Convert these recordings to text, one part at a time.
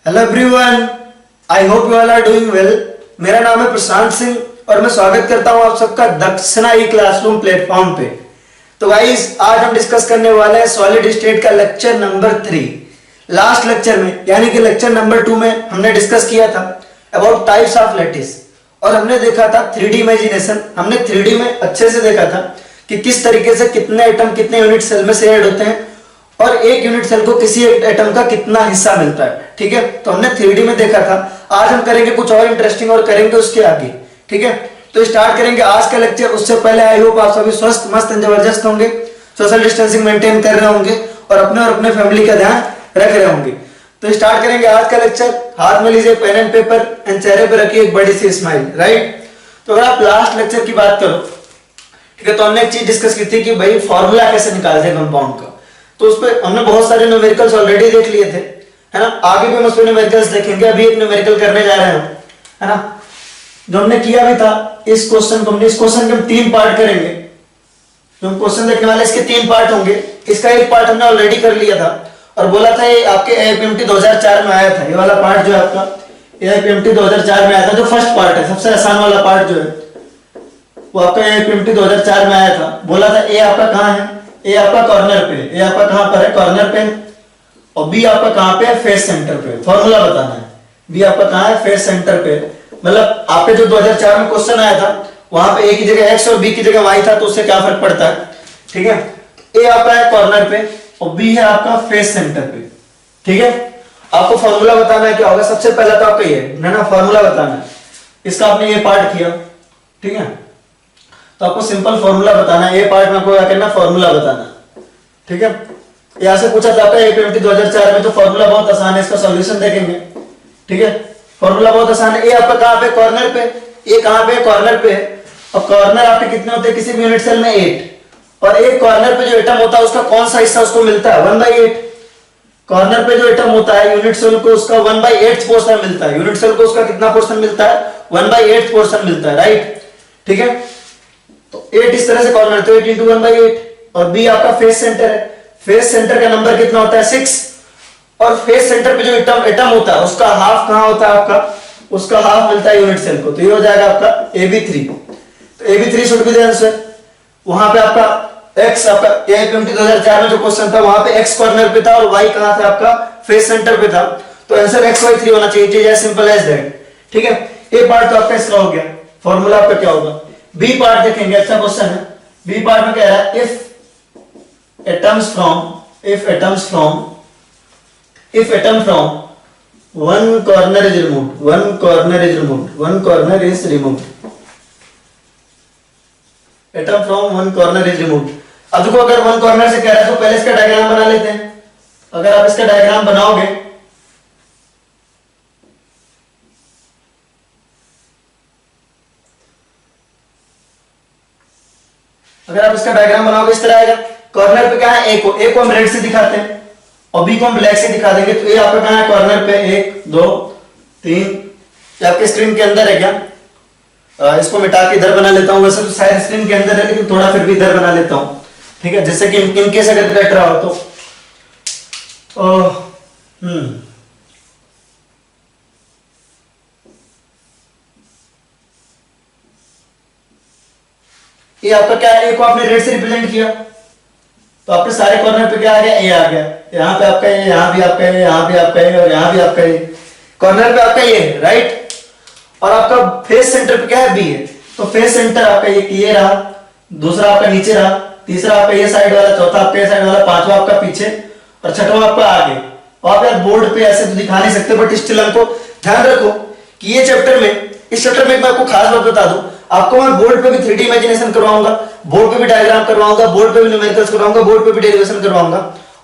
Hello everyone, I hope you all are doing well. मेरा नाम है प्रशांत सिंह और मैं स्वागत करता हूं आप सबका दक्षिणा ई क्लासरूम प्लेटफॉर्म पे। तो गाइस, आज हम डिस्कस करने वाले हैं सॉलिड स्टेट का लेक्चर नंबर 3। लास्ट लेक्चर में यानी कि लेक्चर नंबर 2 में हमने डिस्कस किया था अबाउट टाइप्स ऑफ लैटिस और हमने देखा था 3D इमेजिनेशन। हमने 3D में अच्छे से देखा था कि किस तरीके से कितने एटम कितने यूनिट सेल में से ऐड होते हैं और एक यूनिट सेल को किसी एटम का कितना हिस्सा मिलता है। ठीक है, तो हमने 3D में देखा था। आज हम करेंगे कुछ और इंटरेस्टिंग और करेंगे उसके आगे। ठीक है, तो स्टार्ट करेंगे आज का लेक्चर। उससे पहले आई होप आप सभी स्वस्थ मस्त एंड जबरदस्त होंगे, सोशल डिस्टेंसिंग मेंटेन कर रहे होंगे और अपने फैमिली का ध्यान रख रहे होंगे। तो स्टार्ट करेंगे आज का लेक्चर। हाथ में लीजिए पेन एंड पेपर एंड चेहरे पर रखिए एक बड़ी सी स्माइल। राइट, तो अगर आप लास्ट लेक्चर की बात करो, ठीक है, तो हमने एक चीज डिस्कस की थी कि भाई फॉर्मूला कैसे निकालते हैं कंपाउंड का। तो उस पर हमने बहुत सारे न्यूमेरिकल्स ऑलरेडी देख लिए थे, है ना। आगे भी हम उस पर न्यूमेरिकल्स देखेंगे। अभी एक न्यूमेरिकल करने जा रहे हैं, है ना, जो हमने किया भी था। इस क्वेश्चन को इस क्वेश्चन के हम 3 पार्ट करेंगे। जो हम क्वेश्चन देखने वाले इसके 3 पार्ट होंगे। इसका एक पार्ट हमने ऑलरेडी कर लिया था और बोला था ये आपके AIPMT 2004 में आया था। ये वाला पार्ट जो है आपका AIPMT 2004 में आया था। जो फर्स्ट पार्ट है, सबसे आसान वाला पार्ट जो है वो आपका AIPMT 2004 में आया था। बोला था ए आपका कहाँ है, ए आपका कॉर्नर पे, ए आपका कहां पर है, कॉर्नर पे, और बी आपका कहां पे है, फेस सेंटर पे। फॉर्मूला बताना है, बी आपका कहां है, फेस सेंटर पे। मतलब आपके जो 2004 में क्वेश्चन आया था वहां पे ए की जगह एक्स और बी की जगह वाई था, तो उससे क्या फर्क पड़ता है। ठीक है, ए आपका है कॉर्नर पे और बी है आपका फेस सेंटर पे। ठीक है, आपको फॉर्मूला बताना है। क्या होगा, सबसे पहला तो आपका ये है ना, फॉर्मूला बताना है। इसका आपने ये पार्ट किया, ठीक है, तो आपको सिंपल फॉर्मूला बताना है। ये पार्ट में आपको क्या करना, फॉर्मूला बताना। ठीक है, यहां से पूछा था आपका AIPMT 2004 में, तो फॉर्मूला बहुत आसान है। इसका सॉल्यूशन देखेंगे। ठीक है, फॉर्मूला बहुत आसान है। ये आपका कहां पे, कॉर्नर पे, ये कहां पे, कॉर्नर पे, और कॉर्नर आपके कितने होते हैं किसी भी यूनिट सेल में, 8। और एक कॉर्नर पे जो एटम होता है उसका कौन सा हिस्सा उसको मिलता है, 1/8। कॉर्नर पे जो एटम होता है यूनिट सेल को उसका 1/8 पोर्शन मिलता है। यूनिट सेल को उसका कितना पोर्शन मिलता है, 1/8 पोर्शन मिलता है। राइट, ठीक है, तो 8 इस तरह से कॉर्नर, तो 8 × 1/8। और बी आपका फेस सेंटर है। फेस सेंटर का नंबर कितना होता है, 6। और फेस सेंटर पे जो एटम होता है उसका हाफ कहां होता है, आपका उसका हाफ मिलता है यूनिट सेल को। तो ये हो जाएगा आपका AB3। तो AB3 should be the answer. वहां पे आपका x, आपका AIPMT 2004 में जो क्वेश्चन था वहां पे x कॉर्नर पे था और y कहां था, आपका फेस सेंटर पे था। तो आंसर XY3 होना चाहिए। It is as simple as that. ठीक है, ए पार्ट तो आपका इसका हो गया। फॉर्मूला आपका क्या होगा, बी पार्ट देखेंगे। अच्छा क्वेश्चन है। बी पार्ट में कह रहा है if atoms from one corner is removed, one corner is removed atom from one corner is removed। अब देखो, अगर वन कॉर्नर से कह रहा है तो पहले इसका डायग्राम बना लेते हैं। अगर आप इसका डायग्राम बनाओगे, इस तरह आएगा। कॉर्नर पे क्या है, ए को हम रेड से दिखाते हैं और बी को हम ब्लैक से दिखा देंगे। तो ए आपका कहां है, कॉर्नर पे, 1 2 3। ये आपके स्क्रीन के अंदर है क्या, इसको मिटा के इधर बना लेता हूं। वैसे तो शायद स्क्रीन के अंदर है, लेकिन थोड़ा फिर भी इधर बना लेता हूं। ठीक है, जिससे कि इन केस अगर कट रहा हो तो ये आपका क्या है, ए को आपने रेड से रिप्रेजेंट किया तो आपके सारे कॉर्नर पे क्या आ गया, ए आ गया। यहाँ पे आपका ए, यहाँ भी आपका ए, यहाँ भी आपका ए और यहाँ भी आपका ए। कॉर्नर पे आपका ए है, राइट। और आपका फेस सेंटर पे क्या है, बी है। तो फेस सेंटर आपका ये रहा, दूसरा आपका नीचे रहा, तीसरा आपका ये साइड वाला, चौथा आपका ये साइड वाला, पांचवा आपका पीछे और छठवां आपका आगे। और आप यार बोर्ड पे ऐसे तो दिखा नहीं सकते, बट स्टिल हमको ध्यान रखो कि ये चैप्टर में, इस चैप्टर में मैं आपको खास बात बता दूं, आपको मैं बोर्ड पे भी 3D इमेजिनेशन करवाऊंगा, बोर्ड पे भी डायग्राम करवाऊंगा, बोर्ड पे भी न्यूमेरिकल्स करवाऊंगा, बोर्ड पे भी डेरिवेशन करवाऊंगा।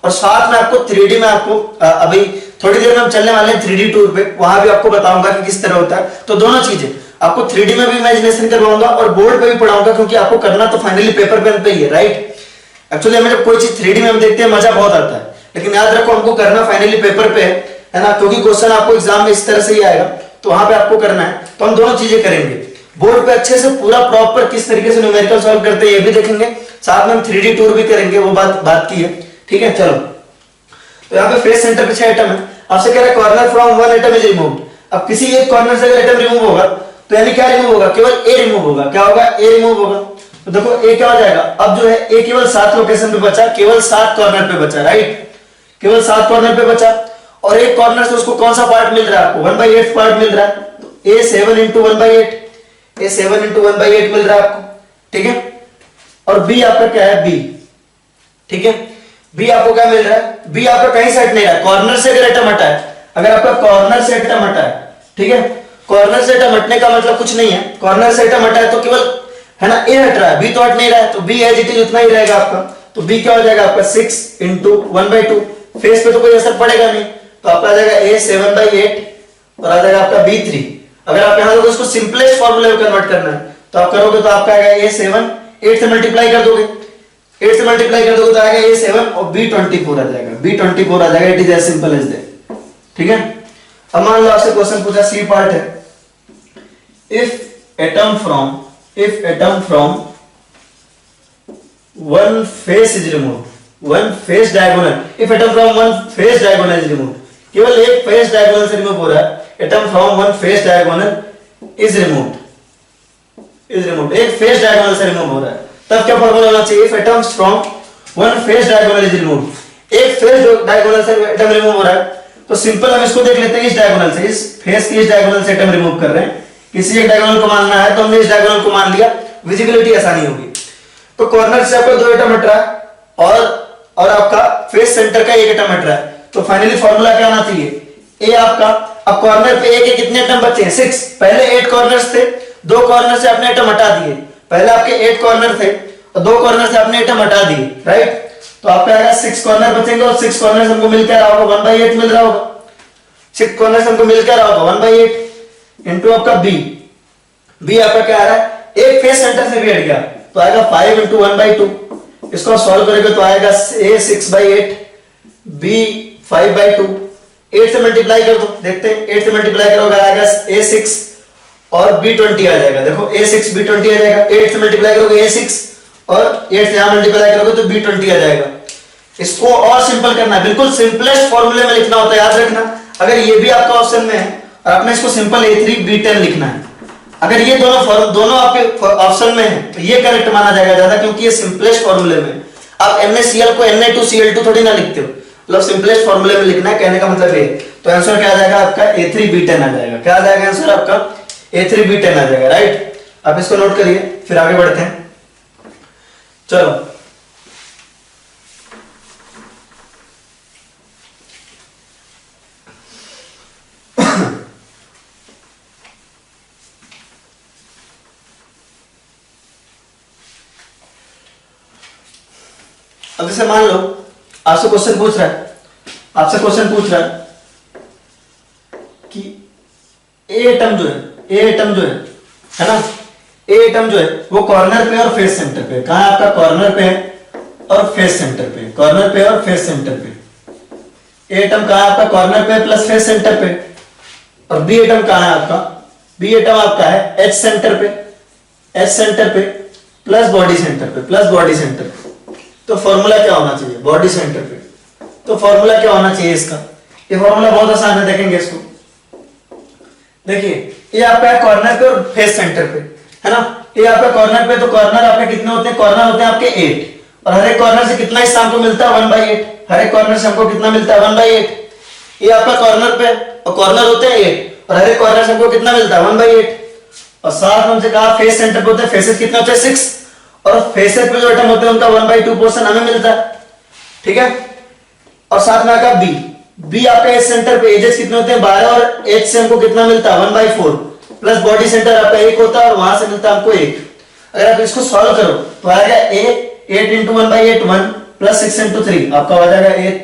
और साथ में आपको 3D में आपको अभी थोड़ी देर में हम चलने वाले हैं 3D टूर पे, वहां भी आपको बताऊंगा कि किस तरह होता है। तो दोनों चीजें आपको 3D में भी इमेजिनेशन करवाऊंगा और बोर्ड पे भी पढ़ाऊंगा, क्योंकि आपको करना तो फाइनली पेपर पेन पे ही है। राइट, एक्चुअली हमें जब कोई चीज 3D में हम देखते हैं मजा बहुत आता है, लेकिन याद रखो हमको करना फाइनली पेपर पे है ना, क्योंकि क्वेश्चन आपको एग्जाम में इस तरह से ही आएगा, तो वहां पे आपको करना है। तो हम दोनों चीजें करेंगे, बोर्ड पे अच्छे से पूरा प्रॉपर किस तरीके से न्यूमेरिकल सॉल्व करते हैं ये भी देखेंगे, साथ में हम 3D टूर भी करेंगे, वो बात की है। ठीक है, चलो। तो यहाँ पे फेस सेंटर पे 6 आइटम है। आपसे कह रहा है corner from one atom is removed. अब किसी एक कॉर्नर से अगर एटम रिमूव होगा तो यानी क्या रिमूव होगा, केवल ए रिमूव होगा। क्या होगा, ए रिमूव होगा। तो देखो ए क्या हो जाएगा, अब जो है ए केवल 7 लोकेशन पे बचा, केवल 7 कॉर्नर पे बचा, राइट, केवल 7 कॉर्नर पे बचा। और एक कॉर्नर से उसको कौन सा पार्ट मिल रहा है आपको, 1/8 पार्ट मिल रहा है। तो ए 7 इंटू 1/8, ए 7 इंटू 1/8 मिल रहा है आपको, ठीक है। और बी आपका क्या है, बी, ठीक है। बी आपको क्या मिल रहा है, बी आपका कहीं से हट नहीं रहा है, कॉर्नर से अगर एटम हटा है, अगर आपका कॉर्नर से एटम हटा है, ठीक है, कॉर्नर से एटम हटने का मतलब कुछ नहीं है, कॉर्नर से एटम हटा है तो केवल है ना ए हट रहा है, बी तो हट नहीं रहा है, तो बी एज इट इज उतना ही रहेगा आपका। तो बी क्या हो जाएगा आपका 6 इंटू 1/2, फेस पे तो कोई असर पड़ेगा नहीं, तो आपका आ जाएगा ए 7/8 और आ जाएगा आपका बी 3। अगर आप यहां इसको सिंपलेस्ट फॉर्मूले में कन्वर्ट करना है तो आप करोगे तो आपका आएगा ए 7, 8 से मल्टीप्लाई कर दोगे, 8 से मल्टीप्लाई कर दोगे तो आएगा ए 7 और बी 24 आ जाएगा, बी 24 आ जाएगा। It is as simple as that, ठीक है। अब मान लो आपसे क्वेश्चन पूछा, सी पार्ट है, if atom from one face is removed, one face diagonal, if atom from one face diagonal is removed, केवल एक फेस डायगोनल से रिमूव हो रहा है, atom from one face diagonal is removed, एक face diagonal से remove हो रहा है, तब क्या फॉर्मूला होना चाहिए, if atoms from one face diagonal is removed, एक फेस डायगोनल से एटम रिमूव हो रहा है, तो सिंपल हम इसको देख लेते हैं, इस डायगोनल से, इस फेस की इस डायगोनल से एटम रिमूव कर रहे हैं, किसी एक डायगोनल को मानना है तो हमने इस डायगोनल को मान लिया, विजिबिलिटी आसानी होगी। तो कॉर्नर से आपका 2 एटम हट रहा है और आपका फेस सेंटर का 1 एटम हट रहा है, तो फाइनली फॉर्मूला क्या होना चाहिए, ए आपका, अब कॉर्नर पे ए के कितने एटम बचे हैं, 6, पहले 8 कॉर्नर्स थे, 2 कॉर्नर से आपने एटम हटा दिए, पहले आपके 8 कॉर्नर थे और 2 कॉर्नर से आपने एटम हटा दिए, राइट। तो आपका आएगा 6 कॉर्नर बचेंगे और 6 कॉर्नर से हमको मिल क्या रहा होगा, 1/8 मिल रहा होगा, 6 कॉर्नर से हमको मिल क्या रहा होगा 1/8 इंटू आपका बी, बी आपका क्या आ रहा है, एक फेस सेंटर से भी हट गया तो आएगा 5 इंटू 1/2, इसको सॉल्व करेंगे तो आएगा ए 6/8, बी 5/2, 8 से मल्टीप्लाई कर दो, देखते हैं 8 से मल्टीप्लाई करोगे आएगा ए 6 और बी 20 आ जाएगा, देखो ए 6 बी 20 आ जाएगा, 8 से मल्टीप्लाई करोगे ए 6 और 8 से यहां मल्टीप्लाई करोगे तो बी 20 आ जाएगा। इसको और सिंपल करना है, बिल्कुल सिंपलेस्ट फॉर्मूले में लिखना होता है, याद रखना। अगर ये भी आपका ऑप्शन में है और आपने इसको सिंपल A3 B10 लिखना है, अगर ये दोनों आपके ऑप्शन में है तो ये करेक्ट माना जाएगा ज्यादा, क्योंकि ये सिंपलेस्ट फॉर्मूले में। आप NaCl को Na2Cl2 थोड़ी ना लिखते हो, मतलब सिंपलेस्ट फॉर्मूले में लिखना है, कहने का मतलब ये। तो आंसर क्या आ जाएगा आपका A3 B10 आ जाएगा, क्या आ जाएगा आंसर आपका A3 B10 आ जाएगा, राइट। आप इसको नोट करिए, फिर आगे बढ़ते हैं। चलो अब जैसे मान लो आपसे क्वेश्चन पूछ रहा है कि ए एटम जो है ना, ए एटम जो है वो कॉर्नर पे और फेस सेंटर पे, कहां है आपका, कॉर्नर पे है और फेस सेंटर पे, कॉर्नर पे और फेस सेंटर पे। ए एटम कहां है आपका, कॉर्नर पे प्लस फेस सेंटर पे। और बी एटम कहां है आपका, बी एटम आपका है एच सेंटर पे प्लस बॉडी सेंटर पे। तो फॉर्मूला क्या होना चाहिए, बॉडी सेंटर पे, तो फॉर्मूला क्या होना चाहिए इसका, ये फॉर्मूला बहुत आसान है, देखेंगे इसको। देखिए ये आपका है कॉर्नर पे और फेस सेंटर पे, है ना। ये आपका कॉर्नर पे, तो कॉर्नर आपके कितने होते हैं, कॉर्नर होते हैं आपके 8 और हर एक कॉर्नर से कितना हिस्सा हमको मिलता है 1/8, हर एक कॉर्नर से हमको कितना मिलता है 1/8। ये आपका कॉर्नर पे और कॉर्नर होते हैं 8 और हर एक कॉर्नर से हमको कितना मिलता है 1/8। और साथ में हमसे कहा फेस सेंटर पे होते हैं, फेसेस कितने होते हैं 6 और फेसेस पे जो एटम होते हैं उनका 1/2 पोर्शन हमें मिलता है, ठीक है। और साथ में आका बी आपका एच सेंटर पे, एजेस कितने होते हैं 12 और एच से हमको कितना मिलता है 1/4 प्लस बॉडी सेंटर आपका 1 होता है और वहां से मिलता है हमको 1। अगर आप इसको सॉल्व करो तो आएगा ए 8 इंटू 1/8 1 प्लस 6 इंटू 3 आपका हो जाएगा 8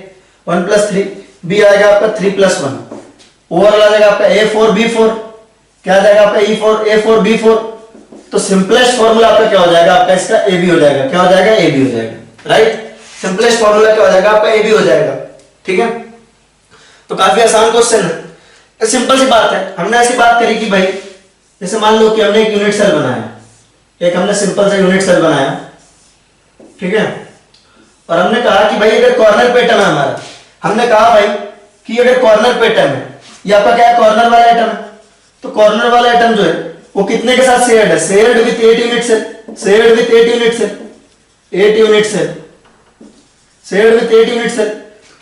1 प्लस 3, बी आएगा आपका 3 प्लस 1, ओवरऑल आ जाएगा आपका A4 B4, क्या आ जाएगा आपका E4 A4 B4। तो सिंपलेस्ट फॉर्मूला आपका क्या हो जाएगा, आपका इसका ए बी हो जाएगा, क्या हो जाएगा ए बी हो जाएगा, राइट। सिंपलेस्ट फॉर्मूला क्या हो जाएगा आपका ए बी हो जाएगा, ठीक है। तो काफी आसान क्वेश्चन है, सिंपल सी बात है। हमने ऐसी बात करी कि भाई जैसे मान लो कि हमने एक यूनिट सेल बनाया, एक हमने सिंपल सा यूनिट सेल बनाया, ठीक है। और हमने कहा कि भाई अगर कॉर्नर पे एटम है हमारा, हमने कहा भाई कि अगर कॉर्नर पे एटम है, ये आपका क्या है, कॉर्नर वाला एटम है, तो कॉर्नर वाला एटम जो है वो कितने के साथ शेयर्ड है, shared with 8 unit cell, shared with 8 unit cell, 8 unit cell, shared with 8 unit cell.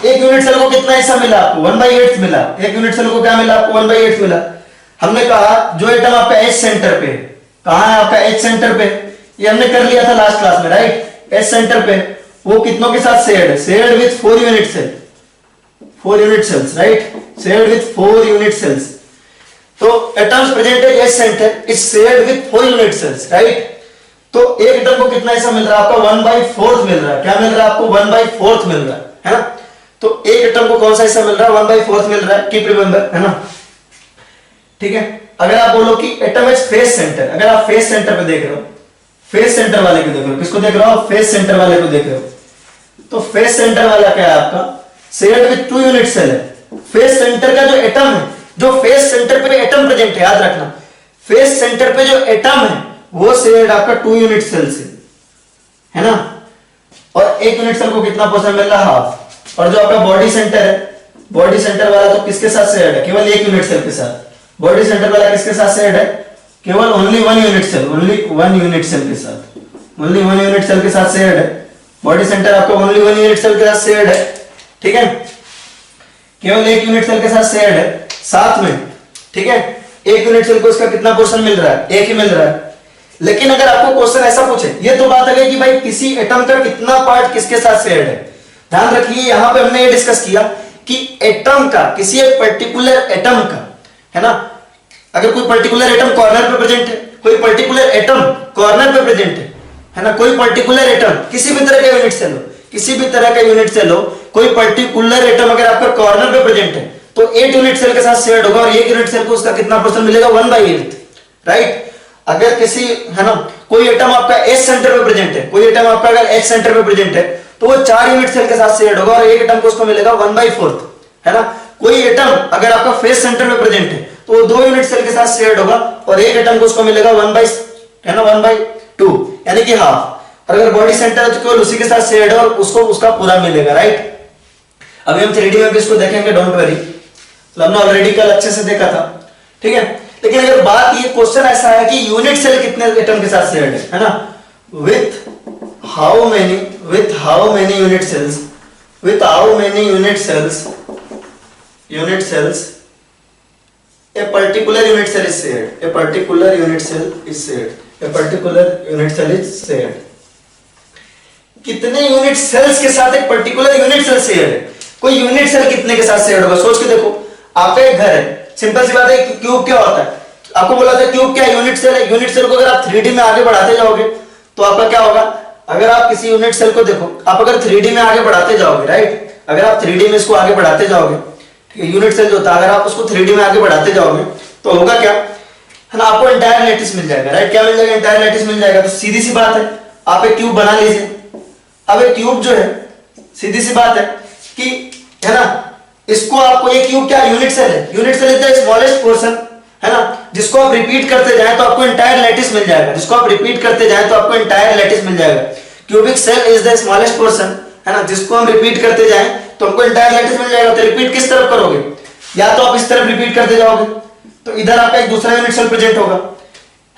एक यूनिट सेल को कितना हिस्सा मिला आपको, 1/8 मिला। एक यूनिट सेल को क्या मिला आपको, 1/8 मिला। हमने कहा जो एटम आपका एच सेंटर पे, कहां है आपका एच सेंटर पे, ये हमने कर लिया था लास्ट क्लास में, राइट। एच सेंटर पे वो कितनों के साथ शेयर्ड है, shared with 4 unit cell, 4 unit cells, right, shared with 4 unit cells. तो atoms present at edge centre is shared with 4 unit cells, right. तो एक एटम को कितना हिस्सा मिल रहा है आपका, 1/4 मिल रहा है। क्या मिल रहा है आपको, 1/4 मिल रहा है ना। तो एक एटम को कौन सा हिस्सा मिल रहा है, 1/4 मिल रहा है, कीप रिमेंबर, है ना, ठीक है। अगर आप बोलो कि एटम इज फेस सेंटर, अगर आप फेस सेंटर पे देख रहे हो, फेस सेंटर वाले को देख रहे हो, किसको देख रहे हो, फेस सेंटर वाले को देख रहे हो, तो फेस सेंटर वाला क्या है आपका, शेयर्ड विथ 2 यूनिट सेल है। फेस सेंटर का जो एटम है, जो फेस सेंटर पे एटम प्रेजेंट है, याद रखना, फेस सेंटर पे जो एटम है वो शेयर्ड आपका 2 यूनिट सेल से, है ना। और एक यूनिट सेल को कितना पोर्शन मिल रहा है, हाफ। और जो आपका बॉडी सेंटर है, बॉडी सेंटर वाला तो किसके साथ शेयर्ड है, केवल एक यूनिट सेल के साथ। बॉडी सेंटर वाला किसके साथ शेयर्ड है, केवल only 1 unit cell, only 1 unit cell के साथ, ओनली 1 यूनिट सेल के साथ शेयर्ड है। बॉडी सेंटर आपका ओनली 1 यूनिट सेल के साथ शेयर्ड है, ठीक है, केवल एक यूनिट सेल के साथ शेयर्ड है साथ में, ठीक है। एक यूनिट सेल को इसका कितना पोर्शन मिल रहा है, एक ही मिल रहा है। लेकिन अगर आपको क्वेश्चन ऐसा पूछे, ये तो बात है कि भाई किसी एटम का कितना पार्ट किसके साथ शेयर्ड है, ध्यान रखिए यहां पे हमने ये डिस्कस किया कि एटम का, किसी एक पर्टिकुलर एटम का, है ना, अगर कोई पर्टिकुलर एटम कॉर्नर पे प्रेजेंट है, कोई पर्टिकुलर एटम कॉर्नर पे प्रेजेंट है ना, कोई पर्टिकुलर एटम किसी भी तरह का यूनिट सेल हो, किसी भी तरह का यूनिट सेल हो, कोई पर्टिकुलर एटम अगर आपका कॉर्नर पे प्रेजेंट है तो 8 यूनिट सेल के साथ शेयर्ड होगा, और एक यूनिट सेल को उसका कितना परसेंट मिलेगा, 1/8, राइट। अगर किसी, है ना, कोई एटम आपका एच सेंटर पे प्रेजेंट है, कोई एटम आपका अगर एच सेंटर पे प्रेजेंट है तो वो 4 यूनिट सेल के साथ शेयर्ड होगा, और एक एटम को उसको मिलेगा 1/4, है ना। कोई एटम अगर आपका फेस सेंटर में प्रेजेंट है तो वो 2 यूनिट सेल के साथ शेयर्ड होगा, और एक एटम को उसको मिलेगा 1/2, यानी कि हाफ। और अगर बॉडी सेंटर है तो केवल उसी के साथ शेयर्ड है और उसको उसका पूरा मिलेगा, राइट। अभी हम 3D में भी इसको देखेंगे, डोंट वरी, हमने ऑलरेडी कल अच्छे से देखा था, ठीक है। लेकिन अगर बात, ये क्वेश्चन ऐसा है कि यूनिट सेल कितने एटम के साथ शेयर्ड है ना, with how many unit cells, with how many unit cells a particular unit cell is shared, a particular unit cell is shared, a particular unit cell is shared। कितने unit sales के साथ एक particular unit sell share है, कोई unit cell कितने के साथ share होगा, सोच के देखो। आपका एक घर है, सिंपल सी बात है, क्यूब क्या होता है, आपको बोला था क्यूब क्या है, यूनिट सेल है। यूनिट सेल को अगर आप 3D में आगे बढ़ाते जाओगे तो आपका क्या होगा, अगर आप किसी यूनिट सेल को देखो, आप अगर 3D में आगे बढ़ाते जाओगे, राइट, अगर आप 3D में इसको आगे बढ़ाते जाओगे, यूनिट सेल जो होता है, अगर आप उसको 3D में आगे बढ़ाते जाओगे तो होगा क्या, है ना, आपको एंटायर लैटिस मिल जाएगा, राइट। क्या मिल जाएगा, एंटायर लैटिस मिल जाएगा। तो सीधी सी बात है, आप एक ट्यूब बना लीजिए। अब एक ट्यूब जो है, सीधी सी बात है कि, है ना, इसको आपको, ये क्यूब क्या यूनिट सेल है, unit cell is the smallest portion, है ना, जिसको आप रिपीट करते जाएं तो आपको एंटायर लैटिस मिल जाएगा, जिसको आप रिपीट करते जाएं तो आपको एंटायर लैटिस मिल जाएगा। Cubic cell is the smallest portion, है ना, जिसको हम रिपीट करते जाएं तो हमको एंटायर लैटिस मिल जाएगा। तो रिपीट किस तरफ करोगे, या तो आप इस तरफ रिपीट करते जाओगे तो इधर आपका एक दूसरा यूनिट सेल प्रेजेंट होगा,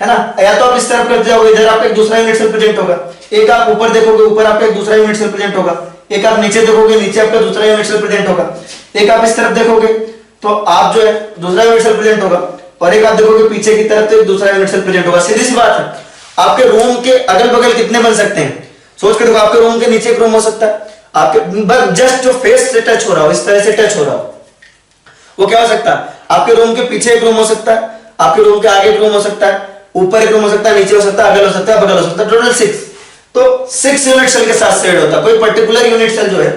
है ना, या तो आप इस तरफ करते जाओगे, इधर आपका एक दूसरा यूनिट सेल प्रेजेंट होगा। एक आप ऊपर देखोगे, ऊपर आपका एक दूसरा यूनिट सेल प्रेजेंट होगा। एक आप नीचे देखोगे, नीचे आपका दूसरा यूनिट सेल प्रेजेंट होगा। एक आप इस तरफ देखोगे तो आप जो है दूसरा यूनिट सेल प्रेजेंट होगा, और एक आप देखोगे पीछे की तरफ तो एक दूसरा यूनिट सेल प्रेजेंट होगा। सीधी सी बात है, आपके रूम के अगल बगल कितने बन सकते हैं, सोच के देखो। आपके रूम के नीचे एक रूम हो सकता है, आपके जस्ट जो फेस से टच हो रहा हो, इस तरह से टच हो रहा हो, वो क्या हो सकता है, आपके रूम के पीछे एक रूम हो सकता है, आपके रूम के आगे एक रूम हो सकता है, ऊपर एक रूम हो सकता है, नीचे हो सकता है, अगल हो सकता है, बगल हो सकता है, टोटल 6। तो 6 यूनिट सेल के साथ शेयर्ड होता है। कोई पर्टिकुलर यूनिट सेल जो है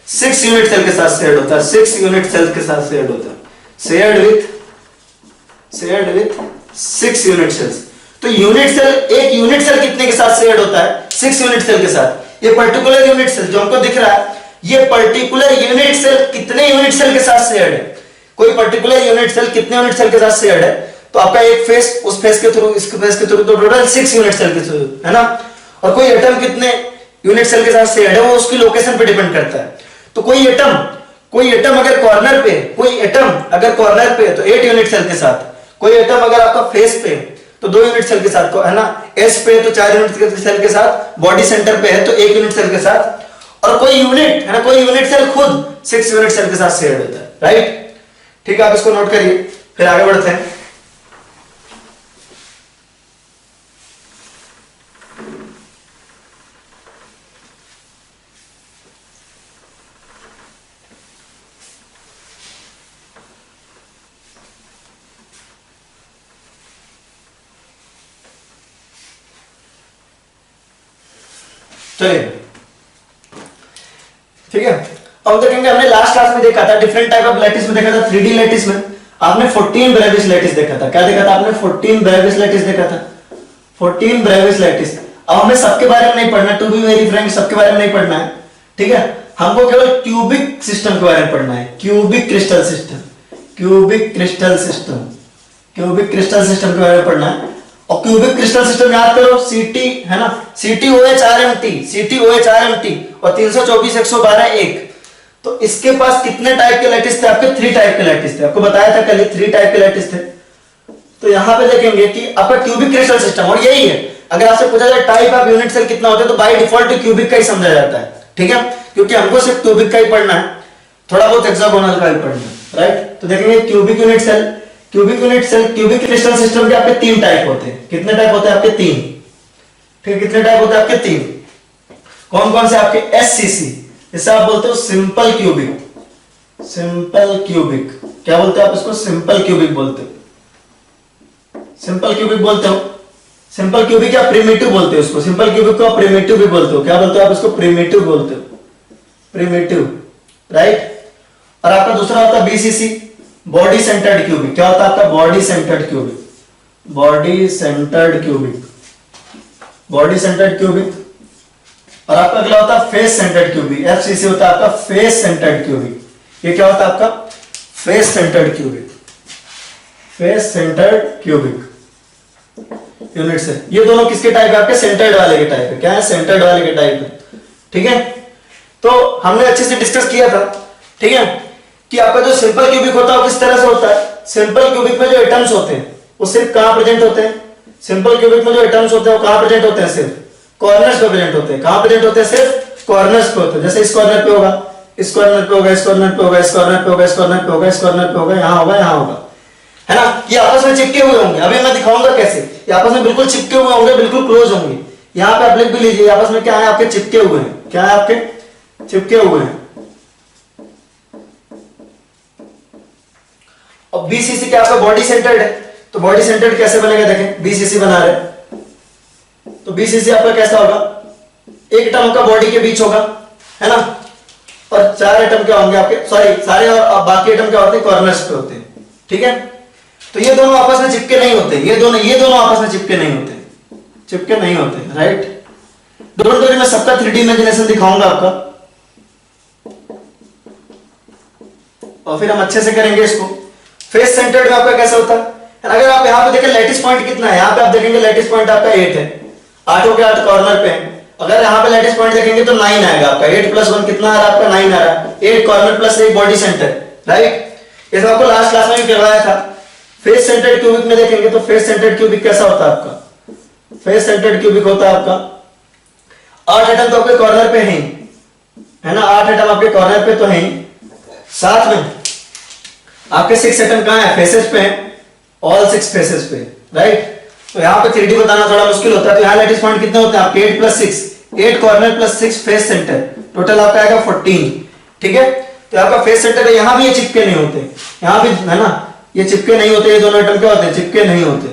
6 यूनिट सेल के साथ शेयर्ड होता है, 6 यूनिट सेल के साथ शेयर्ड होता है, शेयर्ड विथ 6 यूनिट सेल्स। तो यूनिट सेल, एक यूनिट सेल कितने के साथ शेयर्ड होता है, 6 यूनिट सेल के साथ। ये पर्टिकुलर यूनिट सेल जो हमको दिख रहा है, ये पर्टिकुलर यूनिट सेल कितने यूनिट सेल के साथ शेयर्ड है, कोई पर्टिकुलर यूनिट सेल कितने यूनिट सेल के साथ शेयर्ड है, तो आपका एक फेस, उस फेस के थ्रू, इस फेस के थ्रू, तो टोटल 6 यूनिट सेल के थ्रू, है ना। और कोई एटम कितने यूनिट सेल के साथ शेयर्ड है, वो उसकी लोकेशन पे डिपेंड करता है। तो कोई एटम कोई एटम अगर कॉर्नर पे, कोई एटम अगर कॉर्नर पे है तो 8 यूनिट सेल के साथ, कोई एटम अगर आपका फेस पे तो 2 यूनिट सेल के साथ, है ना, एस पे तो 4 यूनिट सेल के साथ, बॉडी सेंटर पे है तो 1 यूनिट सेल के साथ, और कोई यूनिट है ना, कोई यूनिट सेल खुद 6 यूनिट सेल के साथ शेयर होता है, राइट। ठीक है, आप इसको नोट करिए, फिर आगे बढ़ते हैं। चलिए, ठीक है, अब देखेंगे, हमने लास्ट क्लास में देखा था डिफरेंट टाइप ऑफ लैटिस में देखा था, 3D लैटिस में आपने 14 ब्रेविस लैटिस देखा था। क्या देखा था आपने? 14 ब्रेविस लैटिस देखा था, 14 ब्रेविस लैटिस। अब हमें सबके बारे में नहीं पढ़ना, टू बी वेरी फ्रैंक, सबके बारे में नहीं पढ़ना है, ठीक है, हमको केवल क्यूबिक सिस्टम के बारे में पढ़ना है, cubic crystal system, cubic crystal system, cubic crystal system के बारे में पढ़ना है। और क्यूबिक क्रिस्टल सिस्टम याद करो, सीटी है ना, CtOH-RMT, CtOH-RMT और 324 112 1। तो इसके पास कितने टाइप के लैटिस थे आपके? 3 टाइप के लैटिस थे, आपको बताया था कल, 3 टाइप के लैटिस थे। तो यहां पे देखेंगे कि आपका क्यूबिक क्रिस्टल सिस्टम, और यही है, अगर आपसे पूछा जाए टाइप ऑफ यूनिट सेल कितना होता है तो बाय डिफॉल्ट क्यूबिक का ही समझा जाता है, ठीक है, क्योंकि हमको सिर्फ क्यूबिक का ही पढ़ना है, थोड़ा बहुत हेक्सागोनल का भी पढ़ना है, राइट। तो देखेंगे cubic unit cell, cubic unit cell, cubic crystal system के आपके 3 टाइप होते हैं। कितने टाइप होते हैं आपके? 3, ठीक है, कितने टाइप होते हैं आपके? 3। कौन कौन से आपके? SCC, जिसे आप बोलते हो सिंपल क्यूबिक, सिंपल क्यूबिक, क्या बोलते हो आप इसको? सिंपल क्यूबिक बोलते हो, सिंपल क्यूबिक बोलते हो, सिंपल क्यूबिक या प्रिमिटिव बोलते हो इसको, सिंपल क्यूबिक को प्रिमिटिव भी बोलते हो, क्या बोलते हो आप इसको? प्रिमिटिव बोलते हो, प्रिमिटिव, राइट। और आपका दूसरा होता है BCC, बॉडी सेंटर्ड क्यूबिक। क्या होता है आपका? Body centred cubic, body centred cubic, body centred cubic. और आपका अगला होता है फेस सेंटर्ड क्यूबिक, FCC होता है आपका फेस सेंटर्ड क्यूबिक। ये क्या होता है आपका? Face centred cubic, face centred cubic unit से। ये दोनों किसके टाइप है आपके? सेंटर्ड वाले के टाइप है। क्या है? सेंटर्ड वाले के टाइप है, ठीक है। तो हमने अच्छे से डिस्कस किया था, ठीक है, कि आपका जो सिंपल क्यूबिक होता है वो किस तरह से होता है। सिंपल क्यूबिक में जो एटम्स होते हैं वो सिर्फ कहां प्रेजेंट होते हैं? सिंपल क्यूबिक में जो एटम्स होते हैं वो कहां प्रेजेंट होते हैं? सिर्फ कॉर्नर्स पे प्रेजेंट होते हैं। कहां प्रेजेंट होते हैं? सिर्फ कॉर्नर्स पे होते हैं। जैसे इस कॉर्नर पे होगा, इस कॉर्नर पे होगा, इस कॉर्नर पे होगा, इस कॉर्नर पे होगा, इस कॉर्नर पे होगा, इस कॉर्नर पे होगा, यहां होगा, यहां होगा, है ना। ये आपस में चिपके हुए होंगे। अभी मैं दिखाऊंगा कैसे ये आपस में बिल्कुल चिपके हुए होंगे, बिल्कुल क्लोज होंगे। यहां पे आप लिख भी लीजिए, आपस में क्या है आपके? चिपके हुए हैं। क्या है आपके? चिपके हुए हैं। और BCC क्या आपका? बॉडी सेंटर्ड है। तो बॉडी सेंटर्ड कैसे बनेगा? देखें, BCC बना रहे, तो BCC आपका कैसा होगा? एक एटम का बॉडी के बीच होगा, है ना, और 4 एटम क्या होंगे आपके? सॉरी, सारे और बाकी एटम क्या होते हैं? कॉर्नर्स पे होते हैं, ठीक है। तो ये दोनों आपस में चिपके नहीं होते, ये दोनों आपस में चिपके नहीं होते, चिपके नहीं होते, राइट। डोंट वरी, मैं सबका 3D इमेजिनेशन दिखाऊंगा आपका, और फिर हम अच्छे से करेंगे इसको। फेस सेंटर्ड में आपका कैसा होता है? अगर आप यहाँ पे देखें लैटिस पॉइंट कितना है, यहाँ पे आप देखेंगे लैटिस पॉइंट आपका 8 है, 8 के 8 कॉर्नर पे है। अगर यहाँ पे लैटिस पॉइंट देखेंगे तो 9 आएगा आपका। 8 + 1 कितना आ रहा है आपका? 9 आ रहा है। 8 corner plus 1 body centre, right. ये आपको लास्ट क्लास में भी करवाया था। फेस सेंटर्ड क्यूबिक में देखेंगे तो फेस सेंटर्ड क्यूबिक कैसा होता है आपका? फेस सेंटर्ड क्यूबिक होता है आपका 8 एटम तो आपके कॉर्नर पे हैं, है ना, 8 एटम आपके कॉर्नर पे तो हैं, साथ में आपके 6 एटम कहां है? फेसेस पे हैं, ऑल 6 फेसेस पे, राइट। तो यहां पे 3D बताना थोड़ा मुश्किल होता है। तो यहां लैटिस पॉइंट कितने होते हैं आपके? 8 + 6, 8 corner plus 6 face centre, total आपका आएगा 14, ठीक है। तो आपका फेस सेंटर है, यहां भी ये चिपके नहीं होते, यहां भी, है ना, ये चिपके नहीं होते। ये दोनों एटम क्या होते हैं? चिपके नहीं होते।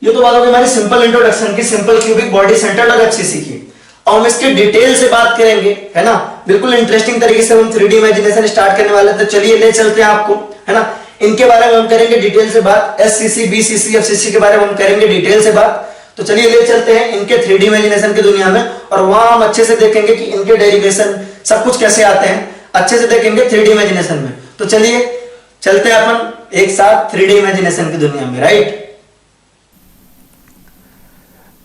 ये तो बात होगी हमारी सिंपल इंट्रोडक्शन की, सिंपल क्यूबिक बॉडी सेंटर्ड और FCC की। और हम इसके डिटेल से बात करेंगे, है ना, बिल्कुल इंटरेस्टिंग तरीके से हम 3D इमेजिनेशन स्टार्ट करने वाले हैं। तो चलिए ले चलते हैं आपको, है ना, इनके बारे में हम करेंगे डिटेल से बात। SCC, BCC, FCC के बारे में हम करेंगे डिटेल से बात। तो चलिए ले चलते हैं इनके 3D इमेजिनेशन की दुनिया में, और वहां हम अच्छे से देखेंगे कि इनके डेरिवेशन सब कुछ कैसे आते हैं, अच्छे से देखेंगे 3D इमेजिनेशन में। तो चलिए चलते हैं अपन एक साथ 3D इमेजिनेशन की दुनिया में, राइट।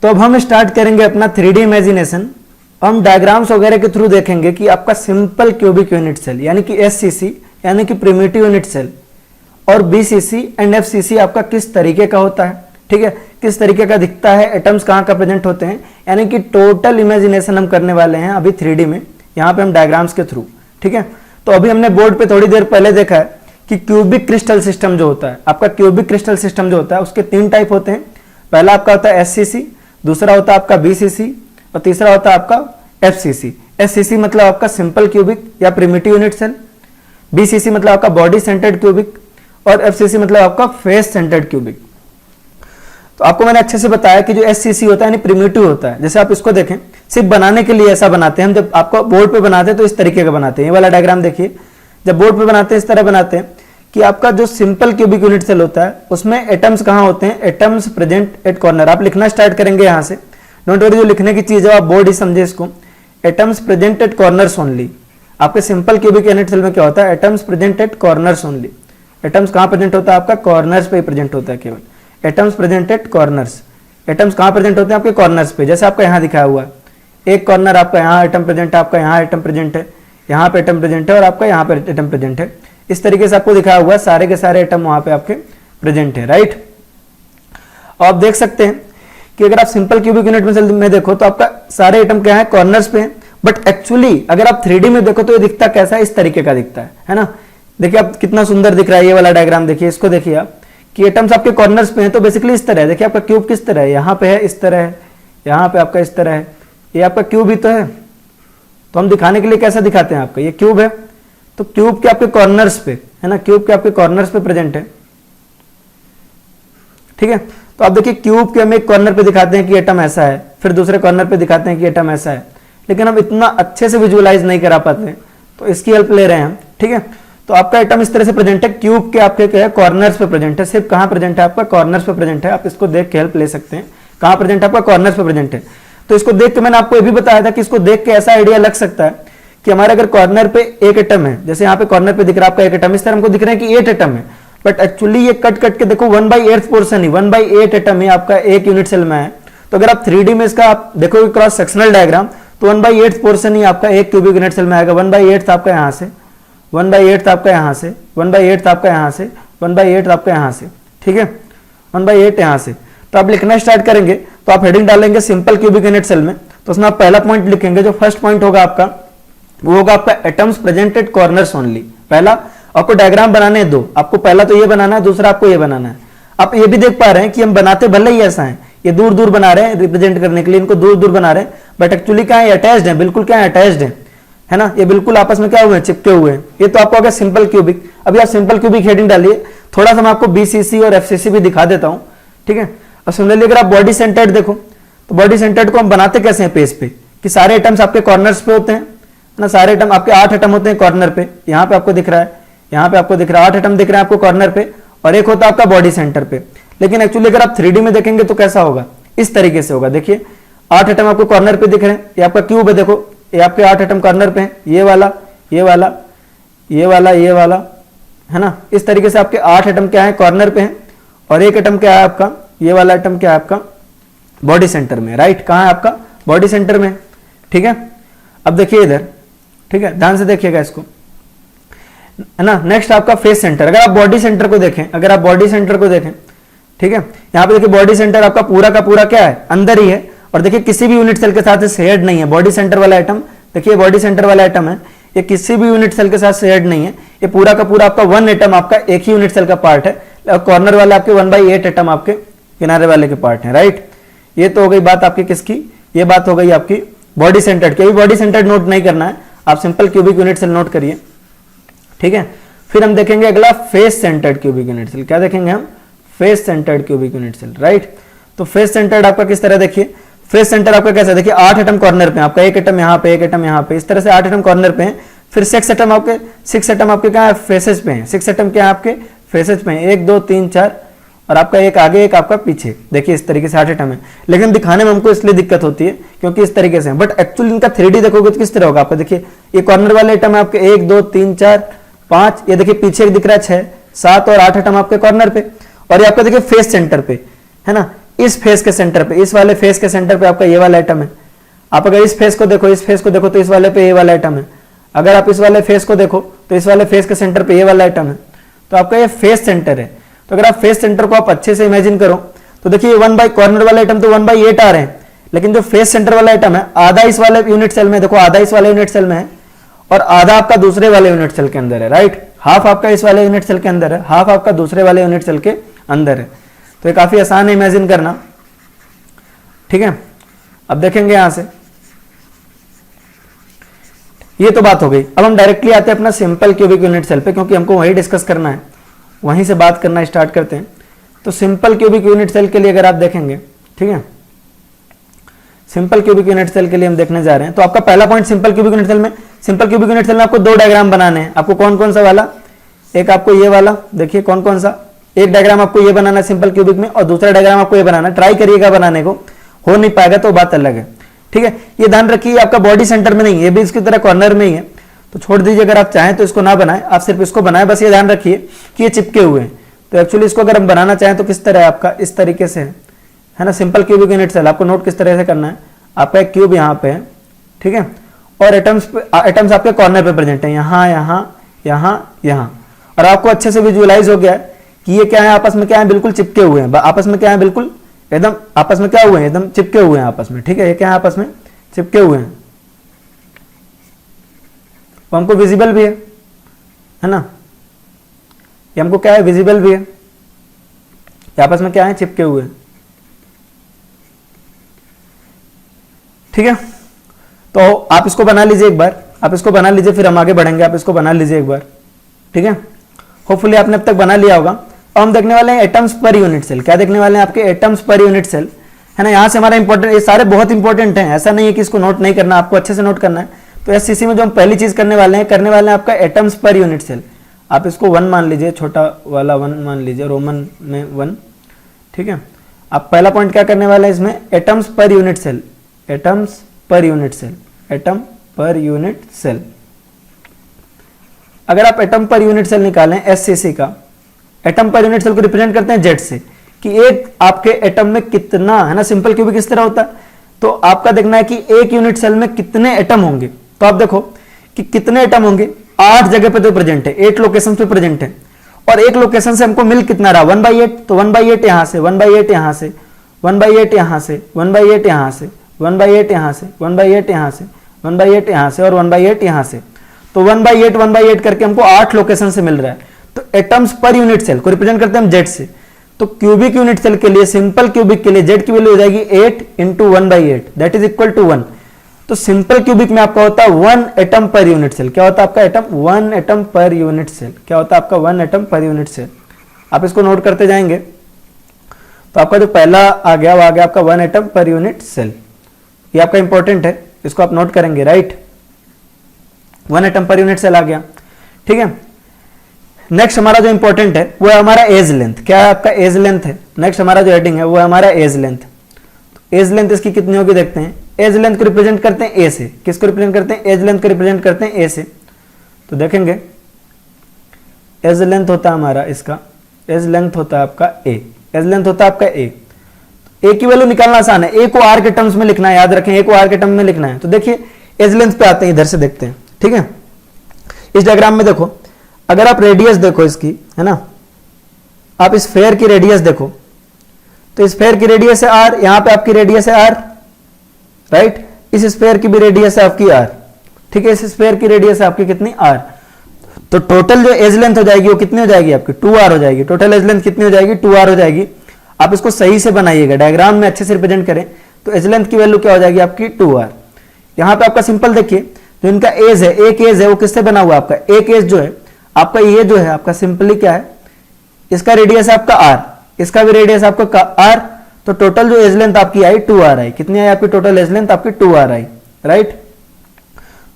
तो अब हम स्टार्ट करेंगे अपना 3D इमेजिनेशन। हम डायग्राम्स वगैरह के थ्रू देखेंगे कि आपका सिंपल क्यूबिक यूनिट सेल यानी कि SCC यानी कि प्रिमिटिव यूनिट सेल और BCC एंड FCC आपका किस तरीके का होता है, ठीक है, किस तरीके का दिखता है, एटम्स कहाँ का प्रेजेंट होते हैं, यानी कि टोटल इमेजिनेशन हम करने वाले हैं अभी 3D में, यहाँ पे हम डायग्राम्स के थ्रू, ठीक है। तो अभी हमने बोर्ड पे थोड़ी देर पहले देखा है कि क्यूबिक क्रिस्टल सिस्टम जो होता है, आपका क्यूबिक क्रिस्टल सिस्टम जो होता है उसके 3 टाइप होते हैं। पहला आपका होता है SCC, दूसरा होता है आपका BCC और तीसरा होता है आपका FCC। SCC मतलब आपका सिंपल क्यूबिक या प्रिमिटिव यूनिट सेल, BCC मतलब आपका बॉडी सेंटर्ड क्यूबिक और FCC मतलब आपका फेस सेंटर्ड क्यूबिक। तो आपको मैंने अच्छे से बताया कि जो SCC होता है यानी प्रिमिटिव होता है। जैसे आप इसको देखें, सिर्फ बनाने के लिए ऐसा बनाते हैं हम, जब आपको बोर्ड पे बनाते हैं तो इस तरीके का बनाते हैं। ये वाला डायग्राम देखिए, जब बोर्ड पे बनाते हैं इस तरह बनाते हैं कि आपका जो सिंपल क्यूबिक यूनिट सेल होता है उसमें एटम्स कहाँ होते हैं, एटम्स प्रेजेंट एट कॉर्नर। आप लिखना स्टार्ट करेंगे यहाँ से, डोंट वरी, जो लिखने की चीज है आप बोर्ड ही समझे इसको। Atoms present at corners only. आपके सिंपल क्यूबिक यूनिट सेल में क्या होता है, atoms present at corners only. Atoms कहाँ प्रेजेंट होता है, आपका कॉर्नर्स पे ही प्रेजेंट होता है केवल। Atoms present at corners, atoms कहाँ प्रेजेंट होते हैं, आपके कॉर्नर्स पे। जैसे आपका यहाँ दिखाया हुआ है, एक कॉर्नर आपका यहाँ एटम प्रेजेंट है, आपका यहाँ एटम प्रेजेंट है, यहाँ पे एटम प्रेजेंट है और आपका यहाँ पे एटम प्रेजेंट है। इस तरीके से आपको दिखाया हुआ है, सारे के सारे एटम वहां पे आपके प्रेजेंट है, राइट। और आप देख सकते हैं कि अगर आप सिंपल क्यूबिक यूनिट में देखो तो आपका सारे एटम क्या है, कॉर्नर्स पे हैं। बट एक्चुअली अगर आप 3D में देखो तो ये दिखता कैसा है, इस तरीके का दिखता है ना। देखिए आप कितना सुंदर दिख रहा है ये वाला डायग्राम, देखिए इसको देखिए आप कि एटम्स आपके कॉर्नर्स पे हैं तो बेसिकली इस तरह है। देखिए आपका क्यूब किस तरह है, यहाँ पे है इस तरह है, यहाँ पे आपका इस तरह है, ये आपका क्यूब ही तो है। तो हम दिखाने के लिए कैसा दिखाते हैं, आपका ये क्यूब है तो क्यूब के आपके कॉर्नर्स पे है ना, क्यूब के आपके कॉर्नर्स पे प्रेजेंट है, ठीक है। तो आप देखिए क्यूब के हम एक कॉर्नर पे दिखाते हैं कि एटम ऐसा है, फिर दूसरे कॉर्नर पे दिखाते हैं कि एटम ऐसा है, लेकिन हम इतना अच्छे से विजुअलाइज नहीं करा पाते, तो इसकी हेल्प ले रहे हैं हम, ठीक है। तो आपका एटम इस तरह से प्रेजेंट है, क्यूब के आपके क्या है, कॉर्नर्स पे प्रेजेंट है। सिर्फ कहां प्रेजेंट है, आपका कॉर्नर्स पे प्रेजेंट है। आप इसको देख के हेल्प ले सकते हैं, कहां प्रेजेंट है, आपका कॉर्नर्स पे प्रेजेंट है। तो इसको देख के मैंने आपको ये भी बताया था कि इसको देख के ऐसा आइडिया लग सकता है कि हमारे अगर कॉर्नर पे एक एटम है, जैसे यहाँ पे कॉर्नर पे दिख रहा है आपका एक एटम, इस तरह हमको दिख रहा है कि 8 एटम है, बट एक्चुअली ये कट कट के देखो 1/8 पोर्शन ही, 1/8 एटम ही आपका एक यूनिट सेल में है। तो अगर आप 3D में इसका आप देखोगे क्रॉस सेक्शनल डायग्राम तो 1/8 पोर्शन ही आपका एक क्यूबिक यूनिट सेल में आएगा। 1/8 आपका यहाँ से, 1/8 आपका यहाँ से, 1/8 आपका यहाँ से, 1/8 आपका यहाँ से, ठीक है, 1/8 यहाँ से। तो आप लिखना स्टार्ट करेंगे तो आप हेडिंग डालेंगे सिंपल क्यूबिक यूनिट सेल में, तो उसमें आप पहला पॉइंट लिखेंगे। जो फर्स्ट पॉइंट होगा आपका वो होगा आपका atoms present at corners only. पहला आपको डायग्राम बनाने हैं 2, आपको पहला तो ये बनाना है, दूसरा आपको ये बनाना है। आप ये भी देख पा रहे हैं कि हम बनाते भले ही ऐसा है, ये दूर दूर बना रहे हैं रिप्रेजेंट करने के लिए, इनको दूर दूर बना रहे हैं, बट एक्चुअली क्या है, अटैच्ड है, बिल्कुल क्या है, अटैच्ड है ना, ये बिल्कुल आपस में क्या हुए हैं, चिपके हुए हैं। ये तो आपको अगर सिंपल क्यूबिक, अभी आप सिंपल क्यूबिक हेडिंग डालिए, थोड़ा सा मैं आपको BCC और FCC भी दिखा देता हूं, ठीक है। और सिमिलरली अगर आप बॉडी सेंटर्ड देखो तो बॉडी सेंटर्ड को हम बनाते कैसे हैं पेज पे, कि सारे एटम्स आपके कॉर्नर्स पे होते हैं ना, सारे एटम आपके 8 एटम होते हैं कॉर्नर पे, यहाँ पे आपको दिख रहा है, यहाँ पे आपको दिख रहा है 8 एटम दिख रहे हैं आपको कॉर्नर पे, और एक होता है आपका बॉडी सेंटर पे। लेकिन एक्चुअली अगर आप 3D में देखेंगे तो कैसा होगा, इस तरीके से होगा। देखिए 8 एटम आपको कॉर्नर पे दिख रहे हैं, ये आपका क्यूब है, देखो ये आपके 8 एटम कॉर्नर पे हैं, ये वाला, ये वाला, ये वाला, ये वाला, है ना। इस तरीके से आपके 8 एटम क्या है, कॉर्नर पे हैं, और एक एटम क्या है आपका, ये वाला एटम क्या है आपका, बॉडी सेंटर में, राइट। कहाँ है आपका, बॉडी सेंटर में, ठीक है। अब देखिए इधर, ठीक है, ध्यान से देखिएगा इसको, है ना। नेक्स्ट आपका फेस सेंटर। अगर आप बॉडी सेंटर को देखें, अगर आप बॉडी सेंटर को देखें, ठीक है, यहाँ पे देखिए बॉडी सेंटर आपका पूरा का पूरा क्या है, अंदर ही है, और देखिए किसी भी यूनिट सेल के साथ शेयर्ड नहीं है। बॉडी सेंटर वाला आइटम, देखिए बॉडी सेंटर वाला आइटम है, ये किसी भी यूनिट सेल के साथ शेयर्ड नहीं है, ये पूरा का पूरा आपका 1 एटम आपका एक ही यूनिट सेल का पार्ट है, और कॉर्नर वाले आपके 1/8 एटम आपके किनारे वाले के पार्ट है, राइट। ये तो हो गई बात आपकी किसकी, ये बात हो गई आपकी बॉडी सेंटर्ड की। बॉडी सेंटर्ड नोट नहीं करना है, आप simple cubic unit cell note करिए, ठीक है। फिर हम देखेंगे अगला face centred cubic unit cell. क्या देखेंगे हम, face centred cubic unit cell, right. तो फेस सेंटर्ड आपका किस तरह, देखिए फेस सेंटर आपका कैसा, देखिए 8 एटम कॉर्नर पे, आपका एक एटम यहाँ पे, एक एटम यहाँ पे, इस तरह से 8 एटम कॉर्नर पे हैं। फिर 6 एटम आपके क्या है, फेसेस पे हैं। 6 एटम क्या है आपके फेसेस पे हैं, 1 2 3 4, और आपका एक आगे एक आपका पीछे। देखिए इस तरीके से 8 एटम है, लेकिन दिखाने में हमको इसलिए दिक्कत होती है क्योंकि इस तरीके से है, बट एक्चुअली इनका 3D देखोगे तो किस तरह होगा आपका। देखिए ये कॉर्नर वाले एटम है आपके 1 2 3 4 5, ये देखिए पीछे दिख रहा है 6 7 और 8 एटम आपके कॉर्नर पे, और ये आपका देखिए फेस सेंटर पे, है ना। इस फेस के सेंटर पे, इस वाले फेस के सेंटर पे आपका ये वाला एटम है। आप अगर इस फेस को देखो, इस फेस को देखो तो इस वाले पे ये वाला एटम है। अगर आप इस वाले फेस को देखो तो इस वाले फेस के सेंटर पे ये वाला एटम है। तो आपका ये फेस सेंटर है। तो अगर आप फेस सेंटर को आप अच्छे से इमेजिन करो तो देखिए 1/, कॉर्नर वाला एटम तो 1/8 आ रहे हैं, लेकिन जो फेस सेंटर वाला एटम है आधा इस वाले यूनिट सेल में, देखो आधा इस वाले यूनिट सेल में है और आधा आपका दूसरे वाले यूनिट सेल के अंदर है, राइट। हाफ आपका इस वाले यूनिट सेल के अंदर है, हाफ आपका दूसरे वाले यूनिट सेल के अंदर है। तो ये काफी आसान है इमेजिन करना, ठीक है। अब देखेंगे यहां से, ये तो बात हो गई। अब हम डायरेक्टली आते हैं अपना सिंपल क्यूबिक यूनिट सेल पे, क्योंकि हमको वही डिस्कस करना है, वहीं से बात करना स्टार्ट करते हैं। तो सिंपल क्यूबिक यूनिट सेल के लिए अगर आप देखेंगे, ठीक है, सिंपल क्यूबिक यूनिट सेल के लिए हम देखने जा रहे हैं। तो आपका पहला point simple cubic unit cell में, सिंपल क्यूबिक यूनिट सेल में आपको 2 डायग्राम बनाने हैं। आपको कौन कौन सा वाला, एक आपको ये वाला, देखिए कौन कौन सा, एक डायग्राम आपको ये बनाना है सिंपल क्यूबिक में और दूसरा डायग्राम आपको ये बनाना है। ट्राई करिएगा बनाने को, हो नहीं पाएगा तो बात अलग है, ठीक है। ये ध्यान रखिए आपका बॉडी सेंटर में नहीं है, ये भी इसकी तरह कॉर्नर में ही है, तो छोड़ दीजिए। अगर आप चाहें तो इसको ना बनाएं, आप सिर्फ इसको बनाएं। बस ये ध्यान रखिए कि ये चिपके हुए हैं। तो एक्चुअली इसको अगर हम बनाना चाहें तो किस तरह है आपका, इस तरीके से है ना। सिंपल क्यूबिक यूनिट सेल आपको नोट किस तरह से करना है, आपका एक क्यूब यहाँ पे है, ठीक है, और एटम्स आपके कॉर्नर पे प्रेजेंट है, यहाँ यहाँ यहाँ यहाँ। और आपको अच्छे से विजुअलाइज हो गया है कि ये क्या है, आपस में क्या है, बिल्कुल चिपके हुए हैं। आपस में क्या है, बिल्कुल एकदम आपस में क्या हुए हैं, एकदम चिपके हुए हैं आपस में, ठीक है। ये क्या है, आपस में चिपके हुए हैं, वो हमको विजिबल भी है ना। ये हमको क्या है, विजिबल भी है। ये आपस में क्या है, चिपके हुए हैं, ठीक है। तो आप इसको बना लीजिए एक बार, आप इसको बना लीजिए, फिर हम आगे बढ़ेंगे। आप इसको बना लीजिए एक बार, ठीक है। होपफुली आपने अब तक बना लिया होगा। अब हम देखने वाले हैं एटम्स पर यूनिट सेल। क्या देखने वाले हैं, आपके एटम्स पर यूनिट सेल, है ना। यहां से हमारा इंपॉर्टेंट, ये सारे बहुत इंपॉर्टेंट हैं, ऐसा नहीं है कि इसको नोट नहीं करना, आपको अच्छे से नोट करना है। तो एससीसी में जो हम पहली चीज करने वाले हैं आपका एटम्स पर यूनिट सेल। आप इसको 1 मान लीजिए, छोटा वाला 1 मान लीजिए, रोमन में 1, ठीक है। आप पहला पॉइंट क्या करने वाले हैं इसमें, atoms per unit cell, atoms per unit cell, atom per unit cell. अगर आप एटम पर यूनिट सेल निकालें एससीसी का, एटम पर यूनिट सेल को रिप्रेजेंट करते हैं जेड से, कि एक आपके एटम में कितना, है ना। सिंपल क्यूबिक किस तरह होता है, तो आपका देखना है कि एक यूनिट सेल में कितने एटम होंगे। तो आप देखो कि कितने एटम होंगे, 8 जगह पे तो प्रेजेंट है, 8 लोकेशन पे प्रेजेंट है। और एक लोकेशन से हमको मिल कितना रहा, 1/8। तो 1/8 यहां से, 1/8 यहां से, 1/8 यहां से, 1/8 यहां से, 1/8 यहां से, 1/8 यहां से, 1/8 यहां से और 1/8 यहां से। तो 1/8 1/8 करके हमको 8 लोकेशन से मिल रहा है। तो एटम्स पर यूनिट सेल को रिप्रेजेंट करते हैं हम जेड से। तो क्यूबिक यूनिट सेल के लिए, सिंपल क्यूबिक के लिए जेड की वैल्यू हो जाएगी 8 × 1/8, दैट इज इक्वल टू 1। तो सिंपल क्यूबिक में आपका होता है 1 एटम पर यूनिट सेल। क्या होता है आपका atom, 1 atom per unit cell. क्या होता है आपका 1 एटम पर यूनिट सेल। आप इसको नोट करते जाएंगे तो आपका जो पहला आ गया वो आ गया आपका 1 एटम पर यूनिट सेल। ये आपका इंपॉर्टेंट है, इसको आप नोट करेंगे, right. 1 atom per unit cell आ गया, ठीक है। नेक्स्ट हमारा जो इंपॉर्टेंट है वो है हमारा एज लेंथ। क्या है आपका, एज लेंथ है। नेक्स्ट हमारा जो हेडिंग है वो है हमारा एज लेंथ। एज लेंथ इसकी कितनी होगी देखते हैं। एज लेंथ को रिप्रेजेंट करते हैं ए से। किसको रिप्रेजेंट करते हैं, एज लेंथ को रिप्रेजेंट करते हैं ए से। तो देखेंगे एज लेंथ होता है हमारा, इसका एज लेंथ होता है आपका ए, एज लेंथ होता है आपका ए। ए की वैल्यू निकालना आसान है, ए को आर के टर्म्स में लिखना है, याद रखें, ए को आर के टर्म में लिखना है। तो देखिए एज लेंथ पे आते हैं, इधर से देखते हैं, ठीक है। इस डायग्राम में देखो, अगर आप रेडियस देखो इसकी, है ना, आप इस स्फेयर की रेडियस देखो, तो इस स्फेयर की रेडियस है आर, यहां पे आपकी रेडियस है आर, राइट। इस स्फेयर की भी रेडियस है आपकी आर, ठीक है। इस स्फेयर की रेडियस है आपकी कितनी, आर। तो टोटल जो एज लेंथ हो जाएगी वो कितनी हो जाएगी आपकी, 2r हो जाएगी। टोटल एज लेंथ कितनी हो जाएगी, 2r हो जाएगी। आप इसको सही से बनाइएगा, डायग्राम में अच्छे से रिप्रेजेंट करें। तो एज लेंथ की वैल्यू क्या हो जाएगी आपकी, 2r। यहां पे आपका सिंपल देखिए, जो इनका एज है, एक एज है, वो किससे बना हुआ आपका, एक एज जो है आपका, ये जो है आपका सिंपली क्या है, इसका रेडियस है आपका r, इसका भी रेडियस आपका r। तो टोटल जो एज लेंथ आपकी आई 2r आई। कितनी आई आपकी टोटल एज लेंथ आपकी, 2r आई, राइट।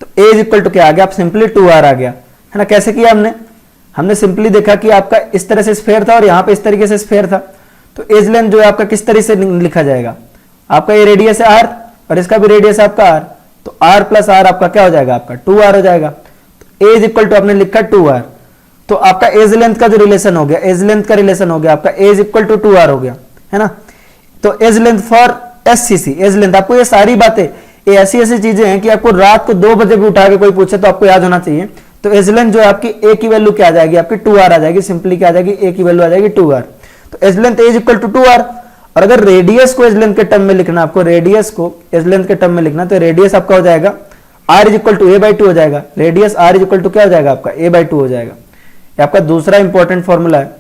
तो a इज इक्वल टू क्या आ गया, आप सिंपली 2r आ गया, है ना। कैसे किया हमने सिंपली देखा कि आपका इस तरह से स्फेयर था और यहां पे इस तरीके से स्फेयर था। तो एज लेंथ जो है आपका किस तरह से लिखा जाएगा, आपका ये रेडियस है r और इसका भी रेडियस है आपका r। तो r प्लस r आपका क्या हो जाएगा, आपका 2r हो जाएगा। तो a इज इक्वल टू आपने लिखा 2r। तो आपका एज लेंथ का जो रिलेशन हो गया, एज लेंथ का रिलेशन हो गया आपका a is equal to 2r हो गया, है ना। तो तो edge length for SCC, edge length, आपको ये सारी बातें, ये ऐसी ऐसी चीजें हैं कि आपको रात को 2 बजे भी उठा के कोई पूछे तो आपको याद होना चाहिए। तो एज लेंथ जो है आपकी ए की वैल्यू क्या आ जाएगी, आपकी 2r आ जाएगी, सिंपली क्या आ जाएगी, ए की वैल्यू आ जाएगी 2r। तो edge length is equal to 2r। और अगर रेडियस को एज लेंथ के टर्म में लिखना, आपको रेडियस को एज लेंथ के टर्म में लिखना, तो रेडियस आपका हो जाएगा r is equal to a/2 हो जाएगा। Radius r is equal to क्या हो जाएगा आपका a/2 हो जाएगा। ये आपका दूसरा इंपॉर्टेंट फॉर्मूला है,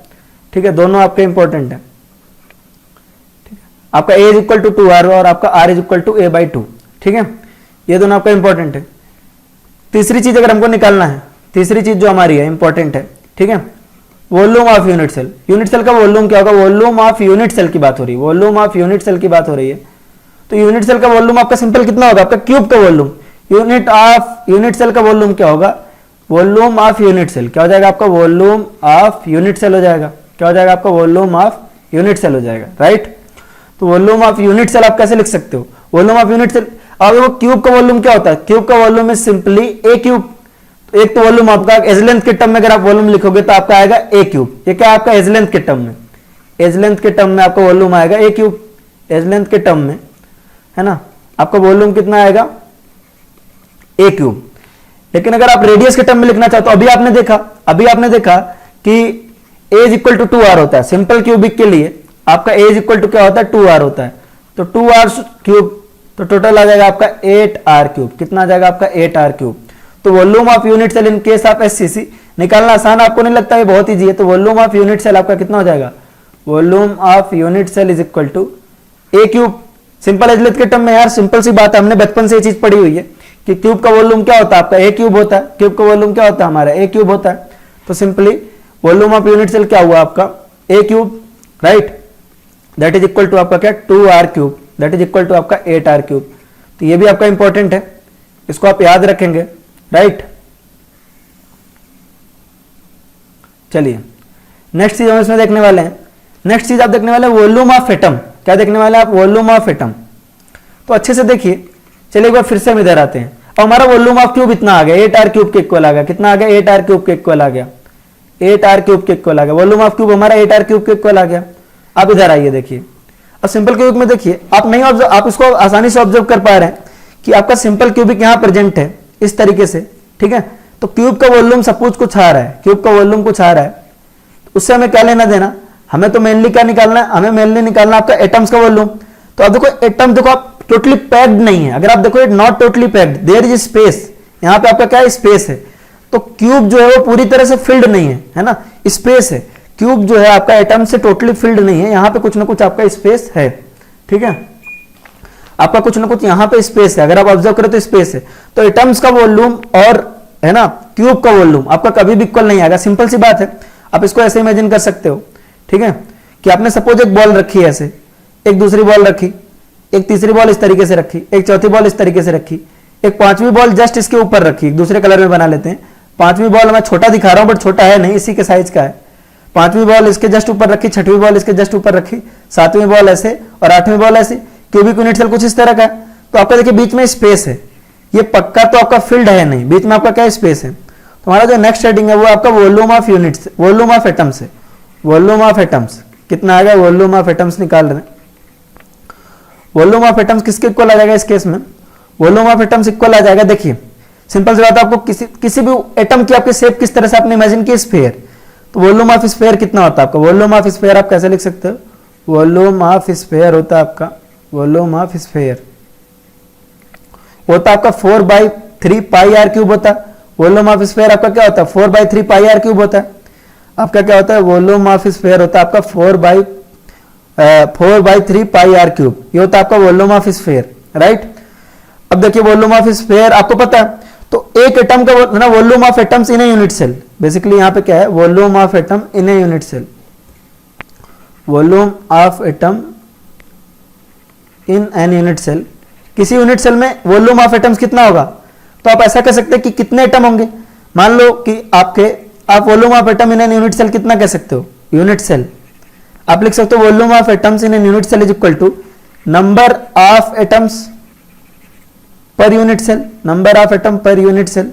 ठीक है, दोनों आपके इंपॉर्टेंट है, ठीक है। आपका a is equal to 2r और आपका r is equal to a/2, ठीक है, ये दोनों आपका इंपॉर्टेंट है। तीसरी चीज अगर हमको निकालना है, तीसरी चीज जो हमारी है इंपॉर्टेंट है, ठीक है, volume of unit cell. Unit cell का वॉल्यूम क्या होगा, वॉल्यूम ऑफ यूनिट सेल की बात हो रही है, वॉल्यूम ऑफ यूनिट सेल की बात हो रही है। तो यूनिट सेल का वॉल्यूम आपका सिंपल कितना होगा, आपका क्यूब का वॉल्यूम। यूनिट सेल का वॉल्यूम क्या होगा, वॉल्यूम ऑफ यूनिट सेल क्या हो जाएगा आपका, वॉल्यूम ऑफ यूनिट सेल हो जाएगा। क्या हो जाएगा आपका, वॉल्यूम ऑफ यूनिट सेल हो जाएगा, राइट। तो वॉल्यूम ऑफ यूनिट सेल आप कैसे लिख सकते हो, वॉल्यूम ऑफ यूनिट सेल। अब वो क्यूब का वॉल्यूम क्या होता है, क्यूब का volume is simply A cube. एक तो वॉल्यूम आपका एज लेंथ के टर्म में अगर आप वॉल्यूम लिखोगे तो आपका आएगा ए क्यूब। ये क्या आपका एज लेंथ के टर्म में, एज लेंथ के टर्म में आपका वॉल्यूम आएगा ए क्यूब, एज लेंथ के टर्म में, है ना, आपका वॉल्यूम कितना आएगा ए क्यूब। लेकिन अगर आप रेडियस के टर्म में लिखना चाहते हो, अभी आपने देखा कि ए इज इक्वल टू 2r होता है, सिंपल क्यूबिक के लिए आपका ए इज इक्वल टू क्या होता है, 2r होता है। तो 2r क्यूब, तो टोटल आ जाएगा आपका 8r क्यूब। कितना आ जाएगा आपका 8r क्यूब। तो volume of unit cell in case of SCC निकालना आसान आपको नहीं लगता, ये बहुत ईजी है। तो वॉल्यूम ऑफ यूनिट सेल आपका कितना हो जाएगा, volume of unit cell is equal to a cube. Simple edge length के टर्म में, यार सिंपल सी बात है, हमने बचपन से ये चीज पढ़ी हुई है कि क्यूब का वॉल्यूम क्या होता है आपका ए क्यूब होता है। क्यूब का वॉल्यूम क्या होता है हमारा ए क्यूब होता है। तो simply volume of unit cell क्या हुआ आपका a cube, right, that is equal to आपका क्या 2r cube, that is equal to आपका 8r क्यूब। तो ये भी आपका इंपॉर्टेंट है, इसको आप याद रखेंगे, राइट। चलिए नेक्स्ट चीज हम इसमें देखने वाले हैं, नेक्स्ट चीज आप देखने वाले हैं वॉल्यूम ऑफ एटम। क्या देखने वाले हैं आप, वॉल्यूम ऑफ एटम। तो अच्छे से देखिए, चलिए एक बार फिर से हम इधर आते हैं। अब हमारा वॉल्यूम ऑफ क्यूब इतना आ गया, 8r क्यूब के इक्वल आ गया। कितना आ गया, 8r क्यूब के इक्वल आ गया, 8r क्यूब के इक्वल आ गया। वॉल्यूम ऑफ क्यूब हमारा 8r क्यूब के इक्वल आ गया। आप इधर आइए देखिए, अब सिंपल क्यूबिक में देखिए, आप नहीं ऑब्जर्व, आप इसको आसानी से ऑब्जर्व कर पा रहे हैं कि आपका सिंपल क्यूबिक यहां प्रेजेंट है इस तरीके से, ठीक है। तो क्यूब का वॉल्यूम सपोज कुछ आ रहा है, क्यूब का वॉल्यूम कुछ आ रहा है, उससे हमें क्या लेना देना, हमें तो मेनली क्या निकालना है, हमें मेनली निकालना आपका एटम्स का वॉल्यूम। तो अब देखो एटम, देखो आप टोटली पैक्ड नहीं है, अगर आप देखो it not totally packed, there is space, यहां पे आपका क्या है, स्पेस है। तो क्यूब जो है वो पूरी तरह से फिल्ड नहीं है ना, स्पेस है। क्यूब जो है आपका एटम से टोटली फिल्ड नहीं है, यहां पे कुछ ना कुछ आपका स्पेस है, ठीक है, आपका कुछ ना कुछ यहां पे स्पेस है, अगर आप ऑब्जर्व करें तो स्पेस है। तो एटम्स का वॉल्यूम और है ना क्यूब का वॉल्यूम आपका कभी भी इक्वल नहीं आएगा। सिंपल सी बात है, आप इसको ऐसे इमेजिन कर सकते हो, ठीक है, कि आपने सपोज एक बॉल रखी है ऐसे, एक दूसरी बॉल रखी, एक तीसरी बॉल इस तरीके से रखी, एक चौथी बॉल इस तरीके से रखी, एक पांचवी बॉल जस्ट इसके ऊपर रखी, दूसरे कलर में बना लेते हैं। पांचवी बॉल मैं छोटा दिखा रहा हूं बट छोटा है नहीं, इसी के साइज का है। पांचवी बॉल इसके जस्ट ऊपर रखी, छठवीं बॉल इसके जस्ट ऊपर रखी, सातवीं बॉल ऐसे और आठवीं बॉल ऐसे। क्यूबिक यूनिट सेल कुछ इस तरह का है। तो आपका देखिए बीच में स्पेस है, ये पक्का तो आपका फील्ड है नहीं, बीच में आपका क्या स्पेस है। तो हमारा जो नेक्स्ट हेडिंग है वो आपका volume of units, volume of atoms है। वॉल्यूम ऑफ एटम्स कितना आएगा, वॉल्यूम ऑफ एटम्स निकाल रहे हैं। वॉल्यूम ऑफ एटम्स किसके इक्वल आ जाएगा इस केस में, वॉल्यूम ऑफ एटम्स इक्वल आ जाएगा। देखिए सिंपल सी बात है, आपको किसी भी एटम की आपकी शेप किस तरह से आपने इमेजिन की, स्फीयर। तो वॉल्यूम ऑफ स्फीयर कितना होता है आपका, वॉल्यूम ऑफ स्फीयर आप कैसे लिख सकते हो, वॉल्यूम ऑफ स्फीयर होता है आपका, वॉल्यूम ऑफ स्फीयर होता है आपका 4/3 पाई आर क्यूब होता है। वॉल्यूम ऑफ स्फीयर आपका क्या होता है, 4/3 पाई आर क्यूब होता है। आपका क्या होता है, वॉल्यूम ऑफ स्फीयर होता है आपका 4/3 पाई आर क्यूब, ये होता है आपका वॉल्यूम ऑफ स्फीयर, राइट। अब देखिए वॉल्यूम ऑफ स्फीयर आपको पता है, तो एक एटम का ना volume of atoms in a unit cell, basically यहां पे क्या है, volume of atom in a unit cell, volume of atom in an unit cell. किसी यूनिट सेल में वॉल्यूम ऑफ एटम्स कितना होगा, तो आप ऐसा कह सकते हैं कि कितने एटम होंगे। मान लो कि आप volume of atom in an unit cell कितना कह सकते हो, यूनिट सेल आप लिख सकते हो volume of atoms in an unit cell is equal to number of atoms per unit cell, number of atom per unit cell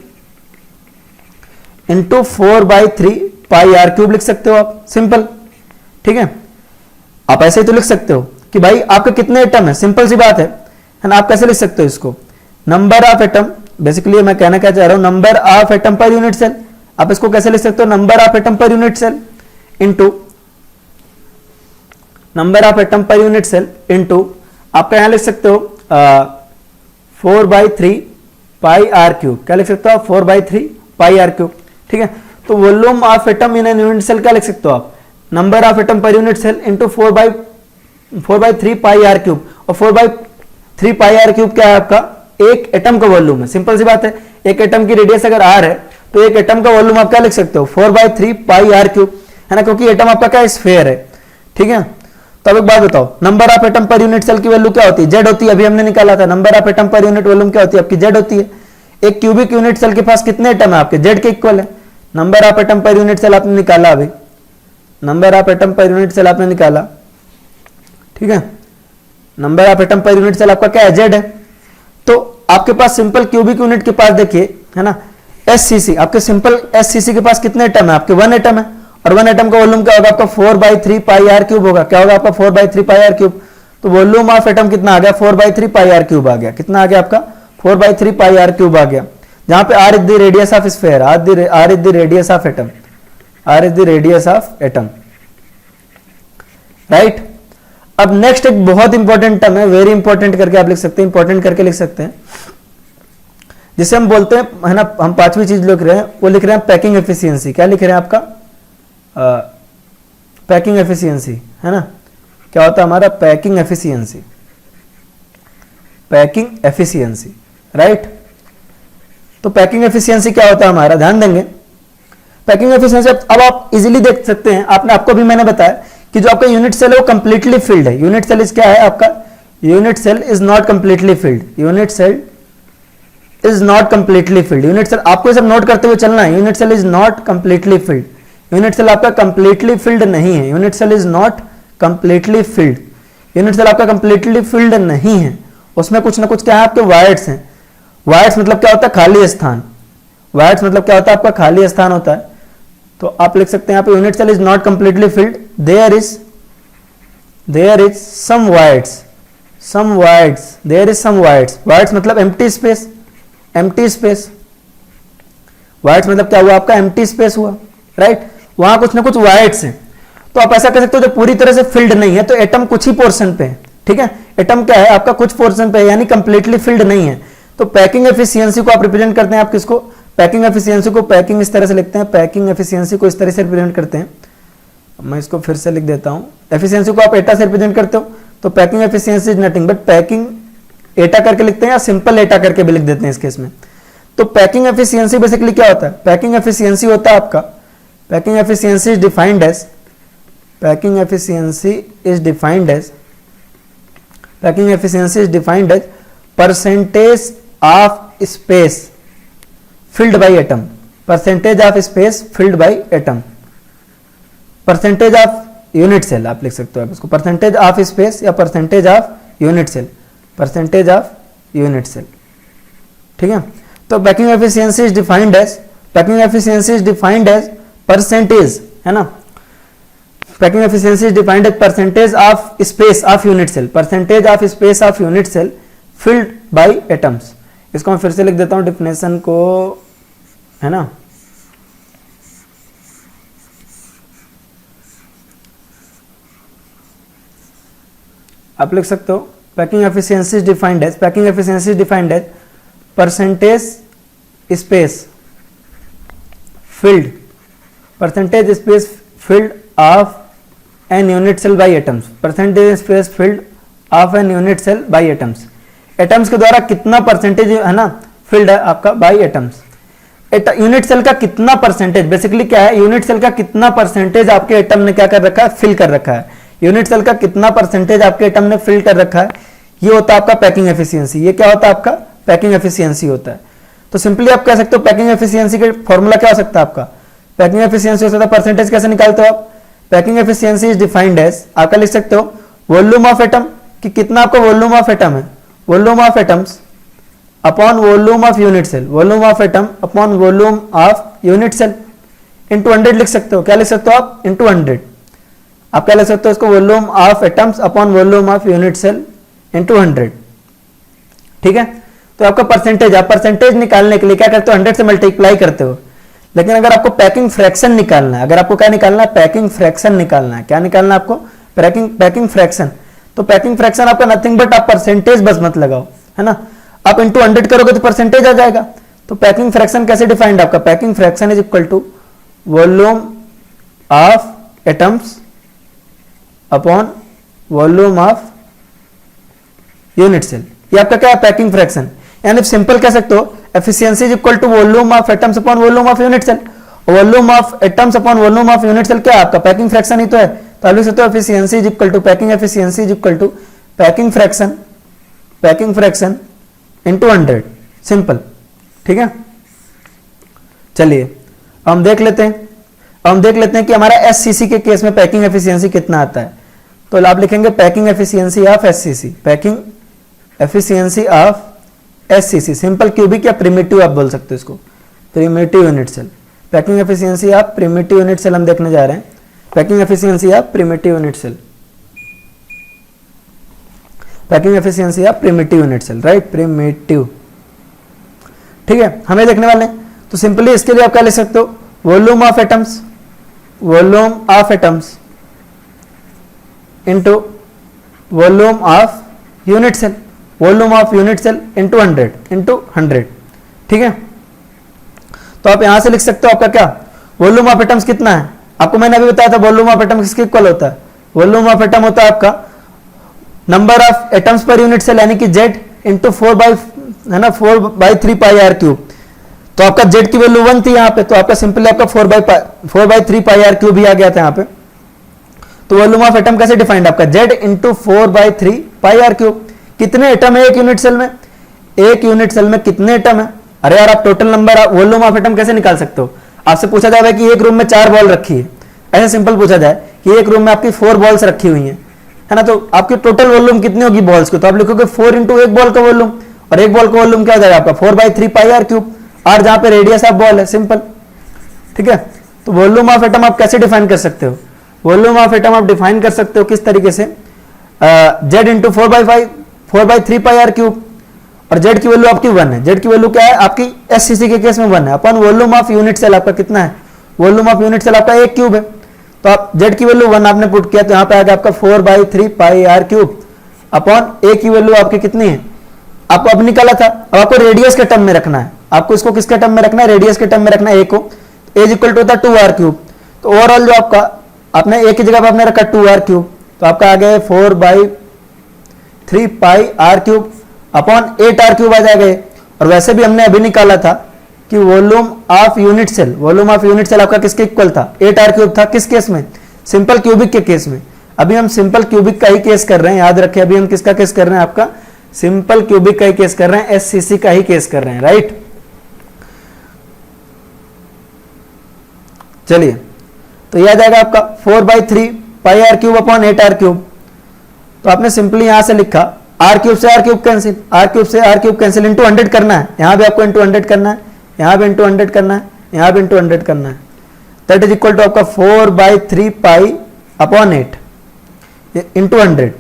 into 4/3 pi r cube लिख सकते हो आप, सिंपल, ठीक है। आप ऐसे ही तो लिख सकते हो कि भाई आपके कितने एटम है, सिंपल सी बात है ना। आप कैसे लिख सकते हो इसको, नंबर ऑफ एटम, बेसिकली मैं कहना क्या चाह रहा हूं, number of atom per unit cell. आप इसको कैसे लिख सकते हो, number of atom per unit cell into number of atom per unit cell into आपका यहां लिख सकते हो 4/3 पाई आर क्यूब। क्या लिख सकते हो आप, 4/3 पाई आर क्यूब। ठीक है, तो volume of atom in an unit cell क्या लिख सकते हो आप, number of atom per unit cell into 4/3 pi r cube. और 4/3 पाई आर क्यूब क्या है आपका, एक एटम का वॉल्यूम है। सिंपल सी बात है, एक एटम की रेडियस अगर आर है तो एक एटम का वॉल्यूम आप क्या लिख सकते हो, 4/3 पाई आर क्यूब, है ना, क्योंकि एटम आपका क्या स्फीयर है। ठीक है, तो अब एक बात बताओ, number of atom per unit cell की वैल्यू क्या होती है, जेड होती है। अभी हमने निकाला था, number of atom per unit volume क्या होती है आपकी, जेड होती है। एक क्यूबिक यूनिट सेल के पास कितने एटम है आपके, जेड के इक्वल है। Number of atom per unit cell आपने निकाला, अभी number of atom per unit cell आपने निकाला। ठीक है, number of atom per unit cell आपका क्या है, जेड है। तो आपके पास सिंपल क्यूबिक यूनिट के पास देखिए, है ना, एससीसी, आपके सिंपल एससीसी के पास कितने एटम है आपके, 1 एटम है। और 1 एटम का वॉल्यूम क्या होगा आपका, 4/3 पाई आर क्यूब होगा। क्या होगा आपका, 4/3 पाई आर क्यूब। तो वॉल्यूम ऑफ एटम कितना आ गया, 4/3 पाई आर क्यूब आ गया। कितना आ गया आपका, 4/3 पाई आर क्यूब आ गया, जहां पे r is the radius of sphere, r is the radius of atom, r is the radius of atom, right. अब नेक्स्ट एक बहुत इंपॉर्टेंट टर्म है, वेरी इंपॉर्टेंट करके आप लिख सकते हैं, इंपॉर्टेंट करके लिख सकते हैं, जिसे हम बोलते हैं, है ना, हम पांचवी चीज लिख रहे हैं, वो लिख रहे हैं पैकिंग एफिशिएंसी। क्या लिख रहे हैं आपका, पैकिंग एफिशिएंसी, है ना। क्या होता है हमारा, packing efficiency, packing efficiency, right. तो पैकिंग एफिशिएंसी क्या होता है हमारा, ध्यान देंगे। पैकिंग एफिशिएंसी अब आप इजीली देख सकते हैं, आपको भी मैंने बताया कि जो आपका यूनिट सेल है वो कंप्लीटली फिल्ड है। यूनिट सेल इज क्या है आपका, unit cell is not completely filled, unit cell is not completely filled. Unit cell आपको ये सब नोट करते हुए चलना है, unit cell is not completely filled. Unit cell आपका कंप्लीटली फिल्ड नहीं है, unit cell is not completely filled. Unit cell आपका कंप्लीटली फिल्ड नहीं है, उसमें कुछ ना कुछ क्या है आपके वायर्ड्स हैं। वायर्ड्स मतलब क्या होता है, खाली स्थान। वायर्ड्स मतलब क्या होता है आपका, खाली स्थान होता है। तो आप लिख सकते हैं यहाँ पे, unit cell is not completely filled, there is some voids, there is some voids. Voids मतलब empty space, empty space. Voids मतलब क्या हुआ आपका, एम्प्टी स्पेस हुआ, राइट। वहां कुछ ना कुछ वायर्ड्स हैं। तो आप ऐसा कह सकते हो जो पूरी तरह से फिल्ड नहीं है, तो एटम कुछ ही पोर्शन पे है। ठीक है, एटम क्या है आपका, कुछ पोर्शन पे है, यानी कंप्लीटली फिल्ड नहीं है। तो पैकिंग एफिशिएंसी को आप रिप्रेजेंट करते हैं, आप किसको, पैकिंग एफिशिएंसी को, पैकिंग इस तरह से लिखते हैं, पैकिंग एफिशिएंसी को इस तरह से रिप्रेजेंट करते हैं। मैं इसको फिर से लिख देता हूं, एफिशिएंसी को आप एटा से रिप्रेजेंट करते हो, तो packing efficiency is nothing but packing, एटा करके लिखते हैं या सिंपल एटा करके भी लिख देते हैं इस केस में। तो पैकिंग एफिशिएंसी बेसिकली क्या होता है, पैकिंग एफिशिएंसी होता है आपका, packing efficiency is defined as, packing efficiency is defined as, packing efficiency is defined as percentage of space filled by atom, percentage of space filled by atom, percentage of unit cell आप लिख सकते हो आप इसको, percentage of space या percentage of unit cell, percentage of unit cell। ठीक है, तो packing efficiency is defined as, packing efficiency is defined as percentage, है ना, packing efficiency is defined as percentage of space of unit cell, percentage of space of unit cell filled by atoms. इसको मैं फिर से लिख देता हूं definition को, है ना, आप लिख सकते हो packing efficiency is defined as, packing efficiency is defined as percentage space filled, percentage space filled of an unit cell by atoms, percentage space filled of an unit cell by atoms. Atoms के द्वारा कितना percentage, है ना, field है आपका bye atoms. Unit cell का कितना percentage, basically क्या है, यूनिट सेल का कितना परसेंटेज आपके एटम ने क्या कर रखा है, फिल कर रखा है। यूनिट सेल का कितना परसेंटेज आपके एटम ने फिल कर रखा है, ये होता है आपका पैकिंग एफिशिएंसी। ये क्या होता है आपका, पैकिंग एफिशिएंसी होता है। तो सिंपली आप कह सकते हो पैकिंग एफिशिएंसी का फॉर्मूला क्या हो सकता है आपका, पैकिंग एफिशिएंसी हो सकता है, परसेंटेज कैसे निकालते हो आप, packing efficiency is defined as, आपका लिख सकते हो वॉल्यूम ऑफ एटम, कि कितना आपका वॉल्यूम ऑफ एटम है, volume of atoms upon volume of unit cell, volume of atom upon volume of unit cell into 100 लिख सकते हो। क्या लिख सकते हो आप, इनटू 100। आप क्या लिख सकते हो इसको, volume of atoms upon volume of unit cell into 100, ठीक है। तो आपका परसेंटेज, आप परसेंटेज निकालने के लिए क्या करते हो, 100 से मल्टीप्लाई करते हो। लेकिन अगर आपको पैकिंग फ्रैक्शन निकालना है, अगर आपको क्या निकालना है, पैकिंग फ्रैक्शन निकालना है, क्या निकालना है आपको, पैकिंग फ्रैक्शन। तो पैकिंग फ्रैक्शन आपका नथिंग बट आप परसेंटेज बस मत लगाओ, है ना, आप इंटू 100 करोगे तो परसेंटेज आ जाएगा। तो पैकिंग फ्रैक्शन कैसे डिफाइंड आपका, packing fraction is equal to volume of atoms upon volume of unit cell, ये आपका क्या है, पैकिंग फ्रैक्शन। यानी सिंपल कह सकते हो efficiency is equal to volume of atoms upon volume of unit cell. Volume of atoms upon volume of unit cell क्या है आपका, पैकिंग फ्रैक्शन ही तो है। तो आप लिख सकते हो efficiency is equal to packing efficiency is equal to packing fraction into 100, simple, ठीक है। चलिए हम देख लेते हैं कि हमारा एससीसी के केस में पैकिंग एफिशिएंसी कितना आता है। तो आप लिखेंगे packing efficiency of SCC, packing efficiency of SCC, simple cubic या प्रिमिटिव आप बोल सकते हो इसको, primitive unit cell. Packing efficiency of primitive unit cell हम देखने जा रहे हैं, packing efficiency of primitive unit cell, packing efficiency of primitive unit cell, right, primitive, ठीक है, हमें देखने वाले हैं। तो सिंपली इसके लिए आप क्या लिख सकते हो, volume of atoms into volume of unit cell, volume of unit cell into 100, ठीक है। तो आप यहां से लिख सकते हो आपका क्या, वॉल्यूम ऑफ एटम्स कितना है, आपको मैंने अभी बताया था वॉल्यूम ऑफ एटम किसके इक्वल होता है, वॉल्यूम ऑफ एटम होता है आपका number of atoms per unit cell, यानी कि Z into 4/3 pi r cube. तो आपका Z की वैल्यू 1 थी यहाँ पे, तो आपका सिंपली आपका 4/3 पाई आर क्यूब भी आ गया था यहाँ पे। तो वॉल्यूम ऑफ एटम कैसे डिफाइंड आपका, Z into 4/3 pi r cube. कितने एटम है एक यूनिट सेल में, एक यूनिट सेल में कितने एटम है, अरे यार आप total number volume of atom कैसे निकाल सकते हो। आपसे पूछा जाए कि एक रूम में 4 बॉल रखी है, ऐसे सिंपल पूछा जाए कि एक रूम में आपकी 4 बॉल्स रखी हुई हैं, है ना, तो आपकी टोटल वॉल्यूम कितनी होगी बॉल्स की, तो आप लिखोगे 4 इंटू एक बॉल का वॉल्यूम, और एक बॉल का वॉल्यूम क्या हो जाएगा आपका 4/3 पाई आर क्यूब, आर जहां पे रेडियस ऑफ बॉल है, सिंपल, ठीक है। तो वॉल्यूम ऑफ एटम आप कैसे डिफाइन कर सकते हो, वॉल्यूम ऑफ एटम आप डिफाइन कर सकते हो किस तरीके से, Z into 4/3 pi r cube, और Z की वैल्यू आपकी 1 है, Z की वैल्यू क्या है आपकी एससीसी के केस में 1 है, अपन वॉल्यूम ऑफ यूनिट सेल आपका कितना है, वॉल्यूम ऑफ यूनिट सेल आपका 1 क्यूब है। तो आप Z की वैल्यू 1 आपने पुट किया, तो यहां पे आ गया आपका 4/3 pi r cube upon A की वैल्यू आपकी कितनी है, आपको अब निकाला था, अब आपको रेडियस के टर्म में रखना है, आपको इसको किसके टर्म में रखना है, रेडियस के टर्म में रखना है A को, A इक्वल टू होता है 2r क्यूब। तो ओवरऑल जो आपका आपने A की जगह पर आपने रखा 2r क्यूब, तो आपका आ गया 4/3 pi r cube upon 8r cube आ जाएगा। और वैसे भी हमने अभी निकाला था कि volume of unit cell, volume of unit cell आपका किसके इक्वल था, 8r क्यूब था, किस केस में, सिंपल क्यूबिक के केस में। अभी हम सिंपल क्यूबिक का ही केस कर रहे हैं, याद रखें, अभी हम किसका केस कर रहे हैं, आपका सिंपल क्यूबिक का ही केस कर रहे हैं, एससीसी का ही केस कर रहे हैं, राइट। चलिए, तो यह आ जाएगा आपका 4/3 pi r cube upon 8r cube. तो आपने सिंपली यहां से लिखा आर क्यूब से r cube cancel, r cube से आर क्यूब कैंसिल, इंटू 100 करना है, यहां भी आपको इंटू 100 करना है, यहां भी इंटू 100 करना है, यहां भी इंटू 100 करना है। दैट इज इक्वल टू आपका 4/3 पाई अपॉन 8 इंटू 100।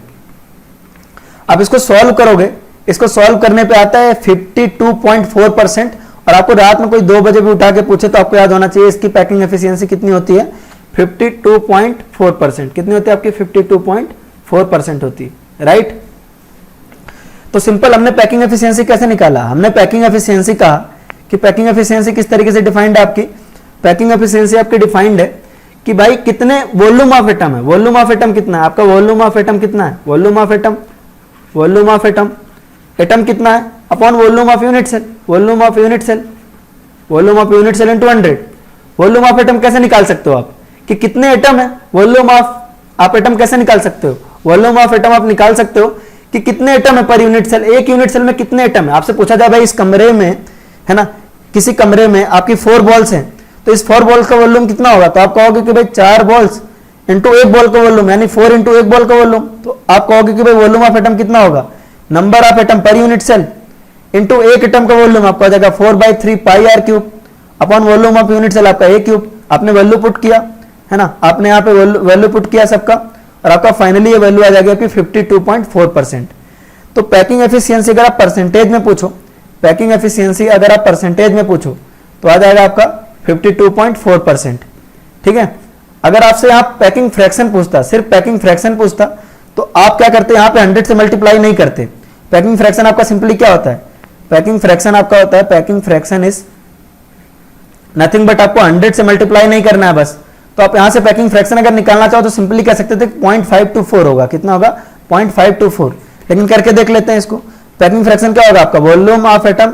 आप इसको सॉल्व करोगे, इसको सॉल्व करने पे आता है 52.4%, और आपको रात में कोई 2 बजे भी उठा के पूछे तो आपको याद होना चाहिए इसकी पैकिंग एफिशिएंसी कितनी होती है, 52.4%। कितनी होती है आपकी, 52.4% होती है, राइट। तो सिंपल हमने पैकिंग एफिशिएंसी कैसे निकाला, हमने पैकिंग एफिशिएंसी कहा कि पैकिंग एफिशिएंसी किस तरीके से डिफाइंड है आपकी, पैकिंग एफिशिएंसी आपकी डिफाइंड है कि भाई कितने वॉल्यूम ऑफ एटम है, वॉल्यूम ऑफ एटम कितना है आपका, वॉल्यूम ऑफ एटम कितना है, वॉल्यूम ऑफ एटम एटम कितना है upon volume of unit cell, volume of unit cell into 100। Volume of atom कैसे निकाल सकते हो आप कि कितने एटम है, वॉल्यूम ऑफ आप एटम कैसे निकाल सकते हो, वॉल्यूम ऑफ एटम आप निकाल सकते हो कि कितने एटम है पर यूनिट सेल, एक यूनिट सेल में कितने एटम है। आपसे पूछा जाए भाई इस कमरे में, है ना, किसी कमरे में आपकी 4 बॉल्स हैं, तो इस 4 बॉल्स का वॉल्यूम कितना होगा, तो आप कहोगे कि भाई 4 बॉल्स इंटू 1 बॉल का वॉल्यूम, यानी 4 इंटू 1 बॉल का वॉल्यूम। तो आप कहोगे कि भाई वॉल्यूम ऑफ एटम कितना होगा, number of atom per unit cell into एक एटम का वॉल्यूम, आपको आ जाएगा 4/3 pi r cube upon volume of unit cell आपका A क्यूब। आपने वैल्यू पुट किया, है ना, आपने यहाँ पे वैल्यू पुट किया सबका और आपका फाइनली ये वैल्यू आ जाएगी आपकी 52.4%। तो पैकिंग एफिशिएंसी अगर आप परसेंटेज में पूछो, पैकिंग एफिशिएंसी अगर आप परसेंटेज में पूछो तो आ जाएगा आपका 52.4%। ठीक है, अगर आपसे यहाँ पैकिंग फ्रैक्शन पूछता, सिर्फ पैकिंग फ्रैक्शन पूछता, तो आप क्या करते हैं, यहाँ पे 100 से मल्टीप्लाई नहीं करते। पैकिंग फ्रैक्शन आपका सिंपली क्या होता है, पैकिंग फ्रैक्शन आपका होता है, packing fraction is nothing but आपको 100 से मल्टीप्लाई नहीं करना है बस। तो आप यहां से पैकिंग फ्रैक्शन अगर निकालना चाहो तो सिंपली कह सकते थे 0.524 होगा। कितना होगा, 0.524। लेकिन करके देख लेते हैं इसको। पैकिंग फ्रैक्शन क्या होगा आपका, volume of atom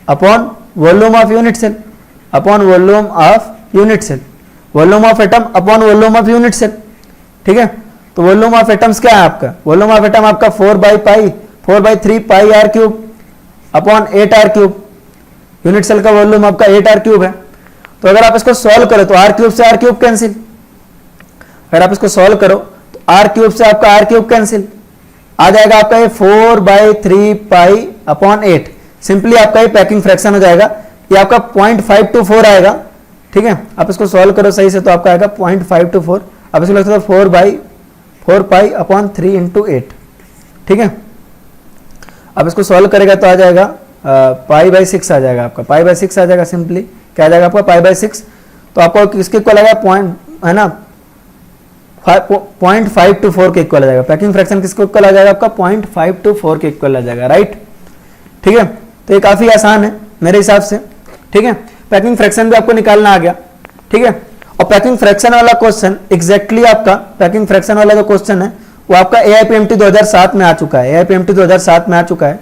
upon volume of unit cell upon volume of unit cell, volume of atom upon volume of unit cell. ठीक है, तो वॉल्यूम ऑफ एटम्स क्या है आपका, वॉल्यूम ऑफ एटम आपका 4/3 pi r cube upon 8 r cube. Unit cell का volume आपका 8 r cube है। तो अगर आप इसको सॉल्व करो तो आर क्यूब से आर क्यूब कैंसिल, अगर आप इसको सॉल्व करो तो आर क्यूब से आपका आर क्यूब कैंसिल, आ जाएगा आपका ये 4/3 पाई अपॉन 8। सिंपली आपका ये पैकिंग फ्रैक्शन हो जाएगा, ये आपका 0.524 आएगा। ठीक है, आप इसको सॉल्व करो सही से तो आपका आएगा 0.524। अब इसको लगता है 4/4 पाई अपॉन 3 इंटू 8। ठीक है, अब इसको सॉल्व करेगा तो आ जाएगा π/6 आ जाएगा आपका, π/6 आ जाएगा। सिंपली क्या आ जाएगा आपका π/6। तो आपको किसके इक्वल आएगा, पॉइंट है ना 0.524 के इक्वल आ जाएगा। पैकिंग फ्रैक्शन किसके इक्वल आ जाएगा आपका, 0.524 के इक्वल आ जाएगा। राइट, ठीक है, तो ये काफी आसान है मेरे हिसाब से। ठीक है, पैकिंग फ्रैक्शन भी आपको निकालना आ गया। ठीक है, और पैकिंग फ्रैक्शन वाला क्वेश्चन एग्जैक्टली आपका, पैकिंग फ्रैक्शन वाला जो क्वेश्चन है वो आपका AIPMT 2007 में आ चुका है। AIPMT 2007 में आ चुका है।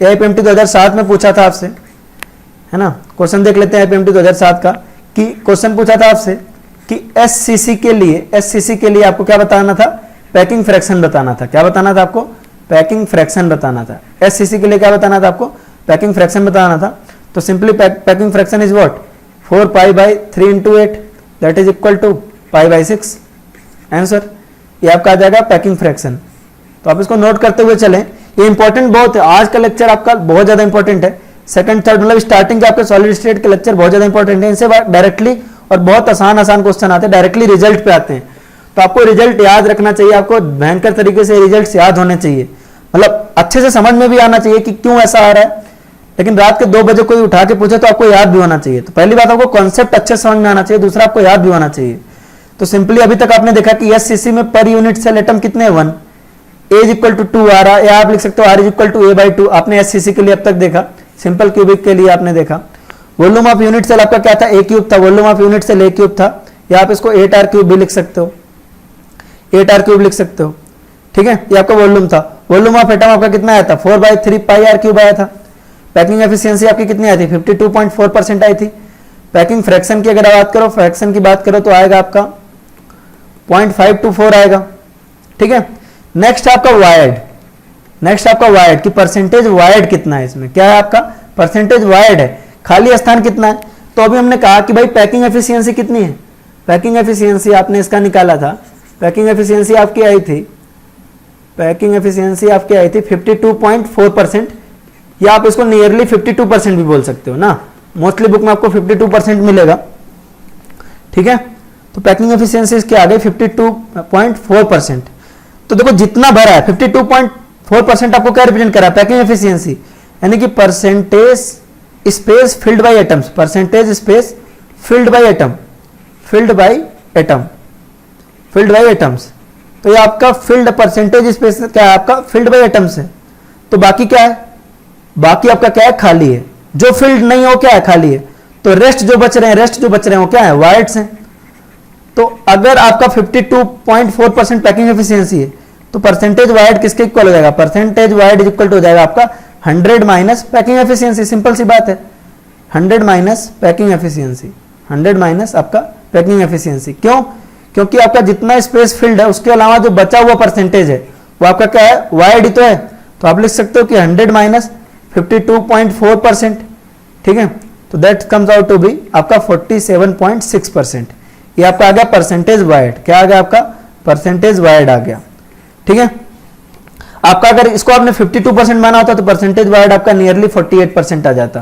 AIPMT 2007 में पूछा था आपसे, है ना, क्वेश्चन देख लेते हैं AIPMT 2007 का। कि क्वेश्चन पूछा था आपसे कि SCC के लिए आपको क्या बताना था, पैकिंग फ्रैक्शन बताना था। क्या बताना था आपको, पैकिंग फ्रैक्शन बताना था। SCC के लिए क्या बताना था आपको, पैकिंग फ्रैक्शन बताना था। तो simply packing fraction is what, 4π/3 into 8 that is equal to π/6। Answer ये आपका आ जाएगा पैकिंग फ्रैक्शन। तो आप इसको नोट करते हुए चलें, ये इंपॉर्टेंट बहुत है। आज का लेक्चर आपका बहुत ज्यादा इंपॉर्टेंट है। सेकंड थर्ड मतलब स्टार्टिंग के आपके सॉलिड स्टेट के लेक्चर बहुत ज्यादा इंपॉर्टेंट है। इनसे डायरेक्टली और बहुत आसान क्वेश्चन आते हैं, डायरेक्टली रिजल्ट पे आते हैं। तो आपको रिजल्ट याद रखना चाहिए, आपको भयंकर तरीके से रिजल्ट याद होने चाहिए, मतलब अच्छे से समझ में भी आना चाहिए कि क्यों ऐसा आ रहा है। लेकिन रात के 2 बजे कोई उठा के पूछे तो आपको याद भी होना चाहिए। तो पहली बात आपको कॉन्सेप्ट अच्छे समझ में आना चाहिए, दूसरा आपको याद भी होना चाहिए। तो सिंपली अभी तक आपने देखा कि SCC में पर यूनिट सेल एटम कितने 1, A इज इक्वल टू 2 आ रहा है, या आप लिख सकते हो R is equal to A/2। आपने SCC के लिए अब तक देखा, सिंपल क्यूबिक के लिए आपने देखा। वॉल्यूम ऑफ यूनिट सेल आपका क्या था, A क्यूब था। Volume of unit cell A cube था, या आप इसको 8R क्यूब भी लिख सकते हो, 8R क्यूब लिख सकते हो। ठीक है, ये आपका वॉल्यूम था। वॉल्यूम ऑफ एटम आपका कितना आया था, 4/3 पाई आर क्यूब आया था। पैकिंग एफिशिएंसी आपकी कितनी आई थी, 52.4% आई थी। पैकिंग फ्रैक्शन की अगर बात करो, फ्रैक्शन की बात करो तो आएगा आपका 0.524 आएगा। ठीक है, नेक्स्ट आपका वायर्ड, नेक्स्ट आपका वायर्ड की परसेंटेज वायर्ड कितना है, इसमें क्या है आपका परसेंटेज वायर्ड है, खाली स्थान कितना है। तो अभी हमने कहा कि भाई पैकिंग एफिशिएंसी कितनी है, पैकिंग एफिशिएंसी आपने इसका निकाला था, पैकिंग एफिशिएंसी आपकी आई थी, पैकिंग एफिशिएंसी आपकी आई थी 52.4%, या आप इसको नियरली 52% भी बोल सकते हो ना, मोस्टली बुक में आपको 52% मिलेगा। ठीक है, तो पैकिंग एफिशिएंसी इसकी आ गई 52.4%। तो देखो जितना भरा है 52.4% आपको क्या रिप्रेजेंट कर रहा है, पैकिंग एफिशिएंसी, यानी कि percentage space field by atoms, percentage space filled by atom, filled by atom, field by atoms. तो ये आपका फिल्ड परसेंटेज स्पेस क्या है, आपका फिल्ड बाय एटम्स है। तो बाकी क्या है, बाकी आपका क्या है, खाली है। जो फिल्ड नहीं हो क्या है, खाली है। तो रेस्ट जो बच रहे हैं, रेस्ट जो बच रहे हैं वो क्या है, वायर्ड्स हैं। तो अगर आपका 52.4% पैकिंग एफिशिएंसी है तो परसेंटेज वायर्ड किसके इक्वल हो जाएगा, percentage void is equal to हो जाएगा आपका 100 माइनस पैकिंग एफिशिएंसी। सिंपल सी बात है, 100 माइनस पैकिंग एफिशिएंसी, 100 माइनस आपका पैकिंग एफिशिएंसी। क्यों, क्योंकि आपका जितना स्पेस फिल्ड है उसके अलावा जो बचा हुआ परसेंटेज है वो आपका क्या है, वायर्ड ही तो है। तो आप लिख सकते हो कि 100 माइनस 52.4%। ठीक है, तो that comes out to be आपका 47.6%। ये आपका आ गया परसेंटेज वायर्ड, क्या आ गया आपका परसेंटेज वायर्ड आ गया। ठीक है, आपका अगर इसको आपने 52% माना होता तो परसेंटेज वायर्ड आपका नियरली 48% आ जाता।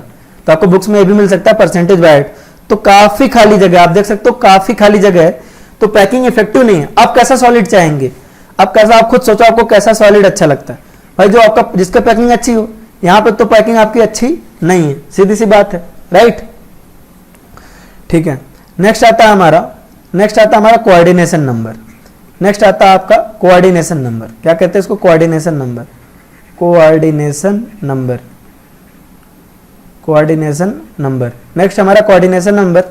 तो आपको बुक्स में ये भी मिल सकता है परसेंटेज वायर्ड। तो काफी खाली जगह, आप देख सकते हो काफी खाली जगह है, तो पैकिंग इफेक्टिव नहीं है। आप कैसा सॉलिड चाहेंगे, आप कैसा, आप खुद सोचो आपको कैसा सॉलिड अच्छा लगता है भाई, जो आपका जिसका पैकिंग अच्छी हो। यहां पे तो पैकिंग आपकी अच्छी नहीं है, सीधी सी बात है, राइट। ठीक है, नेक्स्ट आता है हमारा कोऑर्डिनेशन नंबर। नेक्स्ट आता है आपका कोऑर्डिनेशन नंबर। क्या कहते हैं इसको, coordination number. Coordination number next हमारा कोऑर्डिनेशन नंबर।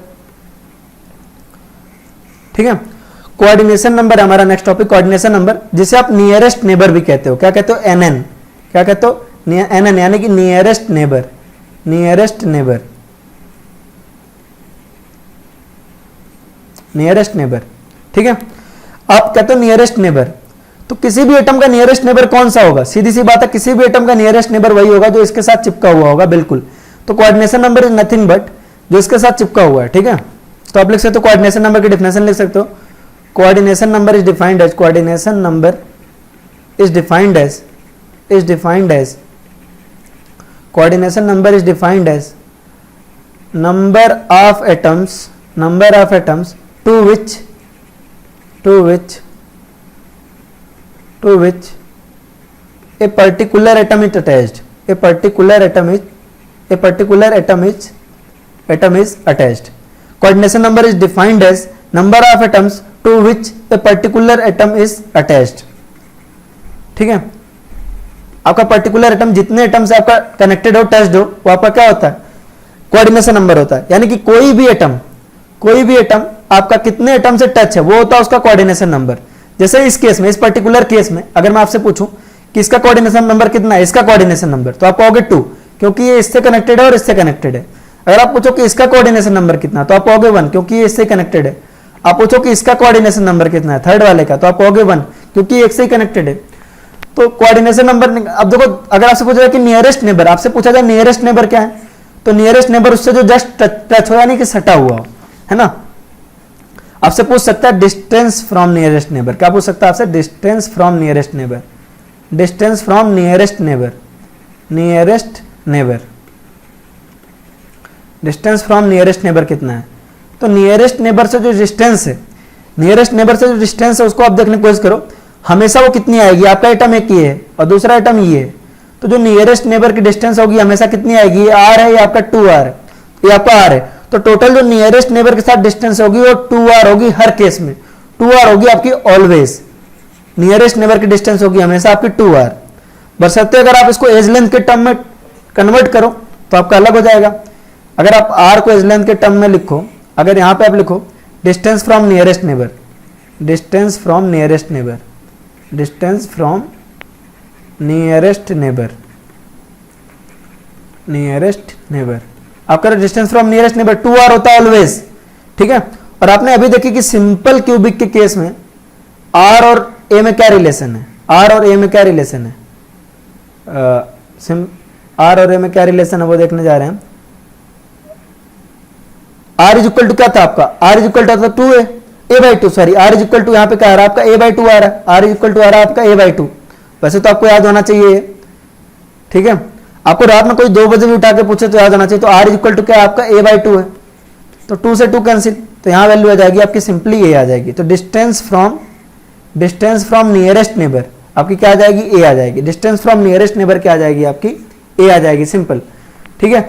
ठीक है, कोऑर्डिनेशन नंबर हमारा नेक्स्ट टॉपिक, कोऑर्डिनेशन नंबर, जिसे आप नियरेस्ट नेबर भी कहते हो। क्या कहते हो, एनएन। क्या कहते हो, एनएन, यानी कि नियरेस्ट नेबर। नियरेस्ट नेबर, ठीक है। आप कहते हो नियरेस्ट नेबर, तो किसी भी एटम का नियरेस्ट नेबर कौन सा होगा, सीधी सी बात है, किसी भी एटम का नियरेस्ट नेबर वही होगा जो इसके साथ चिपका हुआ होगा, बिल्कुल। तो coordination number is nothing but जो इसके साथ चिपका हुआ है, ठीक है। तो आप लिख सकते हो कोऑर्डिनेशन नंबर की डेफिनेशन लिख सकते हो, coordination number is defined as, coordination number is defined as coordination number is defined as number of atoms to which a particular atom is attached. A particular atom is attached. Coordination number is defined as number of atoms to which a particular atom is attached. ठीक है, आपका particular atom जितने atom से आपका connected हो, touched हो, वो आपका क्या होता है, कोऑर्डिनेशन नंबर होता है। यानी कि कोई भी एटम आपका कितने एटम से टच है वो होता है उसका कोऑर्डिनेशन नंबर। जैसे इस केस में, इस पर्टिकुलर केस में अगर मैं आपसे पूछूं कि इसका कोऑर्डिनेशन नंबर कितना है, इसका कोऑर्डिनेशन नंबर, तो आप कहोगे 2, क्योंकि ये इससे कनेक्टेड है और इससे कनेक्टेड है। अगर आप पूछो कि इसका कोऑर्डिनेशन नंबर कितना, तो आप कहोगे 1, क्योंकि ये इससे कनेक्टेड है। आप पूछो कि इसका कोऑर्डिनेशन नंबर कितना है, थर्ड वाले का, तो आप कहोगे 1, क्योंकि ये एक से ही कनेक्टेड है। तो कोऑर्डिनेशन नंबर, अब देखो अगर आपसे पूछा जाए कि नियरेस्ट नेबर, आपसे पूछा जाए नियरेस्ट नेबर क्या है, तो नियरेस्ट नेबर उससे जो जस्ट टच हो, यानी कि सटा हुआ हो, है ना। आपसे पूछ सकता है डिस्टेंस फ्रॉम नियरेस्ट नेबर। क्या पूछ सकता है आपसे, distance from nearest neighbour. Distance from nearest neighbour, distance from nearest neighbour कितना है। तो नियरेस्ट नेबर से जो डिस्टेंस है, उसको आप देखने की कोशिश करो, हमेशा वो कितनी आएगी। आपका एटम एक ही है और दूसरा एटम ये है, तो जो नियरेस्ट नेबर की डिस्टेंस होगी हमेशा कितनी आएगी, ये आर है, ये आपका 2r है, ये आपका आर है। तो टोटल जो नियरेस्ट नेबर के साथ डिस्टेंस होगी वो 2r होगी, हर केस में 2r होगी आपकी, ऑलवेज नियरेस्ट नेबर की डिस्टेंस होगी हमेशा आपकी 2r। बशर्ते अगर आप इसको एज लेंथ के टर्म में कन्वर्ट करो तो आपका अलग हो जाएगा। अगर आप r को एज लेंथ के टर्म में लिखो, अगर यहां पे आप लिखो distance from nearest neighbour, distance from nearest neighbour, distance from nearest neighbour, आपका distance from nearest neighbour 2r होता है ऑलवेज, ठीक है। और आपने अभी देखी कि सिंपल क्यूबिक के केस में r और a में क्या रिलेशन है, r और a में क्या रिलेशन है, r और a में क्या रिलेशन है वो देखने जा रहे हैं। r इज इक्वल टू क्या था आपका, r is equal to 2a by 2, sorry r is equal to यहाँ पे क्या आ रहा है आपका a बाई 2 आ रहा है, r इज इक्वल टू आ रहा है आपका a बाई 2। वैसे तो आपको याद होना चाहिए, ठीक है। आपको रात में कोई 2 बजे भी उठा के पूछे तो याद होना चाहिए। तो r इज इक्वल टू क्या आपका a बाई 2 है, तो 2 से 2 कैंसिल, तो यहाँ वैल्यू आ जाएगी आपकी सिंपली a आ जाएगी। तो डिस्टेंस फ्रॉम नियरेस्ट नेबर आपकी क्या आ जाएगी, a आ जाएगी। डिस्टेंस फ्रॉम नियरेस्ट नेबर क्या आ जाएगी आपकी, a आ जाएगी, सिंपल, ठीक है।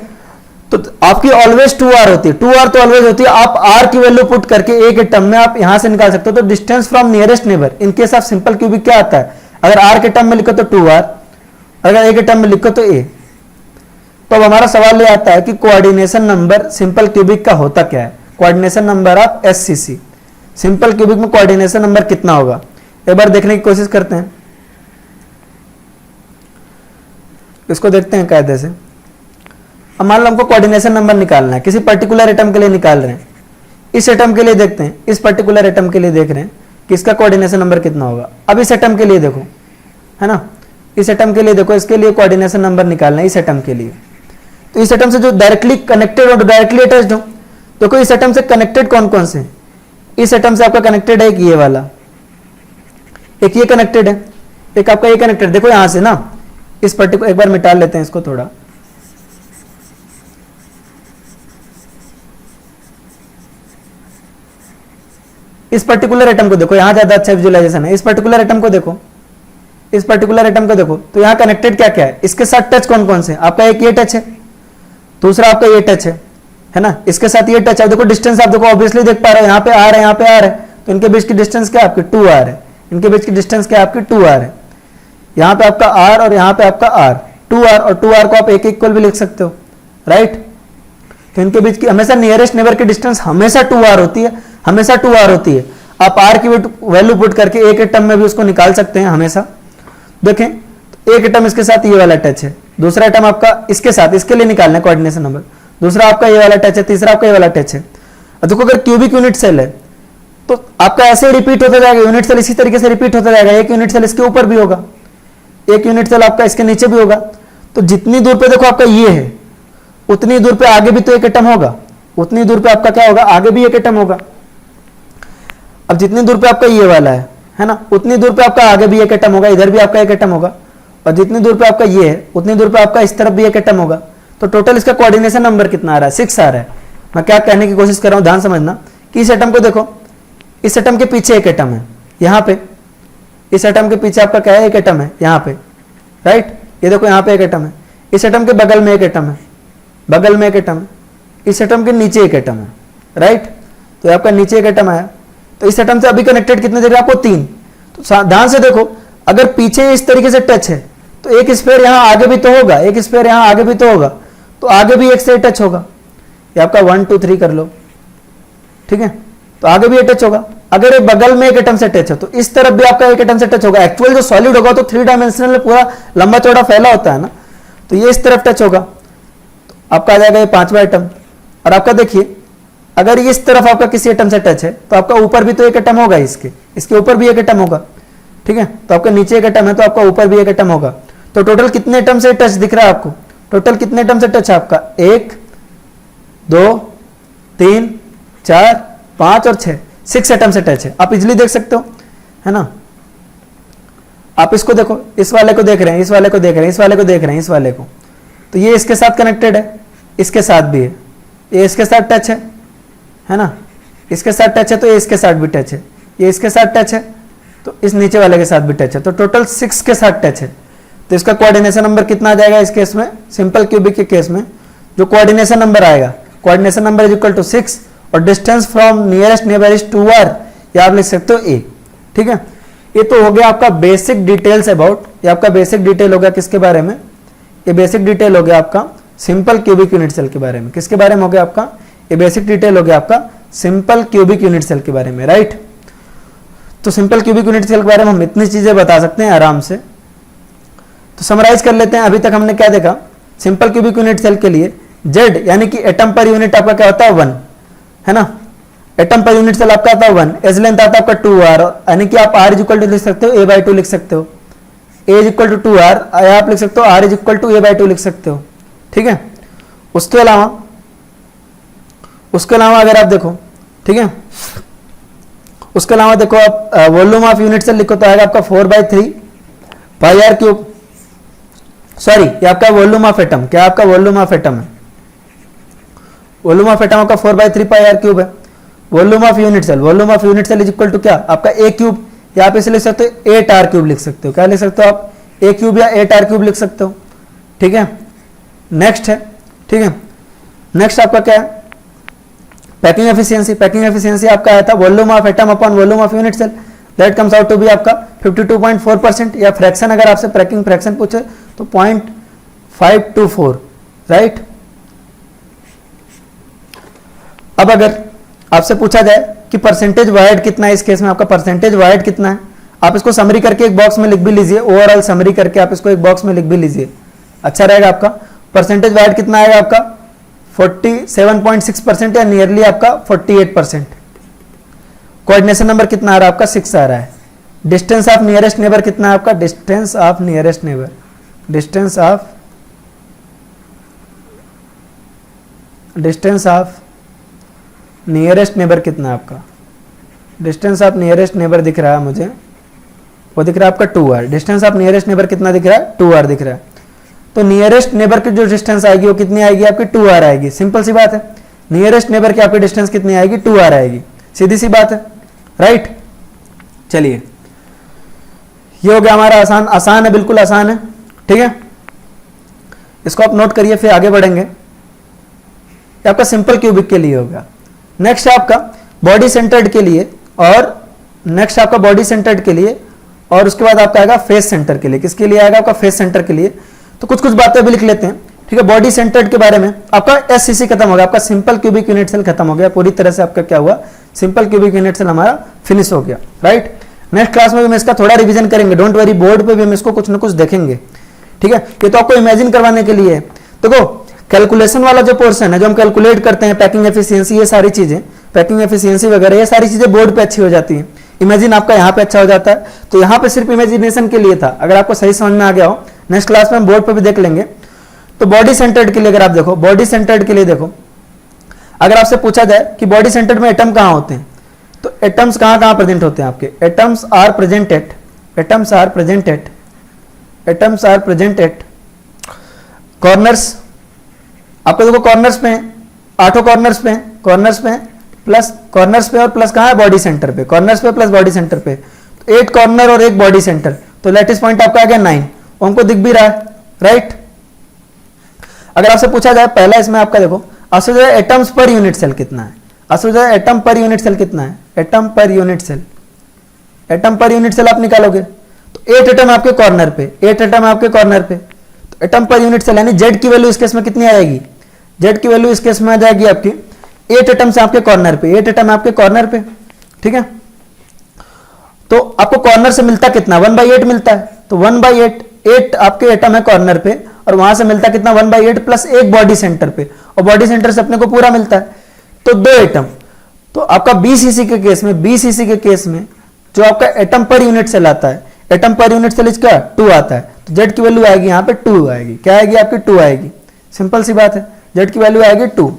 तो आपकी ऑलवेज 2r होती है, 2r तो ऑलवेज होती है। आप r की वैल्यू पुट करके a के टर्म में आप यहां से निकाल सकते हो। तो distance from nearest neighbour in case of simple cubic क्या आता है, अगर r के टर्म में लिखो तो 2r, अगर a के टर्म में लिखो तो a। तो अब हमारा सवाल ये आता है कि कोऑर्डिनेशन नंबर सिंपल क्यूबिक का होता क्या है, coordination number of SCC, simple cubic में कोऑर्डिनेशन नंबर कितना होगा, एक बार देखने की कोशिश करते हैं। इसको देखते हैं कायदे से। अब मान लो हमको कोऑर्डिनेशन नंबर निकालना है, किसी पर्टिकुलर एटम के लिए निकाल रहे हैं। इस एटम के लिए देखते हैं, इस पर्टिकुलर एटम के लिए देख रहे हैं कि इसका कोऑर्डिनेशन नंबर कितना होगा। अब इस एटम के लिए देखो, है ना, इस एटम के लिए देखो, इसके लिए कोऑर्डिनेशन नंबर निकालना है इस एटम के लिए। तो इस एटम से जो डायरेक्टली कनेक्टेड हो, डायरेक्टली अटैच्ड हो, देखो इस एटम से कनेक्टेड कौन कौन से, इस एटम से आपका कनेक्टेड है एक ये वाला, एक ये कनेक्टेड है, एक आपका ये कनेक्टेड। देखो यहां से ना इस पर्टिकुलर, एक बार मिटा लेते हैं इसको थोड़ा, इस पर्टिकुलर एटम को देखो, यहां ज्यादा अच्छा विजुअलाइजेशन है। इस पर्टिकुलर एटम को देखो, इस पर्टिकुलर एटम को देखो, तो यहां कनेक्टेड क्या क्या है, इसके साथ टच कौन कौन से, आपका एक ये टच है, दूसरा आपका ये टच है ना, इसके साथ ये टच है। देखो डिस्टेंस आप देखो ऑब्वियसली देख पा रहे हो, यहाँ पे आर है, यहाँ पे आर है, तो इनके बीच की डिस्टेंस क्या है आपकी 2r है, इनके बीच की डिस्टेंस क्या है आपकी 2r है। यहाँ पे आपका r और यहाँ पे आपका r, 2r और 2r को आप एक इक्वल भी लिख सकते हो, राइट। तो इनके बीच की हमेशा नियरेस्ट नेबर की डिस्टेंस हमेशा 2r होती है, हमेशा 2r होती है। आप r की वैल्यू पुट करके एक एटम में भी उसको निकाल सकते हैं हमेशा। देखें एक एटम इसके साथ ये वाला टच है, दूसरा एटम आपका इसके साथ, इसके लिए निकालना है कोऑर्डिनेशन नंबर, दूसरा आपका ये वाला टच है, तीसरा आपका ये वाला टच है। देखो अगर क्यूबिक यूनिट सेल है तो आपका ऐसे रिपीट होता जाएगा, यूनिट सेल इसी तरीके से रिपीट होता जाएगा, एक यूनिट सेल इसके ऊपर भी होगा, एक यूनिट सेल आपका इसके नीचे भी होगा। तो जितनी दूर पे देखो आपका ये है, उतनी दूर पे आगे भी तो एक एटम होगा, उतनी दूर पे आपका क्या होगा, आगे भी एक एटम होगा। अब जितनी दूर पे आपका ये वाला है ना, उतनी दूर पे आपका आगे भी एक एटम होगा, इधर भी आपका एक एटम होगा, और जितनी दूर पे आपका ये है उतनी दूर पे आपका इस तरफ भी एक एटम होगा। तो टोटल इसका कोऑर्डिनेशन नंबर कितना आ रहा है, 6 आ रहा है। मैं क्या कहने की कोशिश कर रहा हूं, ध्यान समझना कि इस एटम को देखो, इस एटम के पीछे एक एटम है यहाँ पे, इस एटम के पीछे आपका क्या है, एक एटम है यहाँ पे, राइट। ये देखो यहाँ पे एक एटम है, इस एटम के बगल में एक एटम है, बगल में एक एटम है, इस एटम के नीचे एक एटम है, राइट। तो आपका नीचे एक एटम आया, तो इस एटम से अभी कनेक्टेड कितने देगा आपको 3। तो ध्यान से देखो, अगर पीछे इस तरीके से टच है तो एक स्फीयर यहाँ आगे भी तो होगा, एक स्फीयर यहाँ आगे भी तो होगा, तो आगे भी एक से टच होगा। ये आपका 1 2 3 कर लो, ठीक है, तो आगे भी टच होगा। अगर ये बगल में एक एटम से टच है तो इस तरफ भी आपका एक एटम से टच होगा। एक्चुअल जो सॉलिड होगा तो 3 डायमेंशनल में पूरा लंबा चौड़ा फैला होता है ना, तो ये इस तरफ टच होगा, तो आपका आ जाएगा ये 5वां एटम। और आपका देखिए अगर इस तरफ आपका किसी एटम से टच है तो आपका ऊपर भी तो एक एटम होगा, इसके ऊपर भी एक एटम होगा, ठीक है। तो आपका नीचे एक एटम है तो आपका ऊपर भी एक एटम होगा। तो टोटल कितने एटम से टच दिख रहा है आपको, टोटल कितने एटम से टच है आपका, 1 2 3 4 5 और 6 एटम से टच है। आप इजिली देख सकते हो, है ना। आप इसको देखो, इस वाले को देख रहे हैं, इस वाले को देख रहे हैं, इस वाले को देख रहे हैं, इस वाले को, तो ये इसके साथ कनेक्टेड है, इसके साथ भी है, ये इसके साथ टच है ना, इसके साथ टच है तो ये इसके साथ भी टच है, ये इसके साथ टच है तो इस नीचे वाले के साथ भी टच है। तो टोटल 6 के साथ टच है। तो इसका कोऑर्डिनेशन नंबर कितना आ जाएगा इस केस में, सिंपल क्यूबिक के केस में जो कोऑर्डिनेशन नंबर आएगा, coordination number is equal to 6 और distance from nearest neighbour is 2r, या आप लिख सकते हो a, ठीक है। ये तो हो गया आपका बेसिक डिटेल्स अबाउट, ये आपका बेसिक डिटेल हो गया किसके बारे में, ये बेसिक डिटेल हो गया आपका सिंपल क्यूबिक यूनिट सेल के बारे में। किसके बारे में हो गया आपका, ये बेसिक डिटेल हो गया आपका सिंपल क्यूबिक यूनिट सेल के बारे में, राइट। तो सिंपल क्यूबिक यूनिट सेल के बारे में हम इतनी चीजें बता सकते हैं आराम से। तो समराइज कर लेते हैं, अभी तक हमने क्या देखा, सिंपल क्यूबिक यूनिट सेल के लिए z यानी कि एटम पर यूनिट आपका क्या होता है 1, है ना। एटम पर यूनिट सेल आपका आता है 1, एज लेंथ आता है आपका 2r, यानी कि आप r इज इक्वल टू लिख सकते हो a/2 लिख सकते हो, a is equal to 2r, आप लिख सकते हो r is equal to a/2 लिख सकते हो, ठीक है। उसके अलावा अगर आप देखो, ठीक है, उसके अलावा देखो आप वॉल्यूम ऑफ यूनिट सेल लिखो तो आएगा आपका 4/3 पाई r क्यूब, सॉरी ये आपका वॉल्यूम ऑफ एटम, क्या आपका वॉल्यूम ऑफ एटम है, वॉल्यूम ऑफ एटम आपका 4/3 पाई r क्यूब है। Volume of unit cell is equal to क्या आपका a क्यूब, या आप इसे लिख सकते हो 8r क्यूब लिख सकते हो, क्या लिख सकते हो आप, a क्यूब या 8r क्यूब लिख सकते हो, ठीक है। नेक्स्ट है, ठीक है, नेक्स्ट आपका क्या है, पैकिंग एफिशिएंसी आपका आया था volume of atom upon volume of unit cell, that comes out to be आपका 52.4%, या फ्रैक्शन अगर आपसे पैकिंग फ्रैक्शन पूछे तो 0.524, राइट। अब अगर आपसे पूछा जाए कि परसेंटेज वायर्ड कितना है, इस केस में आपका परसेंटेज वायर्ड कितना है, आप इसको समरी करके एक बॉक्स में लिख भी लीजिए, ओवरऑल समरी करके आप इसको एक बॉक्स में लिख भी लीजिए, अच्छा रहेगा आपका। परसेंटेज वायर्ड कितना आएगा आपका 47.6% या नियरली आपका 48%। कोऑर्डिनेशन नंबर कितना आ रहा है आपका 6 आ रहा है। डिस्टेंस ऑफ नियरेस्ट नेबर कितना है आपका, डिस्टेंस ऑफ नियरेस्ट नेबर कितना है आपका, डिस्टेंस ऑफ नियरेस्ट नेबर दिख रहा है मुझे, वो दिख रहा है आपका 2r। Distance of nearest neighbour कितना दिख रहा है, 2r दिख रहा है। तो नियरेस्ट नेबर की जो डिस्टेंस आएगी वो कितनी आएगी आपकी 2r आएगी, सिंपल सी बात है। नियरेस्ट नेबर की आपकी डिस्टेंस कितनी आएगी 2r आएगी, सीधी सी बात है, राइट। चलिए, ये हो गया हमारा आसान, आसान है, बिल्कुल आसान है, ठीक है। इसको आप नोट करिए, फिर आगे बढ़ेंगे। ये आपका सिंपल क्यूबिक के लिए हो गया। नेक्स्ट है आपका बॉडी सेंटर्ड के लिए, और नेक्स्ट आपका बॉडी सेंटर्ड के लिए, और उसके बाद आपका आएगा फेस सेंटर के लिए। किसके लिए आएगा? आपका फेस सेंटर के लिए। तो कुछ कुछ बातें भी लिख लेते हैं, ठीक है। बॉडी सेंटर्ड के बारे में आपका एससीसी खत्म हो गया, आपका सिंपल क्यूबिक यूनिट सेल खत्म हो गया पूरी तरह से। आपका क्या हुआ? सिंपल क्यूबिक यूनिट सेल हमारा फिनिश हो गया, राइट। नेक्स्ट क्लास में भी हम इसका थोड़ा रिवीजन करेंगे, डोंट वरी, बोर्ड पे भी हम इसको कुछ ना कुछ देखेंगे, ठीक है। ये तो आपको इमेजिन करवाने के लिए है। देखो, कैलकुलेशन वाला जो पोर्शन है, जो हम कैलकुलेट करते हैं, पैकिंग एफिशिएंसी, ये सारी चीजें, पैकिंग एफिशिएंसी वगैरह, ये सारी चीजें बोर्ड पे अच्छी हो जाती हैं। इमेजिन आपका यहाँ पे अच्छा हो जाता है, तो यहाँ पे सिर्फ इमेजिनेशन के लिए था। अगर आपको सही समझ में आ गया हो, नेक्स्ट क्लास में हम बोर्ड पे भी देख लेंगे। तो बॉडी सेंटर्ड के लिए अगर आप देखो, बॉडी सेंटर्ड के लिए देखो, अगर आपसे पूछा जाए कि बॉडी सेंटर्ड में एटम कहाँ होते हैं, तो एटम्स कहाँ कहाँ प्रेजेंट होते हैं आपके? Atoms are present at, atoms are present at, atoms are present at corners. आपको देखो कॉर्नर्स पे हैं, 8 कॉर्नर्स पे हैं, कॉर्नर्स पे हैं, प्लस कॉर्नर्स पे और प्लस कहाँ है? बॉडी सेंटर पे। कॉर्नर्स पे प्लस बॉडी सेंटर पे, तो 8 कॉर्नर और 1 बॉडी सेंटर, तो लैटिस पॉइंट आपका आ गया 9, वो हमको दिख भी रहा है, राइट। अगर आपसे पूछा जाए, पहला इसमें आपका देखो, आपसे जो है एटम्स पर यूनिट सेल कितना है, आपसे जो है एटम पर यूनिट सेल कितना है, atom per unit cell, atom per unit cell आप निकालोगे तो 8 एटम आपके कॉर्नर पे, 8 एटम आपके कॉर्नर पे, तो एटम पर यूनिट सेल यानी जेड की वैल्यू इस केस में कितनी आएगी? जेड की वैल्यू इस केस में आ जाएगी आपकी 8 एटम से आपके कॉर्नर पे, 8 एटम आपके कॉर्नर पे, ठीक है। तो आपको कॉर्नर से मिलता कितना? 1/8 मिलता है, तो 1/8, 8 आपके एटम है कॉर्नर पे, और वहां से मिलता कितना? 1/8 प्लस 1 बॉडी सेंटर पे, और बॉडी सेंटर से अपने को पूरा मिलता है, तो 2 एटम। तो आपका बीसीसी के केस में, बीसीसी के केस में जो आपका एटम पर यूनिट सेल आता है, एटम पर यूनिट सेल इसका 2 आता है, तो जेड की वैल्यू आएगी यहाँ पे 2 आएगी। क्या आएगी? आपकी 2 आएगी, सिंपल सी बात है, जेड की वैल्यू आएगी 2।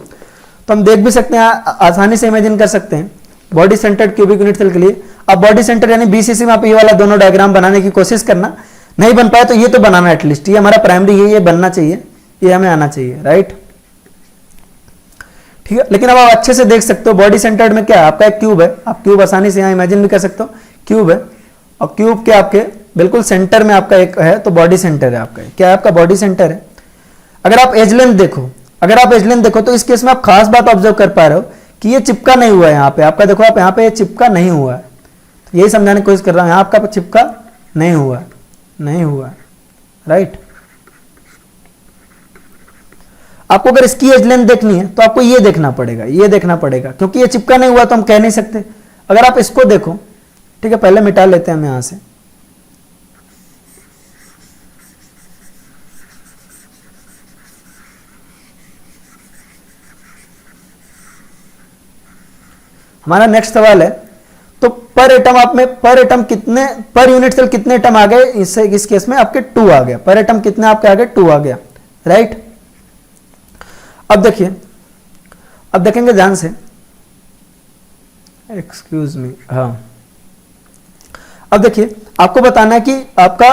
तो हम देख भी सकते हैं, आसानी से इमेजिन कर सकते हैं body centred cubic unit cell के लिए। अब बॉडी सेंटर यानी बीसीसी में आप ये वाला दोनों डायग्राम बनाने की कोशिश करना, नहीं बन पाए तो ये तो बनाना एटलीस्ट, ये हमारा प्राइमरी है, ये बनना चाहिए, ये हमें आना चाहिए, राइट, ठीक है। लेकिन अब आप अच्छे से देख सकते हो बॉडी सेंटर्ड में क्या है, आपका एक क्यूब है, आप क्यूब आसानी से यहाँ इमेजिन भी कर सकते हो, क्यूब है, और क्यूब के आपके बिल्कुल सेंटर में आपका एक है, तो बॉडी सेंटर है आपका, क्या है? आपका बॉडी सेंटर है। अगर आप एज लेंथ देखो, अगर आप एज लेंथ देखो, तो इस केस में आप खास बात ऑब्जर्व कर पा रहे हो कि ये चिपका नहीं हुआ है यहाँ पे, आपका देखो, आप यहाँ पे चिपका नहीं हुआ है, तो यही समझाने की कोशिश कर रहा हूँ, यहाँ आपका चिपका नहीं हुआ है, नहीं हुआ है, राइट। आपको अगर इसकी एज लेंथ देखनी है तो आपको ये देखना पड़ेगा, ये देखना पड़ेगा, क्योंकि ये चिपका नहीं हुआ तो हम कह नहीं सकते। अगर आप इसको देखो, ठीक है, पहले मिटा लेते हैं हम यहां से, हमारा नेक्स्ट सवाल है, तो पर एटम आप में, पर एटम कितने, पर यूनिट सेल कितने एटम आ गए? इससे इस केस में आपके 2 आ गया, पर एटम कितने आपके आ गए? 2 आ गया, राइट। अब देखिए, अब देखेंगे ध्यान से, एक्सक्यूज मी, हाँ, अब देखिए आपको बताना है कि आपका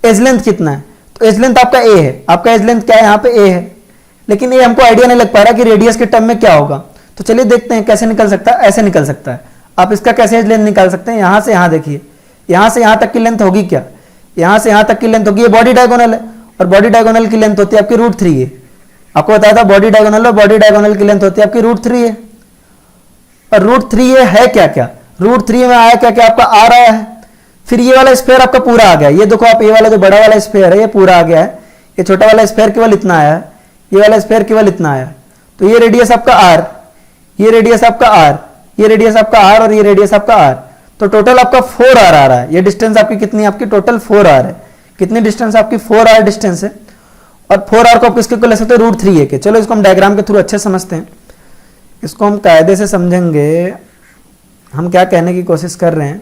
एज लेंथ कितना है, तो एज लेंथ आपका ए है, आपका एज लेंथ क्या है? यहाँ पे ए है, लेकिन ये हमको आइडिया नहीं लग पा रहा कि रेडियस के टर्म में क्या होगा। तो चलिए देखते हैं कैसे निकल सकता है, ऐसे निकल सकता है। आप इसका कैसे एज लेंथ निकाल सकते हैं? यहां से यहां देखिए, यहां से यहां तक की लेंथ होगी क्या? यहां से यहां तक की लेंथ होगी, ये बॉडी डायगोनल है, और बॉडी डायगोनल की लेंथ होती है आपकी √3 है। आपको बताया था बॉडी डायगोनल और बॉडी डायगोनल की लेंथ होती है आपकी √3 है, और √3 है क्या क्या? √3 में आया क्या क्या? आपका आर आया है, फिर ये वाला स्फेयर आपका पूरा आ गया, ये देखो आप, ये वाला जो बड़ा वाला स्फेयर है ये पूरा आ गया है, ये छोटा वाला स्फेयर केवल इतना आया है, ये वाला स्फेयर केवल इतना आया, तो ये रेडियस आपका आर, ये रेडियस आपका आर, ये रेडियस आपका आर, और ये रेडियस आपका आर, तो टोटल आपका 4r आ रहा है। ये डिस्टेंस आपकी कितनी? आपकी टोटल 4r है। कितनी डिस्टेंस आपकी? 4r डिस्टेंस है, और 4r को आप किसके को ले सकते हो? √3 के। चलो इसको हम डायग्राम के थ्रू अच्छे समझते हैं, इसको हम कायदे से समझेंगे, हम क्या कहने की कोशिश कर रहे हैं।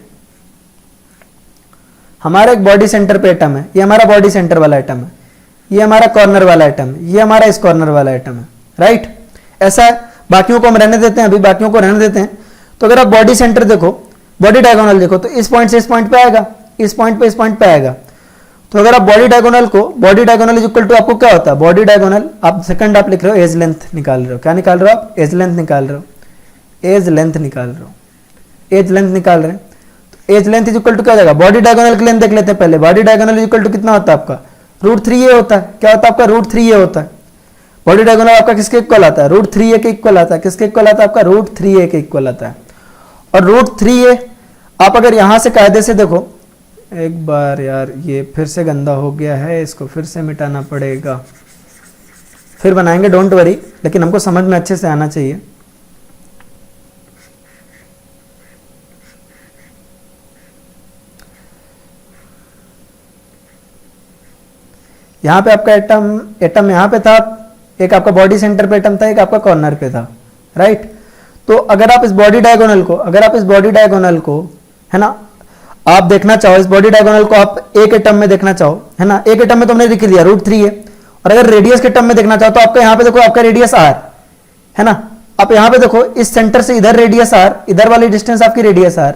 हमारा एक बॉडी सेंटर पे एटम है, ये हमारा बॉडी सेंटर वाला एटम है, ये हमारा कॉर्नर वाला एटम है, ये हमारा इस कॉर्नर वाला एटम है, राइट। ऐसा है, बाकियों को हम रहने देते हैं, अभी बाकियों को रहने देते हैं। तो अगर आप बॉडी सेंटर देखो, बॉडी डायगोनल देखो, तो इस पॉइंट से इस पॉइंट पे आएगा, इस पॉइंट पे इस पॉइंट पे आएगा। तो अगर आप बॉडी डायगोनल को, body diagonal is equal to, आपको क्या होता है? बॉडी डायगोनल, आप सेकंड आप लिख रहे हो, एज लेंथ निकाल रहे हो, क्या निकाल रहे हो आप? एज लेंथ निकाल रहे हो, एज लेंथ निकाल रहे हो, एज लेंथ निकाल रहे हैं, तो edge length is equal to क्या हो जाएगा, बॉडी डायगोनल की लेंथ देख लेते हैं पहले। Body diagonal is equal to कितना होता है आपका, √3a होता है। क्या होता है आपका, √3a होता है। बॉडी डायगोनल आपका किसके इक्वल आता है, √3a के इक्वल आता है। किसके इक्वल आता है आपका, √3a के इक्वल आता है। और √3a आप अगर यहां से कायदे से देखो, एक बार यार ये फिर से गंदा हो गया है, इसको फिर से मिटाना पड़ेगा, फिर बनाएंगे, डोंट वरी, लेकिन हमको समझ में अच्छे से आना चाहिए। यहां पे आपका एटम यहां पे था, एक आपका बॉडी सेंटर पे एटम था, एक आपका कॉर्नर पे था, राइट। तो अगर आप इस बॉडी डायगोनल को है ना, आप देखना चाहो इस बॉडी डायगोनल को, आप एक एटम में देखना चाहो, है ना, एक एटम में तो हमने लिख लिया √3 है। और अगर रेडियस के टर्म में देखना चाहो तो आपका यहां पे देखो, आपका रेडियस r है ना, आप यहां पे देखो, इस सेंटर से इधर रेडियस r, इधर वाली डिस्टेंस आपकी रेडियस r।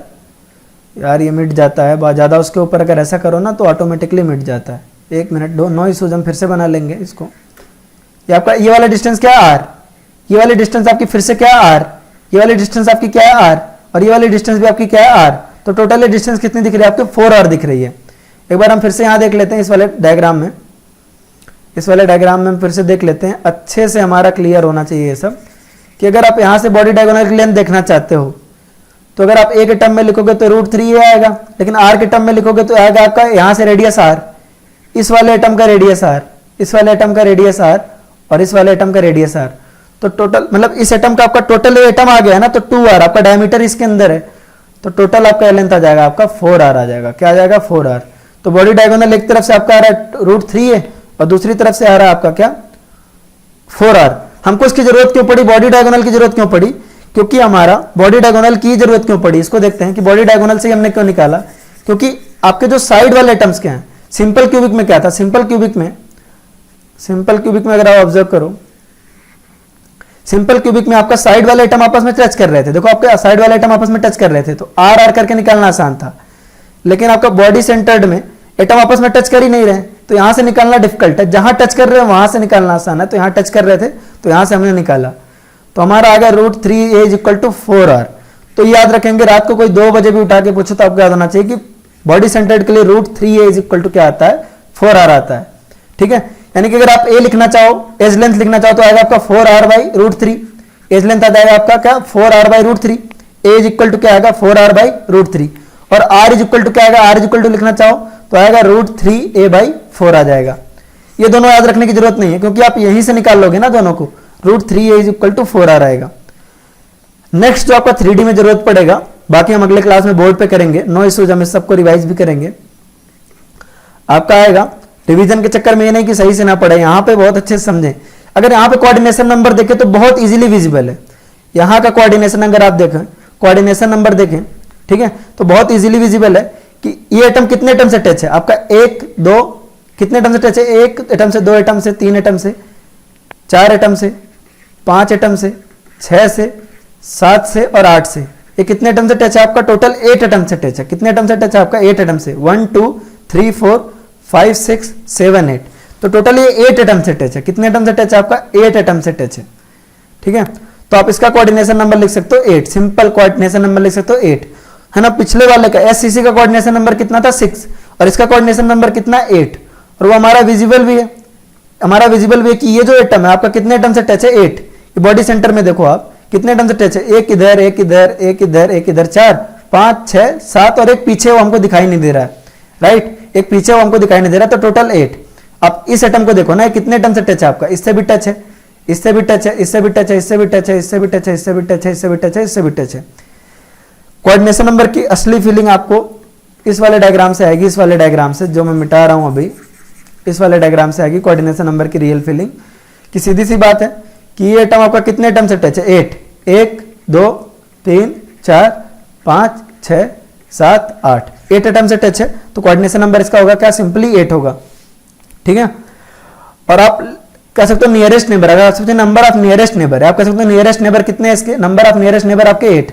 यार ये मिट जाता है, बहुत ज्यादा उसके ऊपर अगर ऐसा करो ना तो ऑटोमेटिकली मिट जाता है। एक मिनट दो, नो इश्यूज, हम फिर से बना लेंगे इसको। ये आपका ये वाला डिस्टेंस क्या है, r, ये वाली डिस्टेंस आपकी फिर से क्या है, r, ये वाली डिस्टेंस आपकी क्या है, r, और ये वाली डिस्टेंस भी आपकी क्या है, r। तो टोटल ये डिस्टेंस कितनी दिख रही है आपके, 4r दिख रही है। एक बार हम फिर से यहां देख लेते हैं इस वाले डायग्राम में, हम फिर से देख लेते हैं, अच्छे से हमारा क्लियर होना चाहिए ये सब, कि अगर आप यहां से बॉडी डायगोनल की लेंथ देखना चाहते हो तो अगर आप ए के टर्म में लिखोगे तो √3a आएगा, लेकिन r के टर्म में लिखोगे तो आएगा आपका यहां से रेडियस r, इस वाले एटम का रेडियस r, इस वाले एटम का रेडियस r, और इस वाले एटम का रेडियस r। तो टोटल मतलब इस एटम का आपका टोटल एटम आ गया है ना, तो 2r आपका डायमीटर इसके अंदर है, तो टोटल आपका लेंथ आ जाएगा आपका 4r आ जाएगा। क्या आ जाएगा, 4r। तो बॉडी डायगोनल एक तरफ से आपका आ रहा है √3a और दूसरी तरफ से आ रहा है आपका क्या, 4r। हमको इसकी जरूरत क्यों पड़ी, बॉडी डायगोनल की जरूरत क्यों पड़ी, क्योंकि हमारा बॉडी डायगोनल की जरूरत क्यों पड़ी, इसको देखते हैं कि बॉडी डायगोनल से हमने क्यों निकाला। क्योंकि आपके जो साइड वाले एटम्स क्या हैं, सिंपल क्यूबिक में क्या था, सिंपल क्यूबिक में अगर आप ऑब्जर्व करो, सिंपल क्यूबिक में आपका साइड वाले एटम आपस में टच कर रहे थे। देखो आपके साइड वाले एटम आपस में टच कर रहे थे, तो आर आर करके निकालना आसान था। लेकिन आपका बॉडी सेंटर्ड में एटम आपस में टच कर ही नहीं रहे, तो यहां से निकालना डिफिकल्ट है। जहां टच कर रहे हैं वहां से निकालना आसान है, तो यहां टच कर रहे थे तो यहां से हमने निकाला, तो हमारा आ गया √3a = 4r। तो याद रखेंगे, रात को कोई 2 बजे भी उठा के पूछो तो आपको याद होना चाहिए कि बॉडी सेंटर्ड के लिए √3a = क्या आता है, 4r आता है। ठीक है, यानी कि अगर आप a लिखना चाहो, एज लेंथ लिखना चाहो तो आएगा आपका 4r/√3। एज लेंथ आ जाएगा आपका क्या, 4r/√3। a = क्या आएगा, 4r/√3। और r = क्या आएगा, r = लिखना चाहो तो आएगा √3a/4 आ जाएगा। ये दोनों याद रखने की जरूरत नहीं है, क्योंकि आप यहीं से निकाल लोगे ना दोनों को, √3a = 4r आएगा। नेक्स्ट जो आपका 3D में जरूरत पड़ेगा, बाकी हम अगले क्लास में बोर्ड पे करेंगे, नो इश्यूज, हम इस सबको रिवाइज भी करेंगे। आपका आएगा, रिवीजन के चक्कर में ये नहीं कि सही से ना पढ़े, यहां पे बहुत अच्छे से समझें। अगर यहाँ पे कोऑर्डिनेशन नंबर देखें तो बहुत इजीली विजिबल है। यहाँ का कोऑर्डिनेशन अगर आप देखें, कोऑर्डिनेशन नंबर देखें, ठीक है, तो बहुत इजीली विजिबल है कि ये एटम कितने एटम से टच है आपका, 1 2 कितने एटम से टच है, 1 एटम से, 2 एटम से, 3 एटम से, 4 एटम से, 5 एटम से, 6 से, 7 से और 8 से। ये कितने एटम से टच है आपका, टोटल 8 एटम से टच है। कितने एटम से टच है आपका, 8 एटम से, 1 2 3 4 5 6 7 8। तो टोटल ये 8 एटम से टच है। कितने एटम से टच है आपका, 8 एटम से टच है। ठीक है, तो आप इसका कोऑर्डिनेशन नंबर लिख सकते हो 8, सिंपल कोऑर्डिनेशन नंबर लिख सकते हो 8, है ना। पिछले वाले का एससीसी का कोऑर्डिनेशन नंबर कितना था, 6, और इसका कोऑर्डिनेशन नंबर कितना, 8, और वो हमारा विजिबल भी है। हमारा विजिबल भी है कि ये जो एटम है आपका कितने एटम से टच है, 8। ये बॉडी सेंटर में देखो आप कितने एटम से टच है, एक इधर, एक इधर, एक इधर, एक इधर, 4 5 6 7 और एक पीछे वो हमको दिखाई नहीं दे रहा है, राइट, एक पीछे वो हमको दिखाई नहीं दे रहा, तो टोटल 8। अब इस एटम को देखो ना, कितने एटम से टच है आपका, इससे भी टच है, इससे भी टच है, इससे भी टच है, इससे भी टच है, इससे भी टच है, इससे भी टच है, इससे भी टच है, इससे भी टच है। कोऑर्डिनेशन नंबर की असली फीलिंग आपको इस वाले डायग्राम से आएगी, इस वाले डायग्राम से जो मैं मिटा रहा हूं अभी, इस वाले डायग्राम से आएगी कोऑर्डिनेशन नंबर की रियल फीलिंग। कि सीधी सी बात है कि ये एटम आपका कितने एटम से टच है, 8, 1 2 3 4 5 6 7 8, 8 एटम से टच है, तो कोऑर्डिनेशन नंबर इसका होगा क्या, सिंपली 8 होगा। ठीक है, और आप कह सकते हो नियरेस्ट नेबर, अगर आप सोचते नंबर ऑफ नियरेस्ट नेबर है, आप कह सकते हो नियरेस्ट नेबर कितने हैं इसके, नंबर ऑफ नियरेस्ट नेबर आपके 8।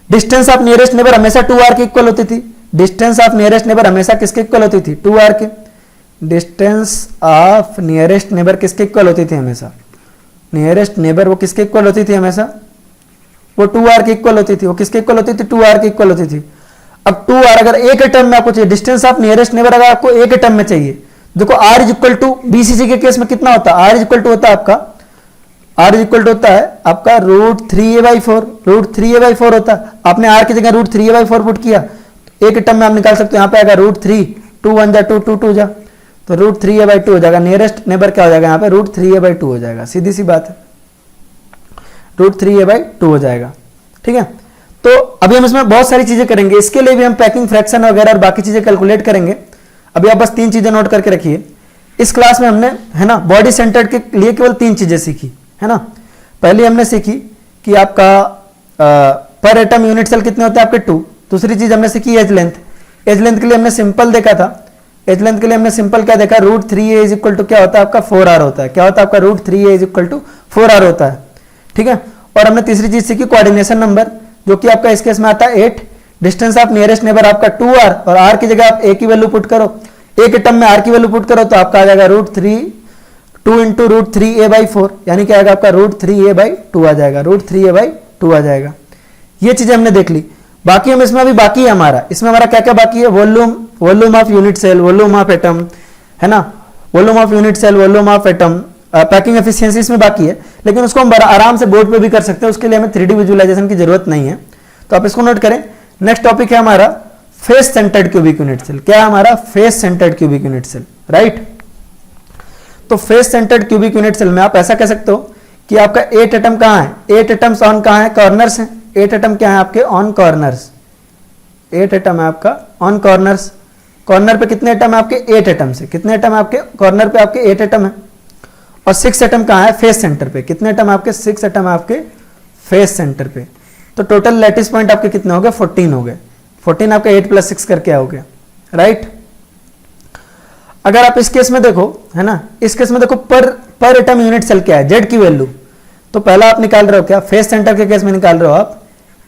डिस्टेंस ऑफ नियरेस्ट नेबर हमेशा 2r के इक्वल होती थी। डिस्टेंस ऑफ नियरेस्ट नेबर हमेशा किसके इक्वल होती थी, 2r के। डिस्टेंस ऑफ नियरेस्ट नेबर किसके इक्वल होती थी हमेशा, नियरेस्ट नेबर वो किसके इक्वल होती थी हमेशा, वो 2r के इक्वल होती थी। वो किसके इक्वल होती थी? 2r के इक्वल होती थी। अब 2r अगर एक टर्म में आपको चाहिए, डिस्टेंस ऑफ नियरेस्ट नेबर अगर आपको एक टर्म में चाहिए, देखो r is equal to BCC के केस में कितना होता है? r इज इक्वल टू होता है आपका, r इज इक्वल टू होता है आपका √3a/4, √3a/4 होता है। आपने r की जगह √3a/4 पुट किया, एक टर्म में आप निकाल सकते हो। यहाँ पे आएगा √3, 2 1 जा 2, 2 2 जा, तो √3a/2 हो जाएगा। नियरेस्ट नेबर क्या हो जाएगा? यहाँ पे √3a/2 हो जाएगा। सीधी सी बात है, √3a/2 हो जाएगा। ठीक है, तो अभी हम इसमें बहुत सारी चीजें करेंगे। इसके लिए भी हम पैकिंग फ्रैक्शन वगैरह और बाकी चीजें कैलकुलेट करेंगे। अभी आप बस 3 चीजें नोट करके रखिए। इस क्लास में हमने, है ना, बॉडी सेंटर्ड के लिए केवल 3 चीजें सीखी, है ना। पहली हमने सीखी कि आपका पर एटम यूनिट सेल कितने होते हैं आपके 2। दूसरी चीज हमने सीखी एज लेंथ। एज लेंथ के लिए हमने सिंपल देखा था। एज लेंथ के लिए हमने सिंपल क्या देखा? √3a इज इक्वल टू क्या होता है आपका? 4r होता है। क्या होता है आपका? √3a is equal to 4r होता है। ठीक है, और हमने तीसरी चीज सीखी कोऑर्डिनेशन नंबर, जो कि आपका इस केस में आता है 8। डिस्टेंस ऑफ नियरेस्ट नेबर आपका 2r, और r की जगह आप a की वैल्यू पुट करो, एक टर्म में r की वैल्यू पुट करो तो आपका आ जाएगा √2 इंटू √3a/4, यानी क्या आएगा आपका? √3a/2 आ जाएगा, √3a/2 आ जाएगा। ये चीजें हमने देख ली। बाकी हम इसमें अभी बाकी है हमारा, इसमें हमारा क्या क्या बाकी है? Volume of unit cell, volume of atom, है ना, volume of unit cell, volume of atom, packing efficiency इसमें बाकी है, लेकिन उसको हम बड़ा आराम से बोर्ड पे भी कर सकते हैं। उसके लिए हमें 3D विजुअलाइजेशन की जरूरत नहीं है, तो आप इसको नोट करें। नेक्स्ट टॉपिक है हमारा face centred cubic unit cell. क्या है हमारा? Face centred cubic unit cell, right. तो face centred cubic unit cell में आप ऐसा कह सकते हो कि आपका 8 एटम कहाँ है? 8 एटम्स ऑन कहाँ है? कॉर्नर्स हैं। 8 एटम क्या है आपके? On corners. 8 एटम है आपका ऑन कॉर्नर्स। कॉर्नर पे कितने एटम है आपके? 8 एटम से। कितने एटम है आपके कॉर्नर पे? आपके 8 एटम है। और 6 एटम कहाँ है? फेस सेंटर पे। कितने एटम है आपके? 6 एटम है आपके फेस सेंटर पे। तो टोटल लैटिस पॉइंट आपके कितने हो गए? 14 हो गए। 14 आपका 8 + 6 करके आओगे, राइट। अगर आप इस केस में देखो, है ना, इस केस में देखो पर एटम यूनिट सेल क्या है? जेड की वैल्यू। तो पहला आप निकाल रहे हो क्या? फेस सेंटर के केस में निकाल रहे हो आप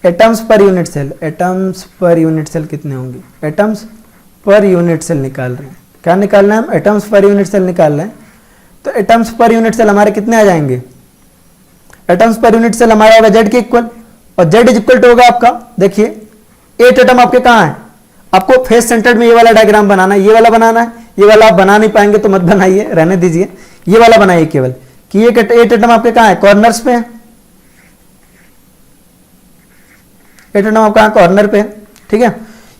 atoms per unit cell. Atoms per unit cell कितने होंगे? एटम्स पर यूनिट सेल निकाल रहे हैं। क्या निकालना है हम? एटम्स पर यूनिट सेल निकाल रहे हैं। तो एटम्स पर यूनिट सेल हमारे कितने आ जाएंगे? एटम्स पर यूनिट सेल हमारा होगा जेड के इक्वल, और जेड इज इक्वल टू होगा आपका, देखिए 8 एटम आपके कहाँ है? आपको फेस सेंटर्ड में ये वाला डायग्राम बनाना है, ये वाला बनाना है। ये वाला आप बना नहीं पाएंगे तो मत बनाइए, रहने दीजिए। ये वाला बनाइए केवल कि ये 8 एटम आपके कहाँ है? कॉर्नर्स पे है। 8 एटम आपका कॉर्नर पे है, ठीक है।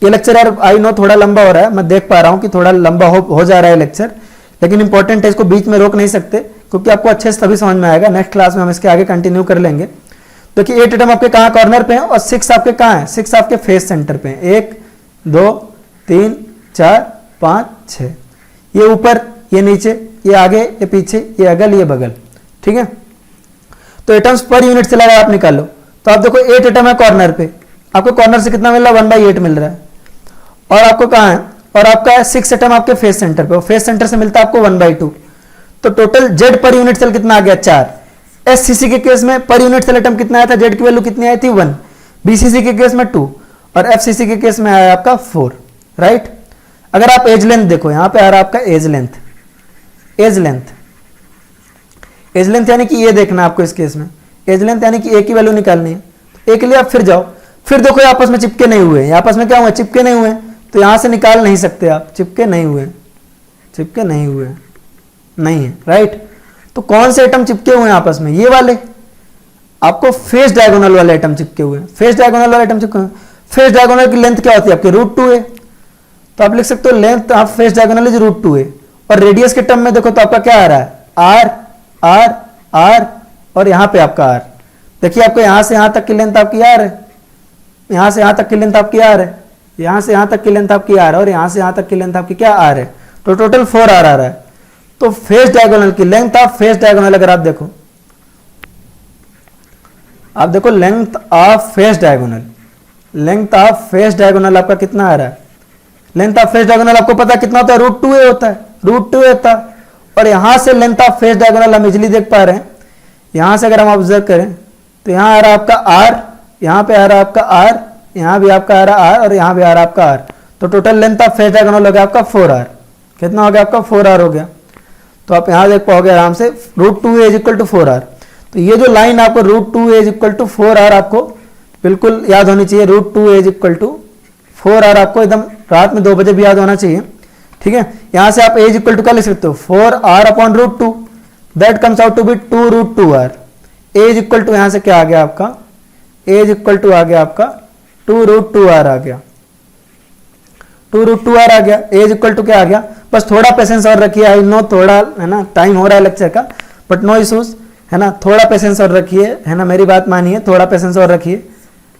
ये लेक्चर यार आई नो थोड़ा लंबा हो रहा है, मैं देख पा रहा हूं कि थोड़ा लंबा हो जा रहा है लेक्चर, लेकिन इंपॉर्टेंट है, इसको बीच में रोक नहीं सकते क्योंकि आपको अच्छे से तभी समझ में आएगा। नेक्स्ट क्लास में हम इसके आगे कंटिन्यू कर लेंगे। देखिए 8 एटम आपके कहाँ कॉर्नर पे हैं और 6 आपके कहाँ है? 6 आपके फेस सेंटर पे हैं। 1 2 3 4 5 6, ये ऊपर, ये नीचे, ये आगे, ये पीछे, ये अगल, ये बगल, ठीक है। तो एटम्स पर यूनिट से लगा आप निकाल लो, तो आप देखो 8 एटम है कॉर्नर पे, आपको कॉर्नर से कितना मिल रहा है? 1/8 मिल रहा है। और आपको कहाँ है? और आपका है 6 एटम आपके फेस सेंटर पे, फेस सेंटर से मिलता है आपको 1/2। तो total Z per unit cell कितना आ गया? 4। एससीसी के केस में पर यूनिट सेल एटम कितना आया था? जेड की वैल्यू कितनी आई थी? 1। बीसीसी के केस में 2 और एफसीसी के केस में आया आपका 4, राइट। अगर आप एज लेंथ देखो, यहां पे आ रहा है आपका edge length. Edge length, edge length यानी कि ये देखना आपको इस केस में, एज लेंथ यानी कि ए की वैल्यू निकालनी है। ए के लिए आप फिर जाओ, फिर देखो ये आपस में चिपके नहीं हुए, आपस में क्या हुए? चिपके नहीं हुए, तो यहां से निकाल नहीं सकते आप, चिपके नहीं हुए, चिपके नहीं हुए, नहीं है, राइट। तो कौन से एटम चिपके हुए हैं आपस में? ये वाले, आपको फेस डायगोनल वाले एटम चिपके हुए हैं। फेस डायगोनल वाले एटम चिपके हुए। फेस डायगोनल की लेंथ क्या होती है आपकी? √2a। तो आप लिख सकते हो length of face diagonal is √2a। और रेडियस के टर्म में देखो तो आपका क्या आ रहा है? r r r, और यहां पे आपका r। देखिए आपको यहां से यहां तक की लेंथ आपकी r है, यहां से यहां तक की लेंथ आपकी r है, यहां से यहां तक की लेंथ आपकी r है, और यहां से यहां तक की लेंथ आपकी क्या r है? तो टोटल 4r आ रहा है। तो फेस डायगोनल की लेंथ ऑफ फेस डायगोनल अगर आप देखो, आप देखो length of face diagonal, length of face diagonal आपका कितना आ रहा है? लेंथ ऑफ फेस डायगोनल आपको पता है कितना होता है? √2a होता है, √2a होता है। और यहां से लेंथ ऑफ फेस डायगोनल हम इजीली देख पा रहे हैं, यहां से अगर हम ऑब्जर्व करें तो यहां आ रहा है आपका r, यहां पे आ रहा है आपका r, यहां भी आपका आ रहा है r, और यहां भी आ रहा है आपका r। तो total length of face diagonal हो गया आपका 4r। कितना हो गया आपका? 4r हो गया। तो आप यहां देख पाओगे आराम से √2a = 4r। तो ये जो लाइन आपको √2a = 4r आपको बिल्कुल याद होनी चाहिए, √2 इज इक्वल टू 4r, आपको एकदम रात में 2 बजे भी याद होना चाहिए, ठीक है। यहां से आप a इज इक्वल टू क्या लिख सकते हो, 4r upon √2, that comes out to be 2√2r। a is equal to यहां से क्या आ गया आपका, a इज इक्वल टू आ गया आपका 2√2r आ गया, 2√2r आ गया। a इज इक्वल टू क्या आ गया, बस थोड़ा पेशेंस और रखिए, आई नो थोड़ा है ना टाइम हो रहा है लेक्चर का, बट नो इशूज, है ना, थोड़ा पेशेंस और रखिए, है ना, मेरी बात मानिए, थोड़ा पेशेंस और रखिए,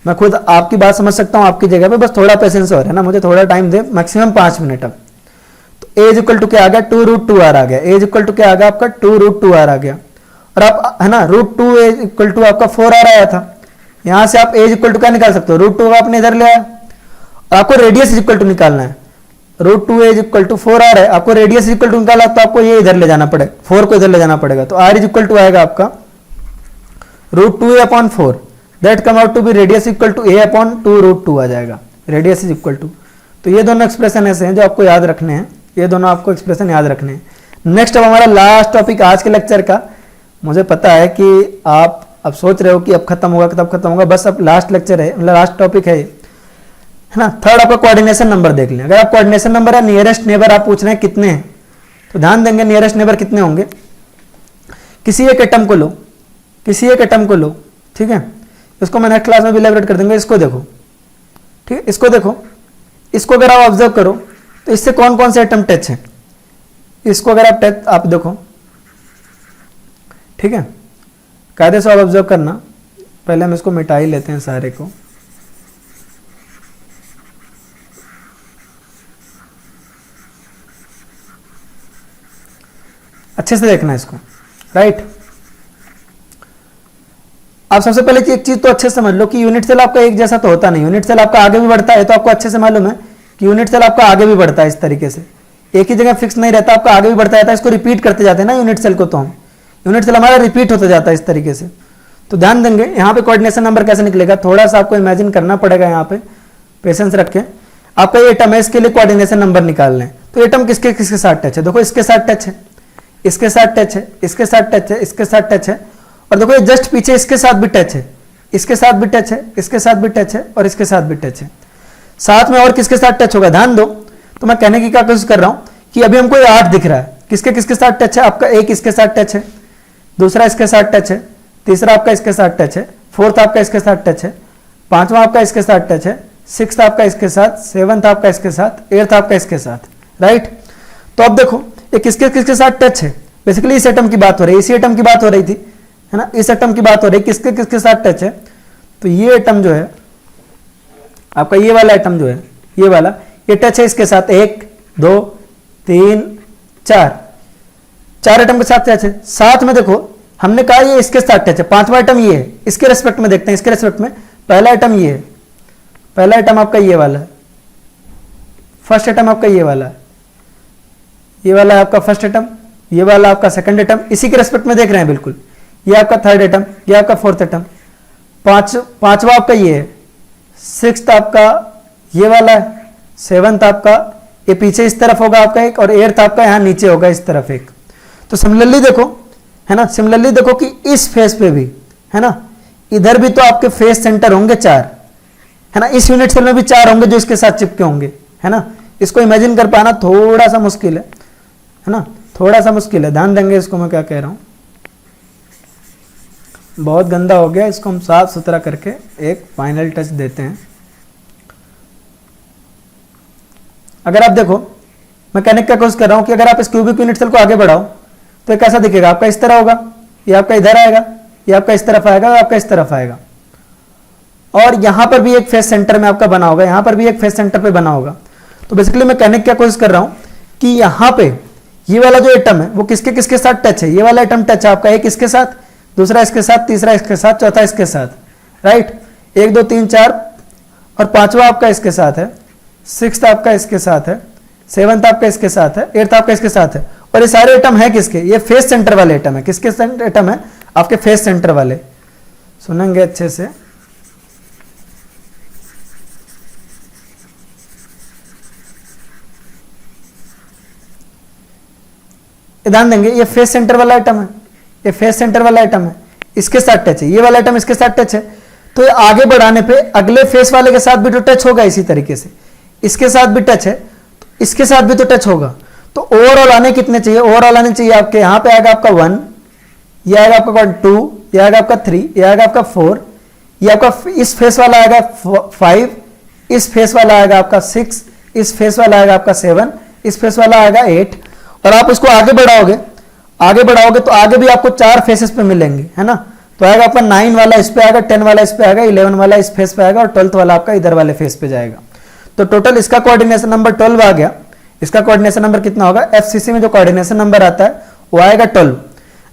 मैं खुद आपकी बात समझ सकता हूं आपकी जगह पे, बस थोड़ा पेशेंस और, है ना, मुझे थोड़ा टाइम दे, मैक्सिमम 5 मिनट। अब तो a इज इक्वल टू क्या आ गया, 2√2r आ गया, a इज इक्वल टू क्या आ गया आपका 2√2r आ गया, और आप है ना √2 इज इक्वल टू आपका 4r आया था, यहां से आप a इज इक्वल टू क्या निकाल सकते हो, √2 आपने इधर ले आया, और आपको रेडियस इज इक्वल टू निकालना है, √2 इज इक्वल टू 4r है, आपको रेडियस इज इक्वल टू निकाला तो आपको ये इधर ले जाना पड़ेगा, 4 को इधर ले जाना पड़ेगा, तो r इज इक्वल टू आएगा आपका √2a upon 4, that come out to be radius equal to a upon 2√2 आ जाएगा, रेडियस इज इक्वल टू। तो ये दोनों एक्सप्रेशन ऐसे हैं जो आपको याद रखने हैं, ये दोनों आपको एक्सप्रेशन याद रखने हैं। नेक्स्ट अब हमारा लास्ट टॉपिक आज के लेक्चर का, मुझे पता है कि आप अब सोच रहे हो कि अब खत्म होगा, कब खत्म होगा, बस अब लास्ट लेक्चर है, मतलब लास्ट टॉपिक है ना। थर्ड आपका कोऑर्डिनेशन नंबर देख लें, अगर आप कोऑर्डिनेशन नंबर या नियरेस्ट नेबर आप पूछ रहे हैं कितने हैं, तो ध्यान देंगे नियरेस्ट नेबर कितने होंगे, किसी एक एटम को लो, किसी एक एटम को लो, ठीक है, इसको मैं नेक्स्ट क्लास में भी इलैबोरेट कर देंगे, इसको देखो, ठीक है, इसको देखो, इसको अगर आप ऑब्जर्व करो तो इससे कौन कौन से एटम टच है, इसको अगर आप टच आप देखो, ठीक है, कायदे से आप ऑब्जर्व करना, पहले हम इसको मिटा ही लेते हैं सारे को, अच्छे से देखना इसको, राइट। आप सबसे पहले एक चीज तो अच्छे से समझ लो कि यूनिट सेल आपका एक जैसा तो होता नहीं, यूनिट सेल आपका आगे भी बढ़ता है, तो आपको अच्छे से मालूम है कि यूनिट सेल आपका आगे भी बढ़ता है, इस तरीके से एक ही जगह फिक्स नहीं रहता, आपका आगे भी बढ़ता रहता है, इसको रिपीट करते जाते हैं ना यूनिट सेल को, तो हम यूनिट सेल हमारा रिपीट होता जाता है इस तरीके से। तो ध्यान देंगे यहाँ पे कोऑर्डिनेशन नंबर कैसे निकलेगा, थोड़ा सा आपको इमेजिन करना पड़ेगा, यहाँ पे पेशेंस रखें। आपका ये एटम है, इसके लिए कोऑर्डिनेशन नंबर निकाल लें, तो एटम किसके किसके साथ टच है, देखो इसके साथ टच है, इसके साथ टच है, इसके साथ टच है, इसके साथ टच है, और देखो ये जस्ट पीछे इसके साथ भी टच है, इसके साथ भी टच है, इसके साथ भी टच है, और इसके साथ भी टच है, साथ में और किसके साथ टच होगा, ध्यान दो। तो मैं कहने की क्या कोशिश कर रहा हूं कि अभी हमको ये 8 दिख रहा है, किसके किसके साथ टच है, आपका एक इसके साथ टच है, दूसरा इसके साथ टच है, तीसरा आपका इसके साथ टच है, फोर्थ आपका इसके साथ टच है, पांचवा आपका इसके साथ टच है, सिक्स्थ आपका इसके साथ, सेवंथ आपका इसके साथ, एट्थ आपका इसके साथ, राइट। तो अब देखो ये किसके किसके साथ टच है, बेसिकली इस एटम की बात हो रही है, इसी एटम की बात हो रही थी, है ना, इस एटम की बात हो रही है, किसके किसके साथ टच है। तो ये एटम जो है आपका, ये वाला एटम जो है, ये वाला, ये टच है इसके साथ, 1 2 3 4 एटम के साथ टच है। साथ में देखो हमने कहा ये इसके साथ टच है, पांचवा एटम ये है, इसके रेस्पेक्ट में देखते हैं, इसके रेस्पेक्ट में पहला एटम ये है, पहला एटम आपका ये वाला है, फर्स्ट एटम आपका ये वाला है, ये वाला है आपका फर्स्ट एटम, ये वाला आपका सेकंड एटम, इसी के रेस्पेक्ट में देख रहे हैं बिल्कुल, ये आपका थर्ड एटम, ये आपका फोर्थ एटम, पांचवा आपका ये है, सिक्स्थ आपका ये वाला है, सेवंथ आपका ये पीछे इस तरफ होगा आपका एक, और एट्थ आपका यहाँ नीचे होगा इस तरफ एक। तो सिमिलरली देखो, है ना, सिमिलरली देखो कि इस फेस पे भी, है ना, इधर भी तो आपके फेस सेंटर होंगे 4, है ना, इस यूनिट सेल में भी 4 होंगे जो इसके साथ चिपके होंगे, है ना। इसको इमेजिन कर पाना थोड़ा सा मुश्किल है ना, थोड़ा सा मुश्किल है, ध्यान देंगे इसको मैं क्या कह रहा हूं, बहुत गंदा हो गया, इसको हम साफ सुथरा करके एक फाइनल टच देते हैं। अगर आप देखो, मैं कहने की कोशिश कर रहा हूं कि अगर आप इस क्यूबिक यूनिट सेल को आगे बढ़ाओ तो ये कैसा दिखेगा, आपका इस तरह होगा, ये आपका इधर आएगा, ये आपका इस तरफ आएगा, आपका इस तरफ आएगा, और यहां पर भी एक फेस सेंटर में आपका बना होगा, यहां पर भी एक फेस सेंटर पे बना होगा। तो बेसिकली मैं कहने की क्या कोशिश कर रहा हूं कि यहां पे ये वाला जो एटम है वो किसके किसके साथ टच है, ये वाला एटम टच है आपका एक इसके साथ, दूसरा इसके साथ, तीसरा इसके साथ, चौथा इसके साथ, राइट। 1 2 3 4 और पांचवा आपका इसके साथ है, सिक्स्थ आपका इसके साथ है, सेवंथ आपका इसके साथ है, एट्थ आपका इसके साथ है, और ये सारे एटम है किसके, ये फेस सेंटर वाले एटम है, किसके एटम है, आपके फेस सेंटर वाले। सुनेंगे अच्छे से, ध्यान देंगे, ये फेस सेंटर वाला आइटम है, ये फेस सेंटर वाला आइटम है, इसके साथ टच है, ये वाला आइटम इसके साथ टच है। तो ये आगे बढ़ाने पे अगले फेस वाले के साथ भी तो टच होगा, इसी तरीके से इसके साथ भी टच है, तो इसके साथ भी तो टच होगा। तो ओवरऑल आने कितने चाहिए? ओवरऑल आने चाहिए आपके, यहां पे आएगा आपका 1, ये आएगा आपका 2, ये आएगा आपका 3, ये आएगा आपका 4, ये आपका इस फेस वाला आएगा 5, इस फेस वाला आएगा आपका 6, इस फेस वाला आएगा आपका 7, इस फेस वाला आएगा 8। और आप इसको आगे बढ़ाओगे तो आगे भी आपको 4 फेसेस पे मिलेंगे, है ना। तो आएगा आपका 9 वाला इस पे आएगा, 10 वाला इस पे आएगा, 11 वाला इस फेस पे आएगा और 12th वाला आपका इधर वाले फेस पे जाएगा। तो टोटल इसका कोऑर्डिनेशन नंबर 12 आ गया। इसका कोऑर्डिनेशन नंबर कितना होगा? एफसीसी में जो कोऑर्डिनेशन नंबर आता है वो आएगा 12,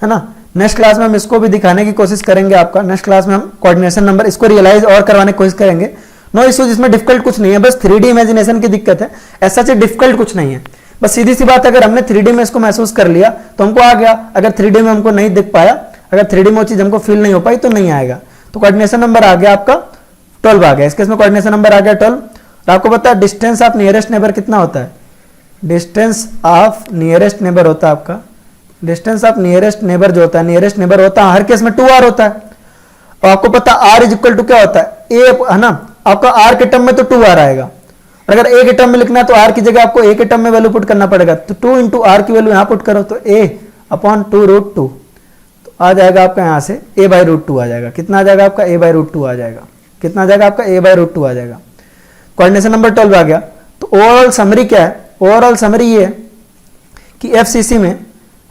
है ना। नेक्स्ट क्लास में हम इसको भी दिखाने की कोशिश करेंगे आपका। नेक्स्ट क्लास में हम कोऑर्डिनेशन नंबर इसको रियलाइज और करवाने की कोशिश करेंगे। नो इश्यूज, इसमें डिफिकल्ट कुछ नहीं है, बस 3D इमेजिनेशन की दिक्कत है, ऐसा चीज डिफिकल्ट कुछ नहीं है। बस सीधी सी बात, अगर हमने 3D में इसको महसूस कर लिया तो हमको आ गया, अगर 3D में हमको नहीं दिख पाया, अगर 3D में वो चीज हमको फील नहीं हो पाई तो नहीं आएगा। तो कोऑर्डिनेशन नंबर आ गया आपका 12 आ गया। इसके इसमें कोऑर्डिनेशन नंबर आ गया 12। और आपको पता है डिस्टेंस ऑफ नियरेस्ट नेबर कितना होता है? डिस्टेंस ऑफ नियरेस्ट नेबर होता है आपका, डिस्टेंस ऑफ नियरेस्ट नेबर जो होता है, नियरेस्ट नेबर होता है हर केस में 2r होता है। और आपको पता r इज इक्वल टू क्या होता है? a, है ना। आपका r के टर्म में तो 2r आएगा, और अगर a के टर्म में लिखना है तो r की जगह आपको a के टर्म में वैल्यू पुट करना पड़ेगा। तो 2 इंटू r की वैल्यू यहां पुट करो तो a अपॉन 2√2, तो आ जाएगा आपका यहां से a/√2 आ जाएगा। कितना आ जाएगा आपका? a/√2 आ जाएगा। कितना आ जाएगा आपका? a/√2 आ जाएगा। कोऑर्डिनेशन नंबर 12 आ गया। तो ओवरऑल समरी क्या है? ओवरऑल समरी ये है कि एफसीसी में,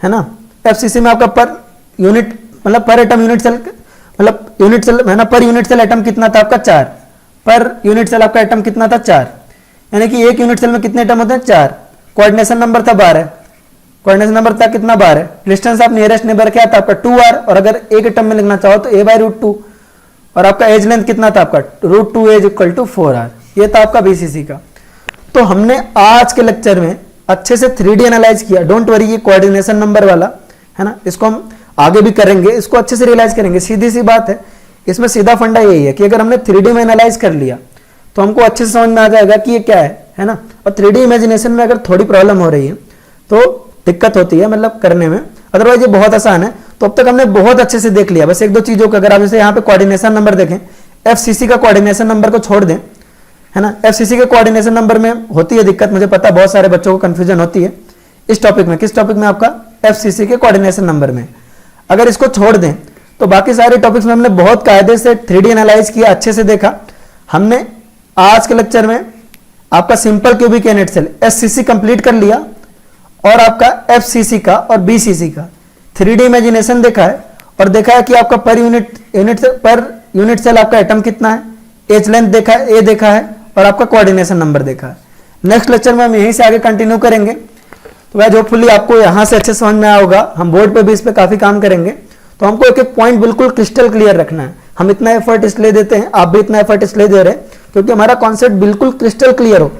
है ना, एफसीसी में आपका पर यूनिट मतलब पर एटम यूनिट सेल, मतलब यूनिट सेल है ना, पर यूनिट सेल एटम कितना था आपका? 4। पर यूनिट सेल आपका एटम कितना था? 4। यानी कि एक यूनिट सेल में कितने एटम होते हैं? 4। कोऑर्डिनेशन नंबर था 12। कोऑर्डिनेशन नंबर था कितना? 12। डिस्टेंस ऑफ नियरेस्ट नेबर क्या था आपका? 2r। और अगर एक एटम में लिखना चाहो तो a/√2। और आपका एज लेंथ कितना था आपका? √2 एज इक्वल टू 4r। ये था आपका बीसीसी का। तो हमने आज के लेक्चर में अच्छे से 3D एनालाइज किया। डोंट वरी, ये कोऑर्डिनेशन नंबर वाला है ना, इसको हम आगे भी करेंगे, इसको अच्छे से रियलाइज करेंगे। सीधी सी बात है, इसमें सीधा फंडा यही है कि अगर हमने 3D में एनालाइज कर लिया तो हमको अच्छे से समझ में आ जाएगा कि ये क्या है ना। और 3D इमेजिनेशन में अगर थोड़ी प्रॉब्लम हो रही है तो दिक्कत होती है मतलब करने में, अदरवाइज ये बहुत आसान है। तो अब तक हमने बहुत अच्छे से देख लिया। बस एक दो चीजों को अगर आप जैसे यहाँ पे कोऑर्डिनेशन नंबर देखें, एफसीसी का कोऑर्डिनेशन नंबर को छोड़ दें, है ना। एफसीसी के कोऑर्डिनेशन नंबर में होती है दिक्कत, मुझे पता बहुत सारे बच्चों को कंफ्यूजन होती है इस टॉपिक में। किस टॉपिक में? आपका एफसीसी के कोऑर्डिनेशन नंबर में। अगर इसको छोड़ दें तो बाकी सारे टॉपिक्स में हमने बहुत कायदे से 3D एनालाइज किया, अच्छे से देखा हमने। आज के लेक्चर में आपका simple cubic unit cell SCC complete कर लिया, और आपका एफसीसी का और बीसीसी का 3D इमेजिनेशन देखा है, और देखा है कि आपका पर यूनिट सेल आपका एटम कितना है, एज लेंथ देखा है, ए देखा है, और आपका कोऑर्डिनेशन नंबर देखा है। नेक्स्ट लेक्चर में हम यहीं से आगे कंटिन्यू करेंगे। तो वह होपफुली आपको यहां से अच्छे समझ में आया होगा। हम बोर्ड पे भी इस पे काफी काम करेंगे। तो हमको एक एक पॉइंट बिल्कुल क्रिस्टल क्लियर रखना है। हम इतना एफर्ट इसलिए देते हैं, आप भी इतना एफर्ट इसलिए दे रहे हैं क्योंकि हमारा कॉन्सेप्ट बिल्कुल क्रिस्टल क्लियर हो,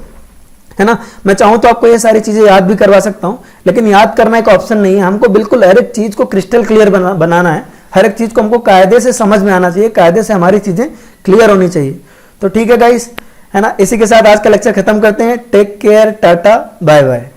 है ना। मैं चाहूं तो आपको ये सारी चीजें याद भी करवा सकता हूं, लेकिन याद करना एक ऑप्शन नहीं है। हमको बिल्कुल हर एक चीज को क्रिस्टल क्लियर बनाना है। हर एक चीज को हमको कायदे से समझ में आना चाहिए, कायदे से हमारी चीजें क्लियर होनी चाहिए। तो ठीक है गाइस, है ना। इसी के साथ आज का लेक्चर खत्म करते हैं। Take care, tata, bye bye.